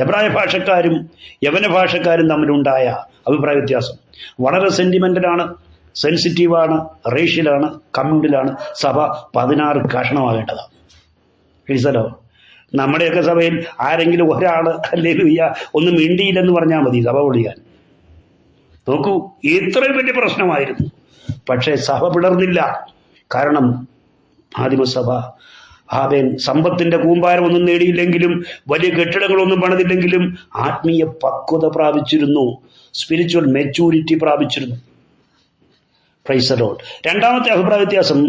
എബ്രായ ഭാഷക്കാരും യവന ഭാഷക്കാരും തമ്മിലുണ്ടായ അഭിപ്രായ വ്യത്യാസം വളരെ സെന്റിമെന്റലാണ്, സെൻസിറ്റീവാണ്, റേഷ്യലാണ്, കമ്മ്യൂണലാണ്. സഭ 16 കഷണമാകേണ്ടതാണ്. മനസ്സിലോ? നമ്മുടെയൊക്കെ സഭയിൽ ആരെങ്കിലും ഒരാൾ ഹല്ലേലൂയ ഒന്ന് മിണ്ടിയില്ലെന്ന് പറഞ്ഞാൽ മതി സഭ പൊളിയാൻ. നോക്കൂ, ഇത്രയും വലിയ പ്രശ്നമായിരുന്നു. പക്ഷേ സഭ പിളർന്നില്ല. കാരണം ആദിമസഭ സമ്പത്തിന്റെ കൂമ്പാരമൊന്നും നേടിയില്ലെങ്കിലും വലിയ കെട്ടിടങ്ങളൊന്നും പണിതില്ലെങ്കിലും ആത്മീയ പക്വത പ്രാപിച്ചിരുന്നു, സ്പിരിച്വൽ മെച്യൂരിറ്റി പ്രാപിച്ചിരുന്നു. Praise the lord. രണ്ടാമത്തെ അഭിപ്രായ വ്യത്യാസം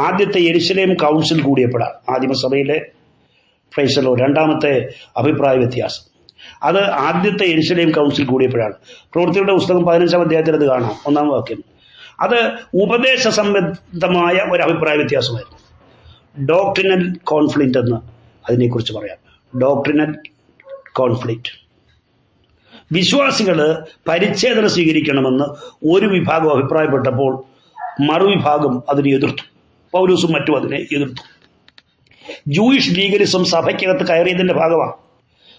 ആദ്യത്തെ യെരുശലേം കൗൺസിൽ കൂടിയപ്പോഴാണ്. ആദിമസഭയിലെ പ്രൈസ് ദി ലോർഡ് രണ്ടാമത്തെ അഭിപ്രായ വ്യത്യാസം അത് ആദ്യത്തെ യെരുശലേം കൗൺസിൽ കൂടിയപ്പോഴാണ്. പ്രവൃത്തികളുടെ പുസ്തകം 15-ാം അധ്യായത്തിൽ അത് കാണാം. 1-ാം വാക്യം. അത് ഉപദേശ സംബന്ധമായ ഒരു അഭിപ്രായ വ്യത്യാസമായിരുന്നു. ഡോക്ട്രിനൽ കോൺഫ്ലിക്റ്റ് എന്ന് അതിനെക്കുറിച്ച് പറയാം. Doctrinal conflict. വിശ്വാസികൾ പരിച്ഛേദന സ്വീകരിക്കണമെന്ന് ഒരു വിഭാഗം അഭിപ്രായപ്പെട്ടപ്പോൾ മറുവിഭാഗം അതിനെ എതിർത്തു. പൗലോസും മറ്റും അതിനെ എതിർത്തു. ജൂയിഷ് ലീഗലിസം സഭയ്ക്കകത്ത് കയറിയതിൻ്റെ ഭാഗമാണ്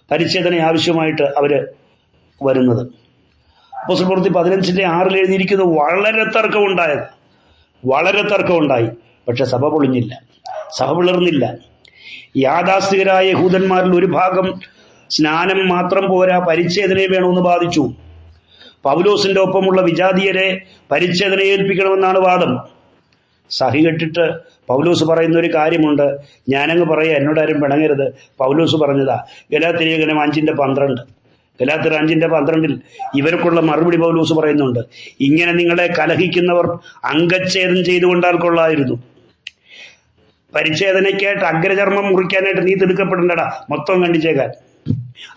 പരിച്ഛേദന ആവശ്യമായിട്ട് അവർ വരുന്നത്. അപ്പോസ്തലപ്രവൃത്തി 15:6 എഴുതിയിരിക്കുന്നത് വളരെ തർക്കമുണ്ടായി. പക്ഷെ സഭ പൊളിഞ്ഞില്ല, സഭ പിളർന്നില്ല. യാഥാസ്ഥികരായ യഹൂദന്മാരിൽ ഒരു ഭാഗം സ്നാനം മാത്രം പോരാ, പരിച്ഛേദനയെ വേണമെന്ന് വാദിച്ചു. പൗലോസിന്റെ ഒപ്പമുള്ള വിജാതീയരെ പരിച്ഛേദന ഏൽപ്പിക്കണമെന്നാണ് വാദം. സഹി കെട്ടിട്ട് പൗലോസ് പറയുന്ന ഒരു കാര്യമുണ്ട്, ഞാനങ്ങ് പറയാം, എന്നോടാരും പിണങ്ങരുത്. പൗലോസ് പറഞ്ഞതാ. ഗലാത്യർ ലേഖനം 5:12. ഗലാത്യർ 5:12 ഇവർക്കുള്ള മറുപടി പൗലോസ് പറയുന്നുണ്ട്. ഇങ്ങനെ നിങ്ങളെ കലഹിക്കുന്നവർ അംഗച്ഛേദം ചെയ്തുകൊണ്ടാൽ കൊള്ളായിരുന്നു. പരിച്ഛേദനയ്ക്കായിട്ട് അഗ്രചർമ്മം മുറിക്കാനായിട്ട് നീ തിടുക്കപ്പെടണ്ടടാ, മൊത്തം കണ്ടിച്ചേക്കാൻ,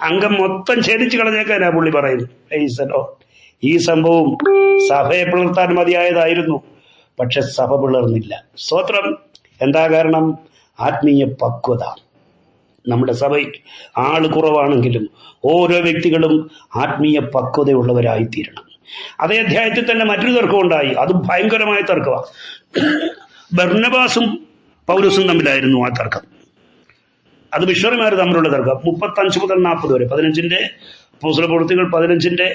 അംഗം മൊത്തം ഛേദിച്ച് കളഞ്ഞേക്കാനാ പുള്ളി പറയുന്നു. ഈ സംഭവം സഭയെ പിളർത്താൻ മതിയായതായിരുന്നു. പക്ഷെ സഭ പിളർന്നില്ല. സ്തോത്രം. എന്താ കാരണം? ആത്മീയ പക്വത. നമ്മുടെ സഭയിൽ ആള് കുറവാണെങ്കിലും ഓരോ വ്യക്തികളും ആത്മീയ പക്വതയുള്ളവരായിത്തീരണം. അതേ അധ്യായത്തിൽ തന്നെ മറ്റൊരു തർക്കമുണ്ടായി. അത് ഭയങ്കരമായ തർക്കമാണ്. ബർന്നബാസും പൗലോസും തമ്മിലായിരുന്നു ആ തർക്കം. അത് മിഷണറിമാർ തമ്മിലുള്ള തർക്കം. 35 മുതൽ 40 വരെ. 15-ന്റെ അപ്പോസ്തലപ്രവൃത്തികൾ 15-ന്റെ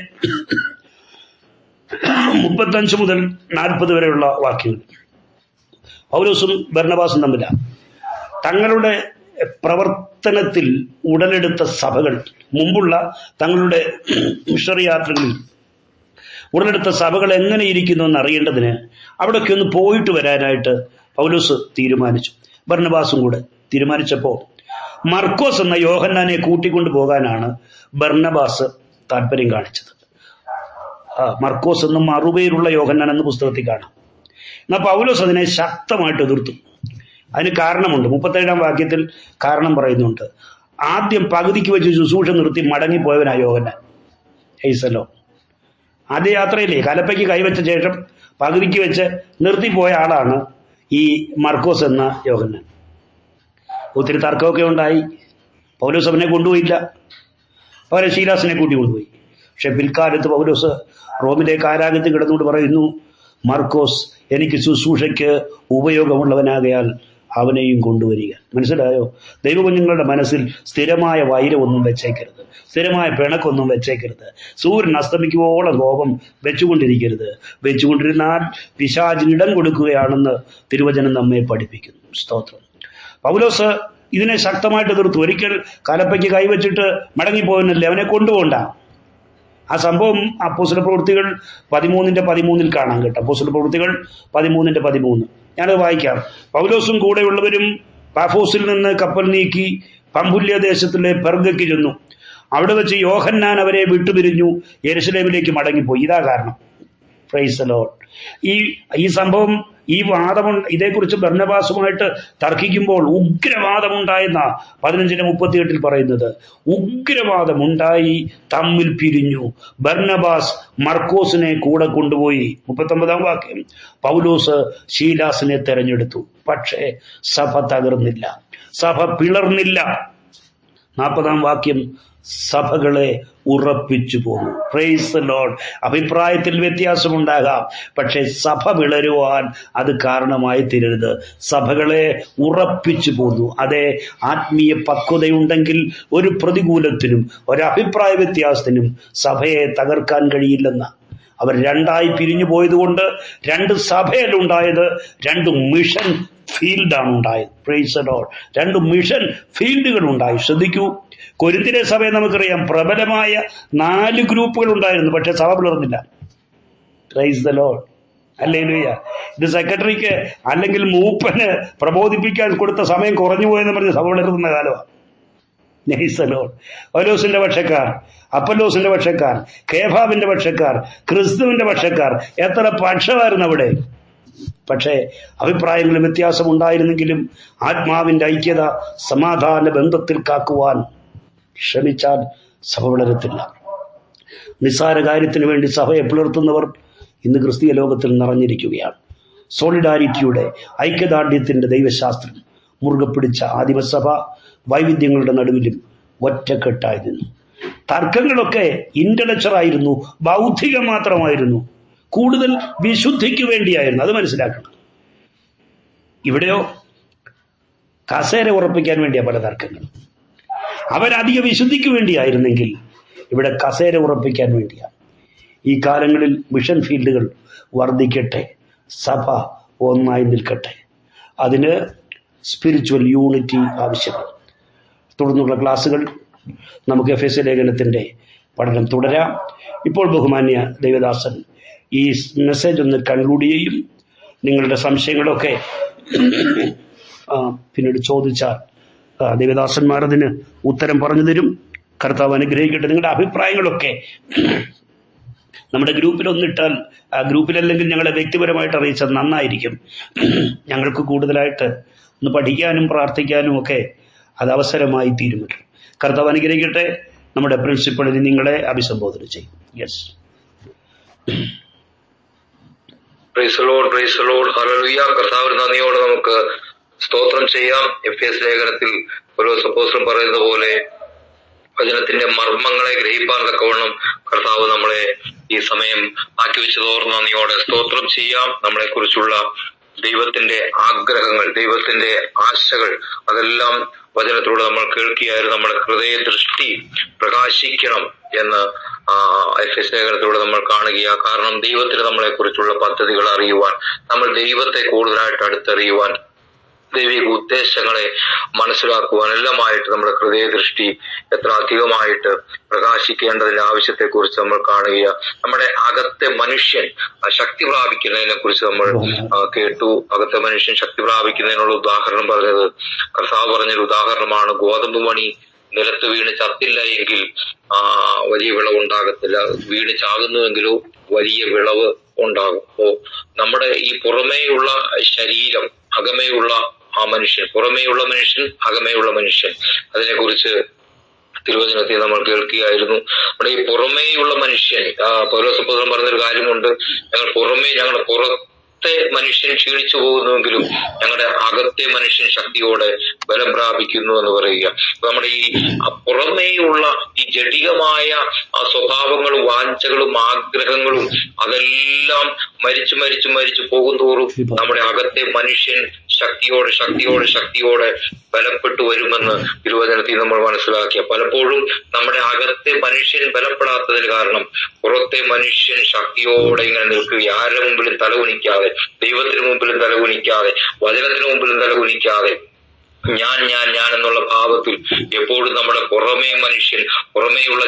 35 മുതൽ 40 വരെയുള്ള വാക്യങ്ങൾ. പൗലോസും ബർന്നബാസും തമ്മിലാണ്. തങ്ങളുടെ പ്രവർത്തനത്തിൽ ഉടലെടുത്ത സഭകൾ, മുമ്പുള്ള തങ്ങളുടെ മിഷണറി യാത്രകളിൽ ഉടലെടുത്ത സഭകൾ എങ്ങനെ ഇരിക്കുന്നു എന്ന് അറിയേണ്ടതിന് അവിടെയൊക്കെ ഒന്ന് പോയിട്ട് വരാനായിട്ട് പൗലോസ് തീരുമാനിച്ചു. ബർന്നബാസും കൂടെ തീരുമാനിച്ചപ്പോൾ മർക്കോസ് എന്ന യോഹന്നാനെ കൂട്ടിക്കൊണ്ടു പോകാനാണ് ബർന്നബാസ് താല്പര്യം കാണിച്ചത്. മർക്കോസ് എന്നും മറുപേരുള്ള യോഹന്നാൻ എന്ന പുസ്തകത്തിൽ കാണാം. എന്നാൽ പൗലോസ് അതിനെ ശക്തമായിട്ട് എതിർത്തു. അതിന് കാരണമുണ്ട്. 37-ാം വാക്യത്തിൽ കാരണം പറയുന്നുണ്ട്. ആദ്യം പകുതിക്ക് വെച്ച് ശുശ്രൂഷ നിർത്തി മടങ്ങിപ്പോയവനായ യോഹന്നാൻ. ഹൈസലോ. ആദ്യ യാത്രയിലെ കലപ്പയ്ക്ക് കൈവച്ച ശേഷം പകുതിക്ക് വെച്ച് നിർത്തിപ്പോയ ആളാണ് ഈ മർക്കോസ് എന്ന യോഹന്നാൻ. ഒത്തിരി തർക്കമൊക്കെ ഉണ്ടായി. പൗലോസ് അവനെ കൊണ്ടുപോയില്ല, പകരം ശീലാസിനെ കൂട്ടി കൊണ്ടുപോയി. പക്ഷെ പിൽക്കാലത്ത് പൗലോസ് റോമിലെ കാരാഗ്രഹത്തിൽ കിടന്നുകൊണ്ട് പറയുന്നു, മർക്കോസ് എനിക്ക് ശുശ്രൂഷയ്ക്ക് ഉപയോഗമുള്ളവനാകയാൽ അവനെയും കൊണ്ടുവരിക. മനസ്സിലായോ? ദൈവകുഞ്ഞുങ്ങളുടെ മനസ്സിൽ സ്ഥിരമായ വൈരമൊന്നും വെച്ചേക്കരുത്, സ്ഥിരമായ പിണക്കൊന്നും വെച്ചേക്കരുത്. സൂര്യൻ അസ്തമിക്കുവോളം കോപം വെച്ചുകൊണ്ടിരിക്കരുത്. വെച്ചുകൊണ്ടിരുന്നാൽ പിശാചിന് ഇടം കൊടുക്കുകയാണെന്ന് തിരുവചനം നമ്മെ പഠിപ്പിക്കുന്നു. സ്തോത്രം. പൗലോസ് ഇതിനെ ശക്തമായിട്ട് എതിർത്തു. ഒരിക്കൽ കലപ്പയ്ക്ക് കൈവച്ചിട്ട് മടങ്ങിപ്പോയെന്നല്ലേ, അവനെ കൊണ്ടുപോകണ്ട. ആ സംഭവം അപ്പോസ്തലപ്രവൃത്തികൾ 13:13 കാണാം കേട്ടോ. അപ്പോസ്തലപ്രവൃത്തികൾ 13:13 ഞാനത് വായിക്കാം. പൗലോസും കൂടെയുള്ളവരും പാഫോസിൽ നിന്ന് കപ്പൽ നീക്കി പമ്പുല്യ ദേശത്തിലെ പെർഗയ്ക്ക് ചെന്നു. അവിടെ വെച്ച് യോഹന്നാൻ അവരെ വിട്ടുപിരിഞ്ഞു യെരുശലേമിലേക്ക് മടങ്ങിപ്പോയി. ഇതാ കാരണം. Price the Lord. ഈ സംഭവം, ഈ വാദം, ഇതേക്കുറിച്ച് ബർന്നബാസുമായിട്ട് തർക്കിക്കുമ്പോൾ ഉഗ്രവാദമുണ്ടായെന്ന 15:38 പറയുന്നത്. ഉഗ്രവാദമുണ്ടായി, തമ്മിൽ പിരിഞ്ഞു. ബർന്നബാസ് മർക്കോസിനെ കൂടെ കൊണ്ടുപോയി. 39-ാം വാക്യം, പൗലോസ് ശീലാസിനെ തെരഞ്ഞെടുത്തു. പക്ഷേ സഭ തകർന്നില്ല, സഭ പിളർന്നില്ല. 40-ാം വാക്യം, സഭകളെ ഉറപ്പിച്ചു പോന്നു. Price the Lord. അഭിപ്രായത്തിൽ വ്യത്യാസമുണ്ടാകാം, പക്ഷെ സഭ വിളരുവാൻ അത് കാരണമായി തീരരുത്. സഭകളെ ഉറപ്പിച്ചു പോന്നു. അതേ, ആത്മീയ പക്വതയുണ്ടെങ്കിൽ ഒരു പ്രതികൂലത്തിനും ഒരഭിപ്രായ വ്യത്യാസത്തിനും സഭയെ തകർക്കാൻ കഴിയില്ലെന്ന്. അവർ രണ്ടായി പിരിഞ്ഞു പോയതുകൊണ്ട് 2 സഭയിലുണ്ടായത് 2 മിഷൻ ഫീൽഡാണ് ഉണ്ടായത്. Price the Lord. 2 മിഷൻ ഫീൽഡുകൾ ഉണ്ടായി. ശ്രദ്ധിക്കൂ, കൊരിന്തിലെ സഭയെ നമുക്കറിയാം, പ്രബലമായ 4 ഗ്രൂപ്പുകൾ ഉണ്ടായിരുന്നു, പക്ഷെ സഭ പിളർന്നില്ല. Praise the lord. ഹല്ലേലൂയ. ഇത് സെക്രട്ടറിക്ക് അല്ലെങ്കിൽ മൂപ്പന് പ്രബോധിപ്പിക്കാൻ കൊടുത്ത സമയം കുറഞ്ഞു പോയെന്ന് പറഞ്ഞ് സഭ പിളർത്തുന്ന കാലമാണ്. Price the Lord. പൗലോസിന്റെ പക്ഷക്കാർ, അപ്പല്ലോസിന്റെ പക്ഷക്കാർ, കേഫാവിന്റെ പക്ഷക്കാർ, ക്രിസ്തുവിന്റെ പക്ഷക്കാർ, എത്ര പക്ഷമായിരുന്നു അവിടെ. പക്ഷേ അഭിപ്രായങ്ങളിൽ വ്യത്യാസമുണ്ടായിരുന്നെങ്കിലും ആത്മാവിന്റെ ഐക്യത സമാധാന ബന്ധത്തിൽ കാക്കുവാൻ ശ്രമിച്ചാൽ സഭ വളരത്തില്ല. നിസ്സാര കാര്യത്തിന് വേണ്ടി സഭയെ പിളർത്തുന്നവർ ഇന്ന് ക്രിസ്തീയ ലോകത്തിൽ നിറഞ്ഞിരിക്കുകയാണ്. സോളിഡാരിറ്റിയുടെ, ഐക്യദാർഢ്യത്തിന്റെ ദൈവശാസ്ത്രം മുറുകെ പിടിച്ച ആദിമസഭ വൈവിധ്യങ്ങളുടെ നടുവിലും ഒറ്റക്കെട്ടായി നിന്നു. തർക്കങ്ങളൊക്കെ ഇന്റലക്ച്വലായിരുന്നു, ബൗദ്ധികം മാത്രമായിരുന്നു, കൂടുതൽ വിശുദ്ധിക്ക് വേണ്ടിയായിരുന്നു. അത് മനസ്സിലാക്കണം. ഇവിടെയോ കസേര ഉറപ്പിക്കാൻ വേണ്ടിയാ പല തർക്കങ്ങൾ. അവരധിക വിശുദ്ധിക്ക് വേണ്ടിയായിരുന്നെങ്കിൽ ഇവിടെ കസേര ഉറപ്പിക്കാൻ വേണ്ടിയാണ്. ഈ കാലങ്ങളിൽ മിഷൻ ഫീൽഡുകൾ വർദ്ധിക്കട്ടെ, സഭ ഒന്നായി നിൽക്കട്ടെ. അതിന് സ്പിരിച്വൽ യൂണിറ്റി ആവശ്യമാണ്. തുടർന്നുള്ള ക്ലാസ്സുകൾ നമുക്ക് എഫെസ്യ ലേഖനത്തിൻ്റെ പഠനം തുടരാം. ഇപ്പോൾ ബഹുമാന്യ ദൈവദാസൻ ഈ മെസ്സേജ് ഒന്ന് കൺക്ലൂഡ് ചെയ്യും. നിങ്ങളുടെ സംശയങ്ങളൊക്കെ പിന്നീട് ചോദിച്ചാൽ ദൈവദാസന്മാർ അതിന് ഉത്തരം പറഞ്ഞു തരും. കർത്താവ് അനുഗ്രഹിക്കട്ടെ. നിങ്ങളുടെ അഭിപ്രായങ്ങളൊക്കെ നമ്മുടെ ഗ്രൂപ്പിൽ ഒന്നിട്ടാൽ, ഗ്രൂപ്പിലല്ലെങ്കിൽ ഞങ്ങളെ വ്യക്തിപരമായിട്ട് അറിയിച്ചാൽ നന്നായിരിക്കും. ഞങ്ങൾക്ക് കൂടുതലായിട്ട് ഒന്ന് പഠിക്കാനും പ്രാർത്ഥിക്കാനും ഒക്കെ അത് അവസരമായി തീരുമല്ലോ. കർത്താവ് അനുഗ്രഹിക്കട്ടെ. നമ്മുടെ പ്രിൻസിപ്പളിന് നിങ്ങളെ അഭിസംബോധന ചെയ്യും. Yes. Price the lord, praise the lord. Hallelujah. കർത്താവിന് നന്ദിയോടെ നമുക്ക് സ്തോത്രം ചെയ്യാം. എഫേസ്യ ലേഖനത്തിൽ പൗലോസ് അപ്പോസ്തലൻ പറയുന്ന പോലെ വചനത്തിന്റെ മർമ്മങ്ങളെ ഗ്രഹിപ്പാൻ തക്കവണ്ണം കർത്താവ് നമ്മളെ ഈ സമയം ആക്കി വെച്ചതോർ നന്ദിയോടെ സ്തോത്രം ചെയ്യാം. നമ്മളെ കുറിച്ചുള്ള ദൈവത്തിന്റെ ആഗ്രഹങ്ങൾ, ദൈവത്തിന്റെ ആശകൾ, അതെല്ലാം വചനത്തിലൂടെ നമ്മൾ കേൾക്കുകയായിരുന്നു. നമ്മുടെ ഹൃദയ ദൃഷ്ടി പ്രകാശിക്കണം എന്ന് എഫേസ്യ ലേഖനത്തിലൂടെ നമ്മൾ കാണുക. കാരണം ദൈവത്തിന് നമ്മളെ കുറിച്ചുള്ള പദ്ധതികൾ അറിയുവാൻ, നമ്മൾ ദൈവത്തെ കൂടുതലായിട്ട് അടുത്തറിയുവാൻ, ദൈവിക ഉദ്ദേശങ്ങളെ മനസ്സിലാക്കുവാൻ എല്ലാമായിട്ട് നമ്മുടെ ഹൃദയ ദൃഷ്ടി എത്ര അധികമായിട്ട് പ്രകാശിക്കേണ്ടതിന്റെ ആവശ്യത്തെക്കുറിച്ച് നമ്മൾ കാണുക. നമ്മുടെ അകത്തെ മനുഷ്യൻ ശക്തി പ്രാപിക്കുന്നതിനെ കുറിച്ച് നമ്മൾ കേട്ടു. അകത്തെ മനുഷ്യൻ ശക്തി പ്രാപിക്കുന്നതിനുള്ള ഉദാഹരണം പറഞ്ഞത്, കർത്താവ് പറഞ്ഞൊരു ഉദാഹരണമാണ്, ഗോതമ്പ് മണി നിലത്ത് വീണ് ചത്തില്ല എങ്കിൽ വലിയ വിളവ് ഉണ്ടാകത്തില്ല, വീണ് ചാകുന്നുവെങ്കിലോ വലിയ വിളവ് ഉണ്ടാകും. അപ്പോ നമ്മുടെ ഈ പുറമേയുള്ള ശരീരം, അകമേയുള്ള ആ മനുഷ്യൻ, പുറമേയുള്ള മനുഷ്യൻ, അകമേയുള്ള മനുഷ്യൻ, അതിനെക്കുറിച്ച് തിരുവചനത്തിൽ നമ്മൾ കേൾക്കുകയായിരുന്നു. നമ്മുടെ ഈ പുറമേയുള്ള മനുഷ്യൻ, പൗലോസ് അപ്പോസ്തലൻ പറഞ്ഞൊരു കാര്യമുണ്ട്, ഞങ്ങളുടെ പുറത്തെ മനുഷ്യൻ ക്ഷീണിച്ചു പോകുന്നുവെങ്കിലും ഞങ്ങളുടെ അകത്തെ മനുഷ്യൻ ശക്തിയോടെ ബലം പ്രാപിക്കുന്നു എന്ന് പറയുക. നമ്മുടെ ഈ പുറമേയുള്ള ഈ ജഡികമായ സ്വഭാവങ്ങളും വാഞ്ചകളും ആഗ്രഹങ്ങളും അതെല്ലാം മരിച്ചു പോകുന്തോറും നമ്മുടെ അകത്തെ മനുഷ്യൻ ശക്തിയോടെ ബലപ്പെട്ടു വരുമെന്ന് തിരുവചനത്തിൽ നമ്മൾ മനസ്സിലാക്കിയ. പലപ്പോഴും നമ്മുടെ അകത്തെ മനുഷ്യൻ ബലപ്പെടാത്തതിന് കാരണം പുറത്തെ മനുഷ്യൻ ശക്തിയോടെ ഇങ്ങനെ നിൽക്കുക, ആരുടെ മുമ്പിലും തലകുനിക്കാതെ, ദൈവത്തിന് മുമ്പിലും തലകുനിക്കാതെ, വചനത്തിന് മുമ്പിലും തലകുനിക്കാതെ, ഞാൻ എന്നുള്ള ഭാവത്തിൽ എപ്പോഴും നമ്മുടെ പുറമേ മനുഷ്യൻ, പുറമേയുള്ള